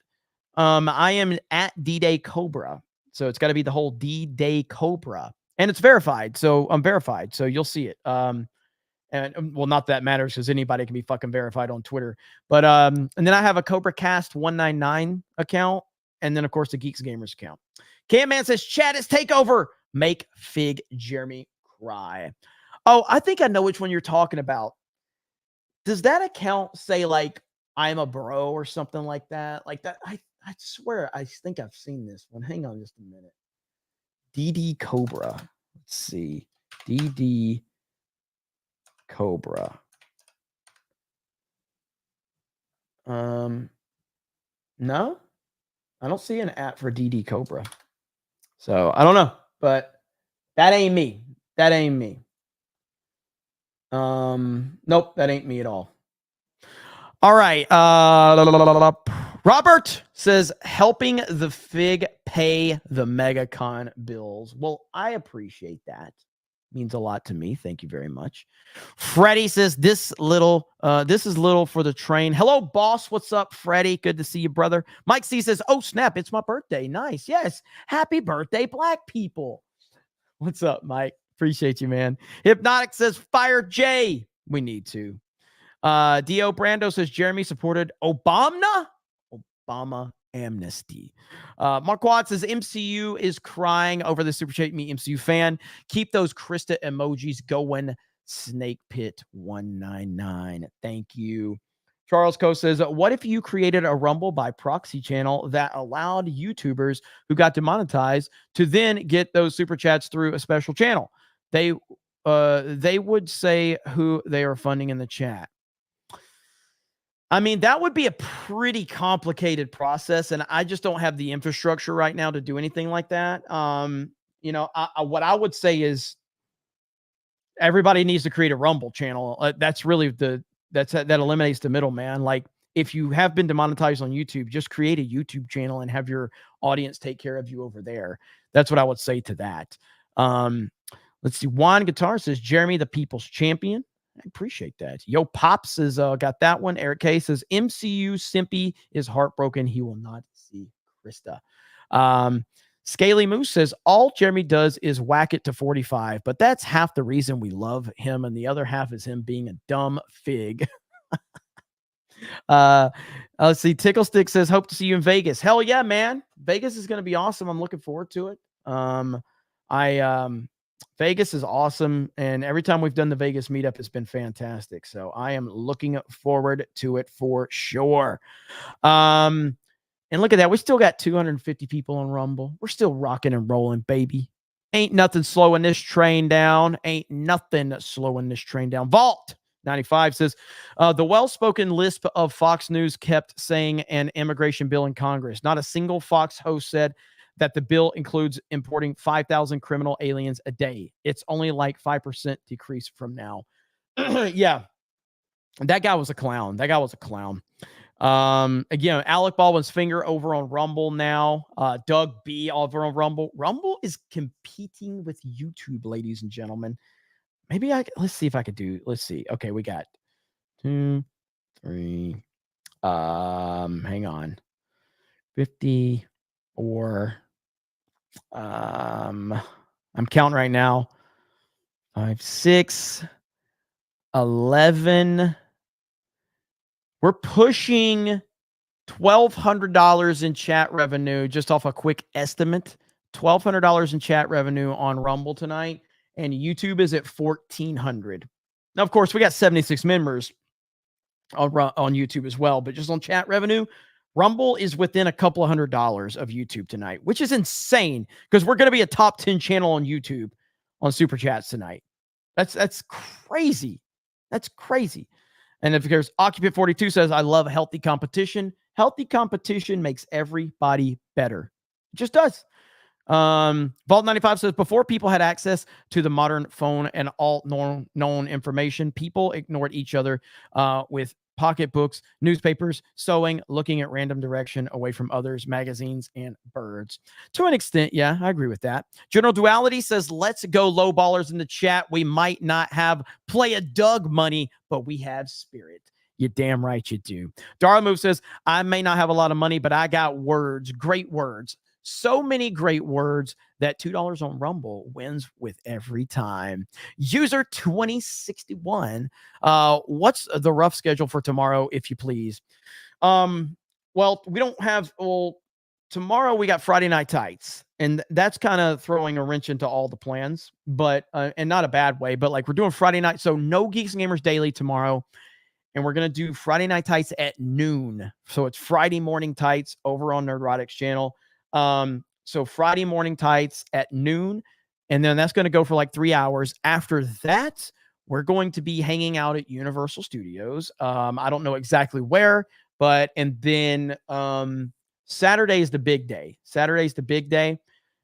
I am at D-Day Cobra. So it's got to be the whole D-Day Cobra. And it's verified. So I'm verified. So you'll see it. And well, not that matters because anybody can be fucking verified on Twitter. But and then I have a CobraCast 199 account. And then, of course, the Geeks Gamers account. Cam-Man says, "Chat is takeover. Make Fig Jeremy cry." Oh, I think I know which one you're talking about. Does that account say I'm a bro or something like that? I swear, I think I've seen this one. Hang on just a minute. DD Cobra. Let's see. DD Cobra. No, I don't see an app for DD Cobra. So I don't know, but that ain't me. That ain't me. Nope, that ain't me at all. All right. Robert says, "Helping the Fig pay the MegaCon bills." Well, I appreciate that. Means a lot to me. Thank you very much. Freddie says, this is little for the train. Hello, boss. What's up, Freddie? Good to see you, brother. Mike C says, "Oh, snap. It's my birthday." Nice. Yes. Happy birthday, black people. What's up, Mike? Appreciate you, man. Hypnotic says, "Fire Jay." We need to. Dio Brando says, "Jeremy supported Obama amnesty." Mark Watts says, "MCU is crying over the Super Chat Me MCU fan. Keep those Krista emojis going. Snake Pit 199. Thank you." Charles Coe says, "What if you created a Rumble by proxy channel that allowed YouTubers who got demonetized to then get those super chats through a special channel? They would say who they are funding in the chat." I mean, that would be a pretty complicated process, and I just don't have the infrastructure right now to do anything like that. What I would say is everybody needs to create a Rumble channel. That's really that eliminates the middleman. If you have been demonetized on YouTube, just create a YouTube channel and have your audience take care of you over there. That's what I would say to that. Let's see. Juan Guitar says, "Jeremy, the people's champion." I appreciate that. Yo Pops is got that one. Eric K says, "MCU Simpy is heartbroken. He will not see Krista." Scaly Moose says, all Jeremy does is whack it to 45, but that's half the reason we love him, and the other half is him being a dumb fig. Let's see. Tickle Stick says, hope to see you in Vegas. Hell yeah, man. Vegas is going to be awesome. I'm looking forward to it. Vegas is awesome, and every time we've done the Vegas meetup, it's been fantastic. So I am looking forward to it for sure. And look at that. We still got 250 people on Rumble. We're still rocking and rolling, baby. Ain't nothing slowing this train down. Ain't nothing slowing this train down. Vault 95 says, the well-spoken lisp of Fox News kept saying an immigration bill in Congress. Not a single Fox host said that the bill includes importing 5,000 criminal aliens a day. It's only like 5% decrease from now. Yeah. That guy was a clown. Again, Alec Baldwin's finger over on Rumble now. Doug B over on Rumble. Rumble is competing with YouTube, ladies and gentlemen. Maybe let's see if I could do, let's see. Okay, we got 2, 3, hang on. 54. I'm counting right now. 5, 6, 11. We're pushing $1,200 in chat revenue, just off a quick estimate. $1,200 in chat revenue on Rumble tonight, and YouTube is at $1,400. Now, of course, we got 76 members on YouTube as well, but just on chat revenue, Rumble is within a couple of $100 of YouTube tonight, which is insane because we're going to be a top 10 channel on YouTube on Super Chats tonight. That's crazy. That's crazy. And if there's Occupant 42 says, I love healthy competition. Healthy competition makes everybody better. It just does. Vault 95 says, before people had access to the modern phone and all known information, people ignored each other with pocketbooks, newspapers, sewing, looking at random direction away from others, magazines, and birds. To an extent, yeah, I agree with that. General Duality says, let's go low ballers in the chat. We might not have play a Doug money, but we have spirit. You're damn right you do. Dara Move says, I may not have a lot of money, but I got words, great words. So many great words that $2 on Rumble wins with every time. User 2061. What's the rough schedule for tomorrow, if you please? Well, we don't have, tomorrow we got Friday Night Tights, and that's kind of throwing a wrench into all the plans, but, and not a bad way, but like we're doing Friday night. So no Geeks and Gamers Daily tomorrow. And we're going to do Friday Night Tights at noon. So it's Friday morning tights over on Nerdrotics channel. So Friday morning tights at noon, and then that's going to go for like 3 hours. After that, we're going to be hanging out at Universal Studios. I don't know exactly where, but, and then, Saturday is the big day.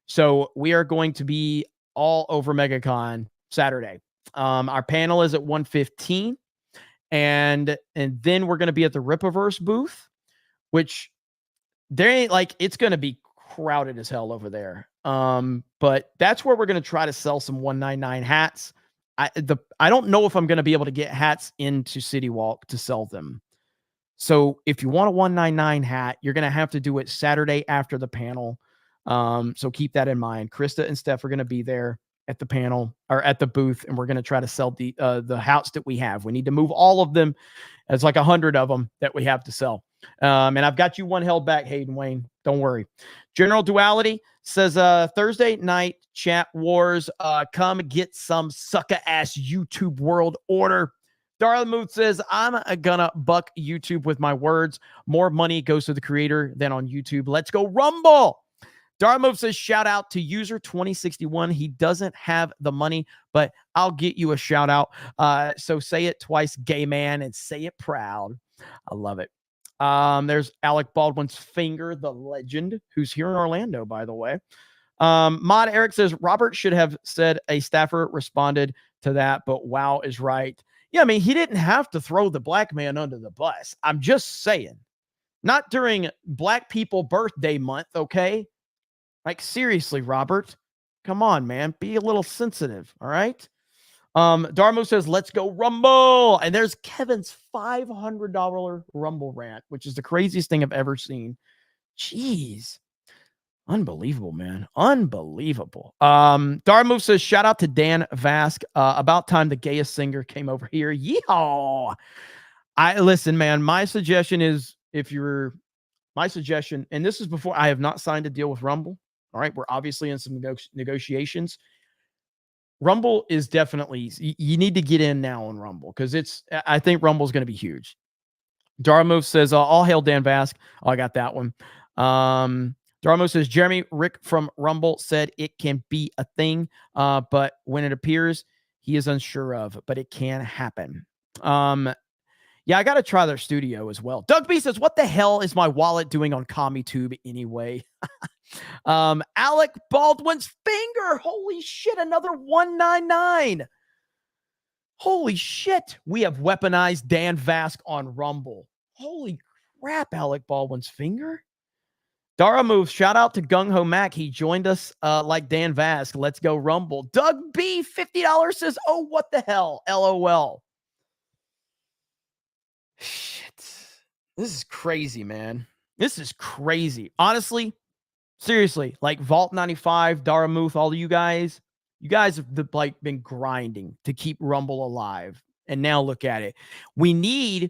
So we are going to be all over MegaCon Saturday. Our panel is at 1:15, and then we're going to be at the Rippaverse booth, which there ain't like, it's going to be crowded as hell over there. But that's where we're going to try to sell some 199 hats. I don't know if I'm going to be able to get hats into City Walk to sell them. So if you want a 199 hat, you're going to have to do it Saturday after the panel. So keep that in mind. Krista and Steph are going to be there at the panel or at the booth, and we're going to try to sell the hats that we have. We need to move all of them. It's like 100 of them that we have to sell. And I've got you one held back, Hayden Wayne. Don't worry. General Duality says, Thursday night chat wars. Come get some sucker ass YouTube world order. Darla Mood says, I'm gonna buck YouTube with my words. More money goes to the creator than on YouTube. Let's go Rumble. Darla Mood says, shout out to user 2061. He doesn't have the money, but I'll get you a shout out. So say it twice, gay man, and say it proud. I love it. There's Alec Baldwin's finger, the legend, who's here in Orlando, by the way. Mod Eric says, Robert should have said a staffer responded to that, but wow is right. Yeah, I mean, he didn't have to throw the black man under the bus. I'm just saying. Not during Black People Birthday Month, okay? Like, seriously, Robert. Come on, man. Be a little sensitive, all right? Darmo says, let's go Rumble. And there's Kevin's $500 Rumble rant, which is the craziest thing I've ever seen. Jeez. Unbelievable, man. Unbelievable. Darmove says, shout out to Dan Vask. About time the gayest singer came over here. Yeehaw. Listen, man, my suggestion is my suggestion, and this is before I have not signed a deal with Rumble. All right. We're obviously in some negotiations. Rumble is definitely, you need to get in now on Rumble because I think Rumble's going to be huge. Darmove says, all hail Dan Vask. Oh, I got that one. Darmo says, Jeremy Rick from Rumble said it can be a thing, but when it appears, he is unsure of, but it can happen. Yeah, I got to try their studio as well. Doug B says, what the hell is my wallet doing on CommuTube anyway? Alec Baldwin's finger. Holy shit, another 199. Holy shit. We have weaponized Dan Vask on Rumble. Holy crap, Alec Baldwin's finger. Dara moves. Shout out to Gung Ho Mac. He joined us like Dan Vask. Let's go Rumble. Doug B, $50 says, oh, what the hell? LOL. Shit. This is crazy, man. This is crazy. Honestly, seriously, like Vault 95, Dara Muth, all of you guys have been grinding to keep Rumble alive. And now look at it. We need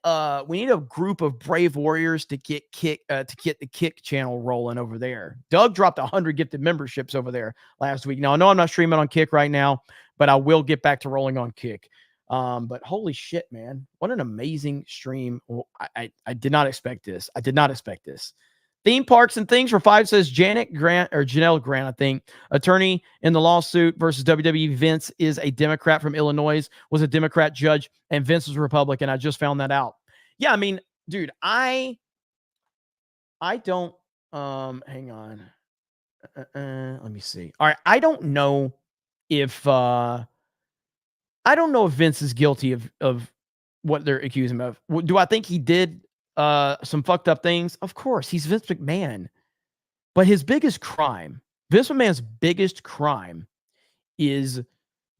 a group of brave warriors to get the Kick channel rolling over there. Doug dropped 100 gifted memberships over there last week. Now I know I'm not streaming on Kick right now, but I will get back to rolling on Kick. But holy shit, man, what an amazing stream! I did not expect this. I did not expect this. Theme parks and things for 5 says Janelle Grant, I think, attorney in the lawsuit versus WWE. Vince is a Democrat from Illinois, was a Democrat judge, and Vince was a Republican. I just found that out. Yeah, I mean, dude, I don't, hang on. Let me see. All right. I don't know if Vince is guilty of what they're accusing him of. Do I think he did some fucked up things? Of course, he's Vince McMahon. But his biggest crime, Vince McMahon's biggest crime, is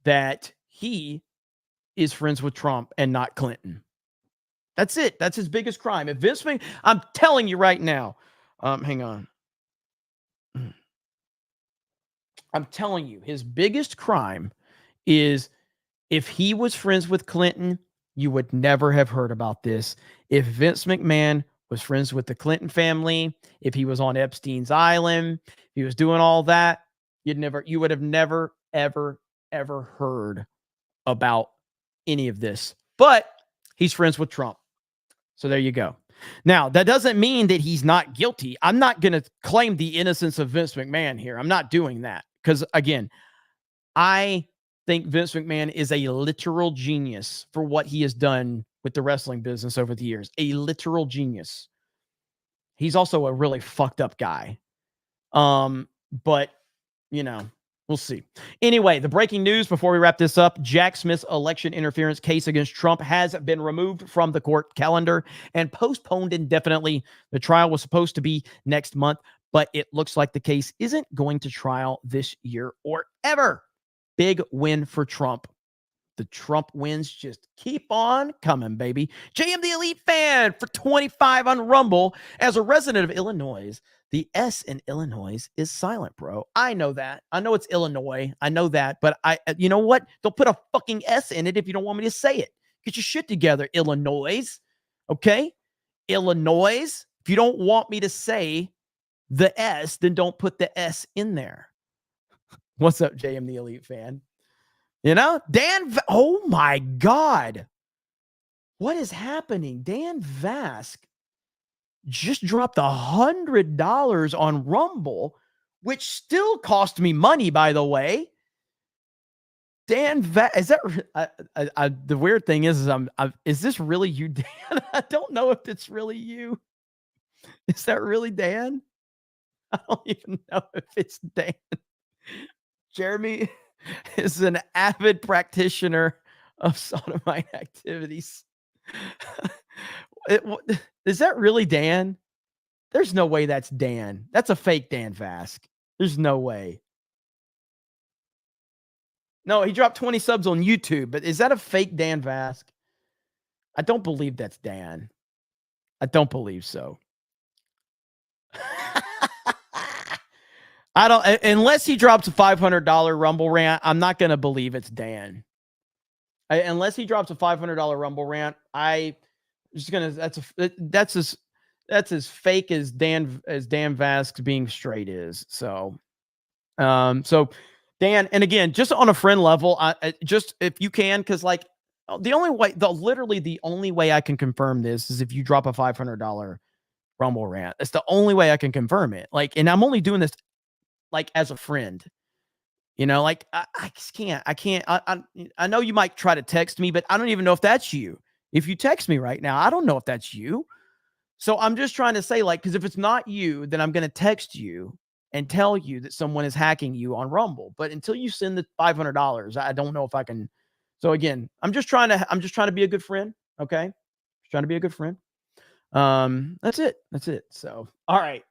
that he is friends with Trump and not Clinton. That's it. That's his biggest crime. If Vince McMahon, I'm telling you right now, hang on. I'm telling you, his biggest crime is if he was friends with Clinton, you would never have heard about this. If Vince McMahon was friends with the Clinton family, if he was on Epstein's Island, if he was doing all that, you would have never, ever, ever heard about any of this. But he's friends with Trump. So there you go. Now, that doesn't mean that he's not guilty. I'm not going to claim the innocence of Vince McMahon here. I'm not doing that. Because, again, I think Vince McMahon is a literal genius for what he has done with the wrestling business over the years. A literal genius. He's also a really fucked up guy. But, we'll see. Anyway, the breaking news before we wrap this up, Jack Smith's election interference case against Trump has been removed from the court calendar and postponed indefinitely. The trial was supposed to be next month, but it looks like the case isn't going to trial this year or ever. Big win for Trump. The Trump wins just keep on coming, baby. JM the Elite Fan for 25 on Rumble. As a resident of Illinois, the S in Illinois is silent, bro. I know that. I know it's Illinois. I know that. But you know what? Don't put a fucking S in it if you don't want me to say it. Get your shit together, Illinois. Okay? Illinois. If you don't want me to say the S, then don't put the S in there. What's up, JM the Elite Fan? Oh my God. What is happening? Dan Vask just dropped $100 on Rumble, which still cost me money, by the way. Dan Vask, is that the weird thing is is this really you, Dan? I don't know if it's really you. Is that really Dan? I don't even know if it's Dan. Jeremy is an avid practitioner of sodomite activities. Is that really Dan? There's no way that's Dan. That's a fake Dan Vask. There's no way. No, he dropped 20 subs on YouTube, but is that a fake Dan Vask? I don't believe that's Dan. I don't believe so. I don't, unless he drops a $500 Rumble rant, I'm not going to believe it's Dan. Unless he drops a $500 Rumble rant, I just going to, that's as fake as Dan Vasquez being straight is. So Dan, and again, just on a friend level, just if you can, because like literally the only way I can confirm this is if you drop a $500 Rumble rant. It's the only way I can confirm it. Like, and I'm only doing this like as a friend, like I just can't, I know you might try to text me, but I don't even know if that's you. If you text me right now, I don't know if that's you. So I'm just trying to say, like, because if it's not you, then I'm going to text you and tell you that someone is hacking you on Rumble. But until you send the $500, I don't know if I can. So again, I'm just trying to be a good friend. Okay. Just trying to be a good friend. That's it. So, all right.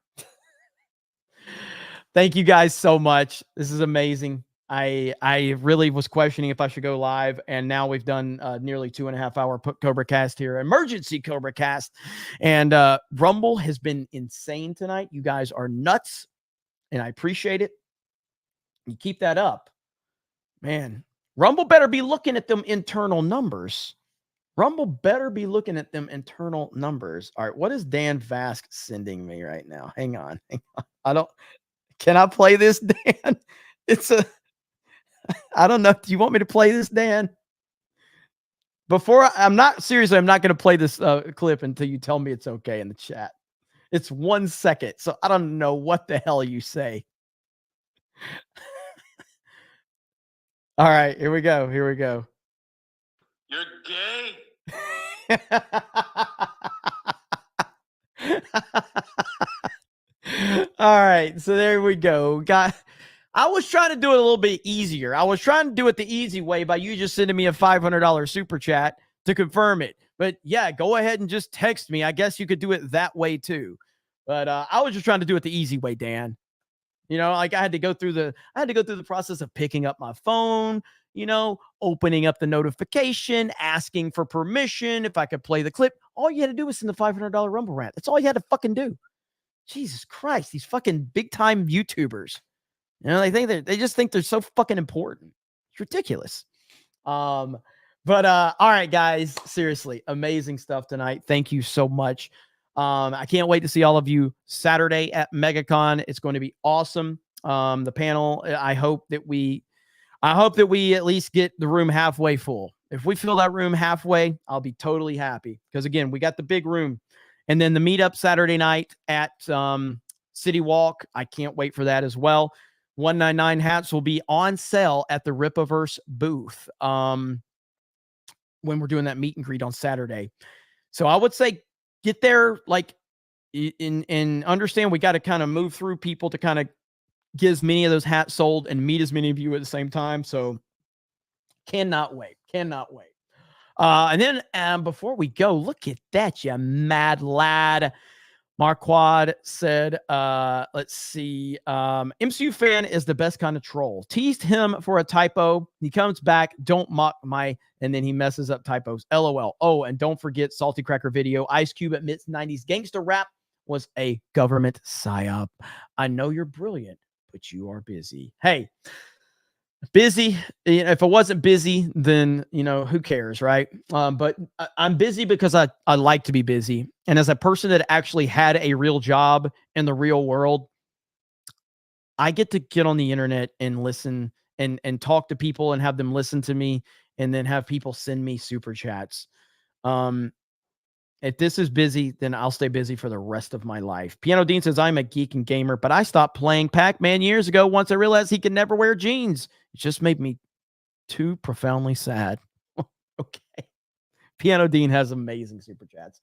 Thank you guys so much. This is amazing. I really was questioning if I should go live, and now we've done nearly 2.5 hour CobraCast here, emergency CobraCast, and Rumble has been insane tonight. You guys are nuts, and I appreciate it. You keep that up, man. Rumble better be looking at them internal numbers. Rumble better be looking at them internal numbers. All right, what is Dan Vasquez sending me right now? Hang on. Can I play this, Dan? I don't know. Do you want me to play this, Dan? I'm not going to play this clip until you tell me it's okay in the chat. It's 1 second, so I don't know what the hell you say. All right, here we go. You're gay. All right, so there we go. I was trying to do it a little bit easier. I was trying to do it the easy way by you just sending me a $500 super chat to confirm it. But yeah, go ahead and just text me. I guess you could do it that way too. But I was just trying to do it the easy way, Dan. Like I had to go through the process of picking up my phone, opening up the notification, asking for permission if I could play the clip. All you had to do was send the $500 Rumble rant. That's all you had to fucking do. Jesus Christ, these fucking big time YouTubers. They just think they're so fucking important. It's ridiculous. But all right, guys, seriously, amazing stuff tonight. Thank you so much. I can't wait to see all of you Saturday at MegaCon. It's going to be awesome. The panel, I hope that we at least get the room halfway full. If we fill that room halfway, I'll be totally happy. Because again, we got the big room. And then the meetup Saturday night at City Walk. I can't wait for that as well. 199 hats will be on sale at the Ripaverse booth when we're doing that meet and greet on Saturday. So I would say get there, like, and understand we got to kind of move through people to kind of get as many of those hats sold and meet as many of you at the same time. So cannot wait. And then before we go, look at that, you mad lad. Marquad said, let's see. MCU fan is the best kind of troll. Teased him for a typo. He comes back. Don't mock and then he messes up typos. LOL. Oh, and don't forget Salty Cracker video. Ice Cube admits 90s gangster rap was a government psyop. I know you're brilliant, but you are busy. Hey, busy. If I wasn't busy, then, who cares, right? But I'm busy because I like to be busy. And as a person that actually had a real job in the real world, I get to get on the internet and listen and talk to people and have them listen to me and then have people send me super chats. If this is busy, then I'll stay busy for the rest of my life. Piano Dean says, I'm a geek and gamer, but I stopped playing Pac-Man years ago once I realized he could never wear jeans. It just made me too profoundly sad. Okay. Piano Dean has amazing super chats.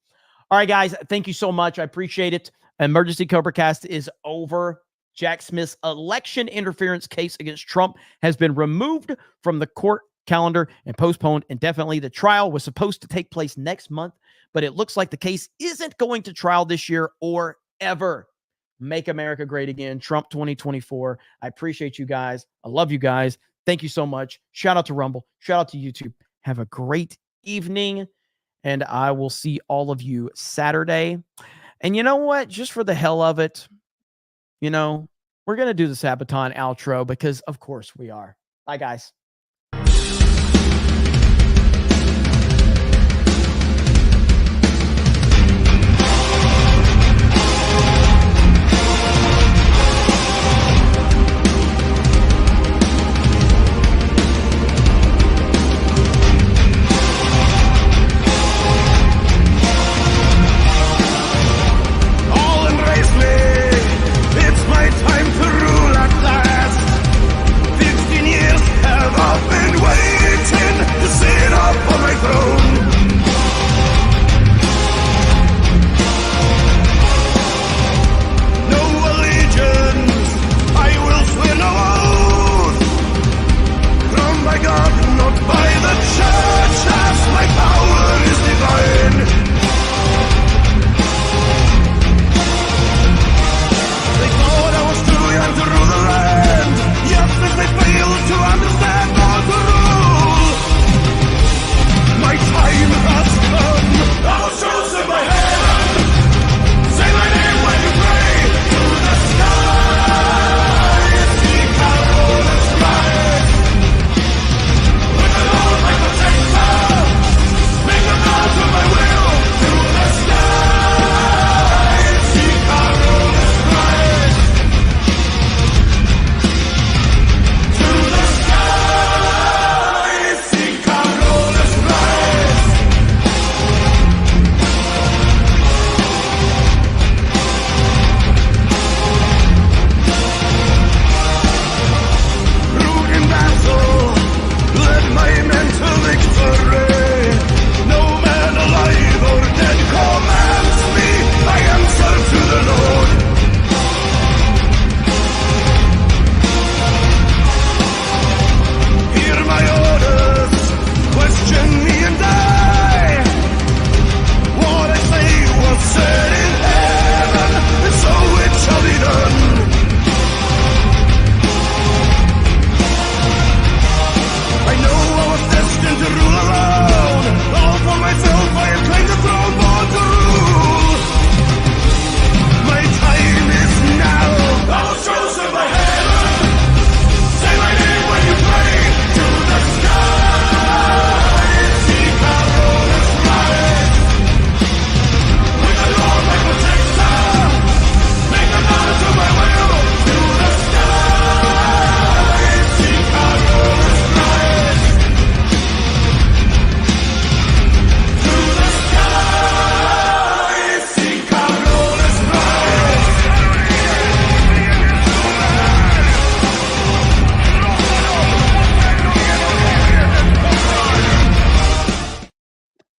All right, guys. Thank you so much. I appreciate it. Emergency CobraCast is over. Jack Smith's election interference case against Trump has been removed from the court calendar and postponed indefinitely. The trial was supposed to take place next month, but it looks like the case isn't going to trial this year or ever. Make America great again. Trump 2024. I appreciate you guys. I love you guys. Thank you so much. Shout out to Rumble. Shout out to YouTube. Have a great evening, and I will see all of you Saturday. And you know what? Just for the hell of it, we're going to do the Sabaton outro because, of course, we are. Bye, guys.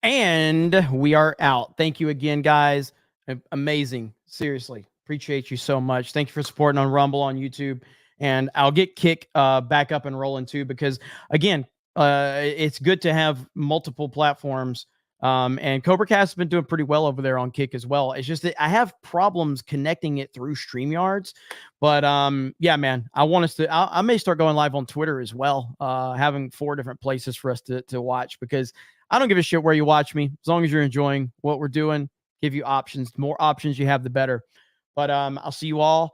And we are out. Thank you again, guys. Amazing. Seriously. Appreciate you so much. Thank you for supporting on Rumble, on YouTube. And I'll get Kick back up and rolling too, because again, it's good to have multiple platforms. And CobraCast has been doing pretty well over there on Kick as well. It's just that I have problems connecting it through StreamYards. But yeah, man, I want us to, I may start going live on Twitter as well, having 4 different places for us to watch, because I don't give a shit where you watch me. As long as you're enjoying what we're doing, give you options. The more options you have, the better. But I'll see you all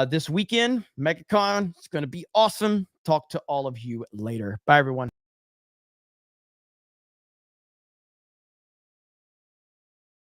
this weekend. MegaCon. It's going to be awesome. Talk to all of you later. Bye, everyone.